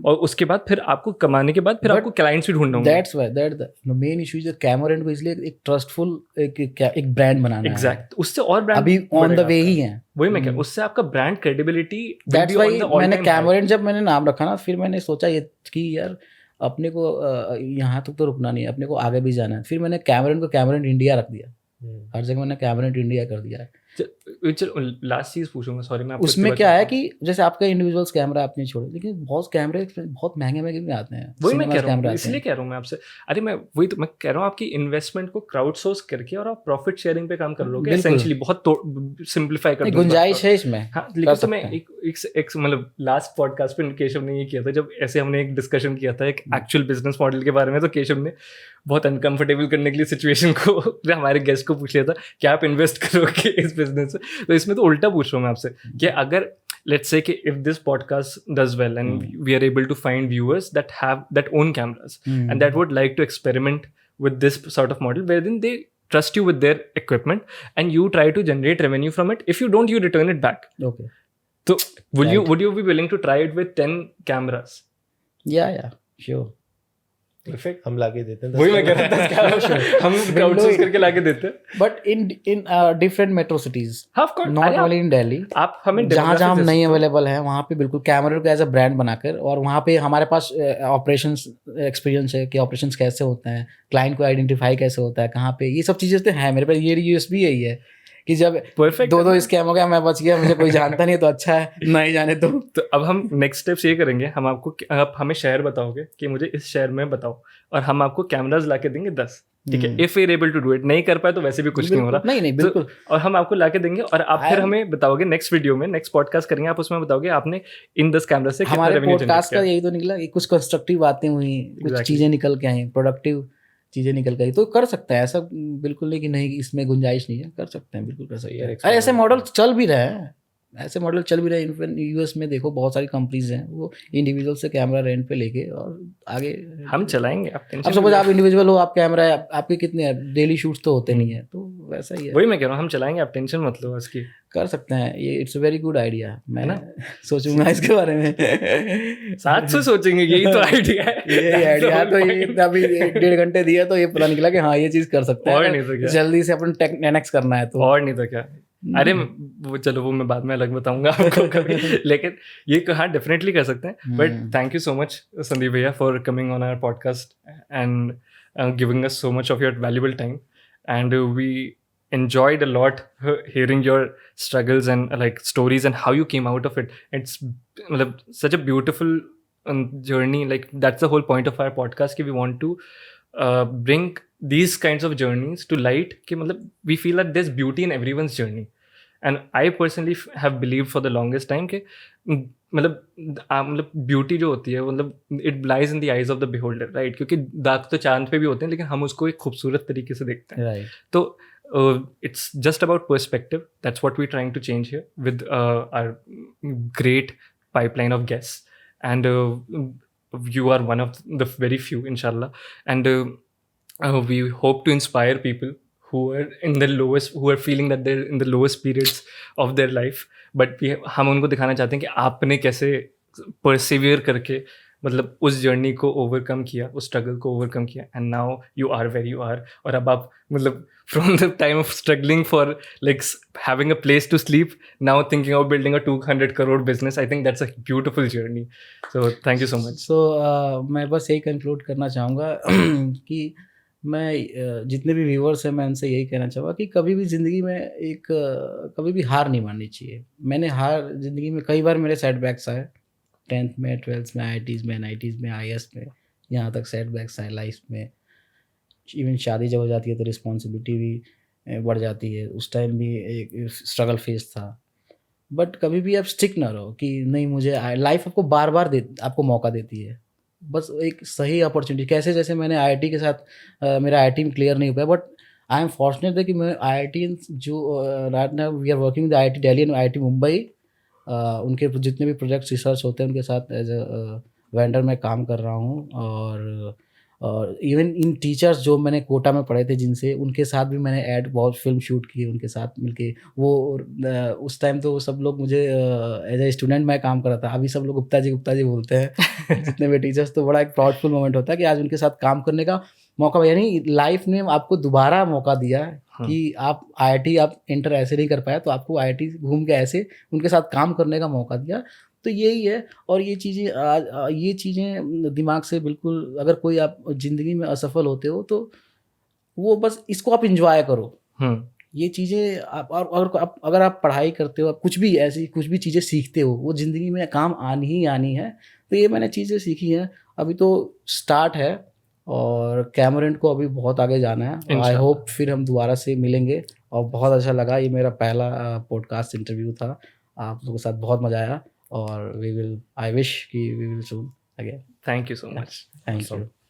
और उसके बाद फिर आपको कमाने के बाद फिर आपको क्लाइंट्स भी ढूंढना होगा। That's why that the main issue is Cameron को इसलिए एक ट्रस्टफुल एक ब्रांड बनाना है। एग्जैक्ट, उससे और ब्रांड अभी ऑन द वे ही है। वही मैं कह रहा हूँ, उससे आपका ब्रांड क्रेडिबिलिटी। दैट्स व्हाई मैंने कैमरन जब मैंने नाम रखा ना, फिर मैंने सोचा ये कि यार अपने को यहाँ तक तो रुकना नहीं है, अपने को आगे भी जाना है। फिर मैंने कैमरन को कैमरन इंडिया रख दिया, हर जगह मैंने कैमरन इंडिया कर दिया है। लास्ट चीज पूछूंगा, सॉरी मैं आपको। उसमें क्या है कि जैसे आपका इंडिविजुअल्स कैमरा आपने छोड़े, लेकिन बहुत कैमरे बहुत महंगे महंगे भी आते हैं। वही मैं कह रहा हूँ, इसलिए कह रहा हूँ मैं आपसे, अरे मैं वही तो मैं कह रहा हूँ, आपकी इन्वेस्टमेंट को क्राउड सोर्स करके और आप प्रॉफिट शेयरिंग पे काम कर लोगे एसेंशियली, बहुत सिंपलीफाई कर दूंगा। गुंजाइश है इसमें। हाँ, लेकिन तो मैं एक मतलब लास्ट पॉडकास्ट पे केशव ने ये किया था, जब ऐसे हमने एक डिस्कशन किया था एक एक्चुअल बिजनेस मॉडल के बारे में, तो केशव ने बहुत अनकंफर्टेबल करने के लिए सिचुएशन को हमारे गेस्ट को पूछ लिया था कि आप इन्वेस्ट करोगे इस बिजनेस में। तो इसमें तो उल्टा पूछ रहा हूँ मैं आपसे कि अगर let's say if this podcast does well and we are able to find viewers that have that own cameras and that would like to experiment with this sort of model wherein they trust you with their equipment and you try to generate revenue from it, if you don't, you return it back. Okay, so would you be willing to try it with 10 cameras? Yeah, sure. Perfect, हम लाके देते हैं। वही मैं कह रहा था, हम क्राउड सोर्स करके लाके देते हैं, but in different metro cities, not only in Delhi. आप हमें जहाँ हम नहीं अवेलेबल है वहाँ पे बिल्कुल कैमरा को एज अ ब्रांड बनाकर, और वहाँ पे हमारे पास ऑपरेशंस एक्सपीरियंस है कि ऑपरेशंस कैसे होते हैं, क्लाइंट को आइडेंटिफाई कैसे होता है, कहाँ पे, ये सब चीज़ें तो हैं मेरे पास। ये यूएसपी यही है कि जब परफेक्ट 2 स्कैम हो गया, मैं बच गया, मुझे कोई जानता नहीं तो अच्छा है, नहीं जाने तो अब हम नेक्स्ट स्टेप्स ये करेंगे, हम आपको, आप हमें शहर बताओगे कि मुझे इस शहर में बताओ, और हम आपको कैमराज ला के देंगे 10, ठीक है। If we able to do it, नहीं कर पाए तो वैसे भी कुछ नहीं हो रहा, नहीं बिल्कुल, और हम आपको ला के देंगे, और आप फिर हमें बताओगे नेक्स्ट वीडियो में, नेक्स्ट पॉडकास्ट करेंगे, आप उसमें बताओगे आपने इन 10 कैमरा से कितना रेवेन्यू जनरेट किया। पॉडकास्ट का यही तो निकला कि कुछ कंस्ट्रक्टिव बातें हुई, कुछ चीज़ें निकल के आई, प्रोडक्टिव चीज़ें निकल गई, तो कर सकते हैं। ऐसा बिल्कुल नहीं कि नहीं इसमें गुंजाइश नहीं है, कर सकते हैं, बिल्कुल कर सकते हैं। अरे ऐसे मॉडल चल भी रहे हैं, ऐसे मॉडल चल भी रहे हैं। इनफैक्ट यूएस में देखो बहुत सारी कंपनीज हैं, वो इंडिविजुअल से कैमरा रेंट पे लेके और आगे हम चलाएंगे। अब सपोज आप इंडिविजुअल हो, आप कैमरा है आपके, कितने डेली शूट्स तो होते नहीं है, तो वैसा ही है। वही मैं कह रहा हूँ, हम चलाएंगे, आप टेंशन मत लो इसकी, कर सकते हैं ये। It's a very good idea, मैं ना सोचूंगा इसके बारे में। साथ से सोचेंगे, यही तो आइडिया है। यही आइडिया तो ये अभी 1.5 घंटे दिया तो ये पता निकला कि हाँ ये चीज कर सकते हैं, और नहीं तो क्या, जल्दी से अपन 10x करना है तो, और नहीं तो क्या। अरे वो चलो, वो मैं बाद में अलग बताऊंगा आपको कभी, लेकिन ये हाँ डेफिनेटली कर सकते हैं। But thank you so much Sandeep भैया for coming on our podcast and giving us so much of your valuable time, and we enjoyed a lot hearing your struggles and like stories and how you came out of it. It's such a beautiful journey. Like that's the whole point of our podcast, कि we want to bring these kinds of journeys to light, कि we feel that there's beauty in everyone's journey. And I personally have believed for the longest time कि beauty जो होती है it lies in the eyes of the beholder, right? क्योंकि दाग तो चांद पे भी होते हैं, लेकिन हम उसको एक खूबसूरत तरीके से देखते हैं, right. तो it's just about perspective. That's what we're trying to change here with our great pipeline of guests, and you are one of the very few, inshallah. And we hope to inspire people who are who are feeling that they're in the lowest periods of their life, but हम उनको दिखाना चाहते हैं कि आपने कैसे persevere करके मतलब उस जर्नी को ओवरकम किया, उस स्ट्रगल को ओवरकम किया, and now you are where you are. और अब आप मतलब from the time of struggling for like having a place to sleep, now thinking of building a 200 crore business. I think that's a beautiful journey. So thank you so much. So मैं बस यही conclude करना चाहूँगा कि मैं जितने भी viewers हैं मैं उनसे यही कहना चाहूँगा कि कभी भी ज़िंदगी में कभी भी हार नहीं माननी चाहिए. मैंने हार ज़िंदगी में कई बार मेरे सेटबैक्स आए, 10th में, 12th में, IITs में, NITs में, IAS में, यहाँ तक सेटबैक्स आए लाइफ में. इवन शादी जब हो जाती है तो रिस्पॉन्सिबिलिटी भी बढ़ जाती है, उस टाइम भी एक स्ट्रगल फेज था. बट कभी भी आप स्टिक ना रहो कि नहीं मुझे लाइफ आपको बार बार आपको मौका देती है. बस एक सही अपॉर्चुनिटी कैसे जैसे मैंने IIT के साथ मेरा IIT में क्लियर नहीं हो पाया, बट आई एम फॉर्चुनेट है कि मैं IIT जो right now we are working with IIT Delhi and IIT Mumbai. उनके जितने भी प्रोजेक्ट्स रिसर्च होते हैं उनके साथ एज अ वेंडर मैं काम कर रहा हूँ. और इवन इन टीचर्स जो मैंने कोटा में पढ़े थे जिनसे, उनके साथ भी मैंने बहुत फिल्म शूट की उनके साथ मिलके. वो उस टाइम तो सब लोग मुझे एज ए स्टूडेंट मैं काम कर रहा था, अभी सब लोग गुप्ता जी बोलते हैं जितने भी टीचर्स. तो बड़ा एक प्राउडफुल मोमेंट होता है कि आज उनके साथ काम करने का मौका, यानी लाइफ ने आपको दोबारा मौका दिया है कि आप IIT आप एंटर ऐसे नहीं कर पाया तो आपको IIT घूम के ऐसे उनके साथ काम करने का मौका दिया. तो यही है. और ये चीज़ें दिमाग से बिल्कुल, अगर कोई आप ज़िंदगी में असफल होते हो तो वो बस इसको आप इंजॉय करो. ये चीज़ें अगर आप पढ़ाई करते हो, आप कुछ भी चीज़ें सीखते हो, वो ज़िंदगी में काम आनी ही आनी है. तो ये मैंने चीज़ें सीखी हैं. अभी तो स्टार्ट है और कैमरेंट को अभी बहुत आगे जाना है. आई होप फिर हम दोबारा से मिलेंगे. और बहुत अच्छा लगा, ये मेरा पहला पॉडकास्ट इंटरव्यू था. आप लोगों के साथ बहुत मज़ा आया और आई विश कि we will soon again. Thank you so much. Thank you.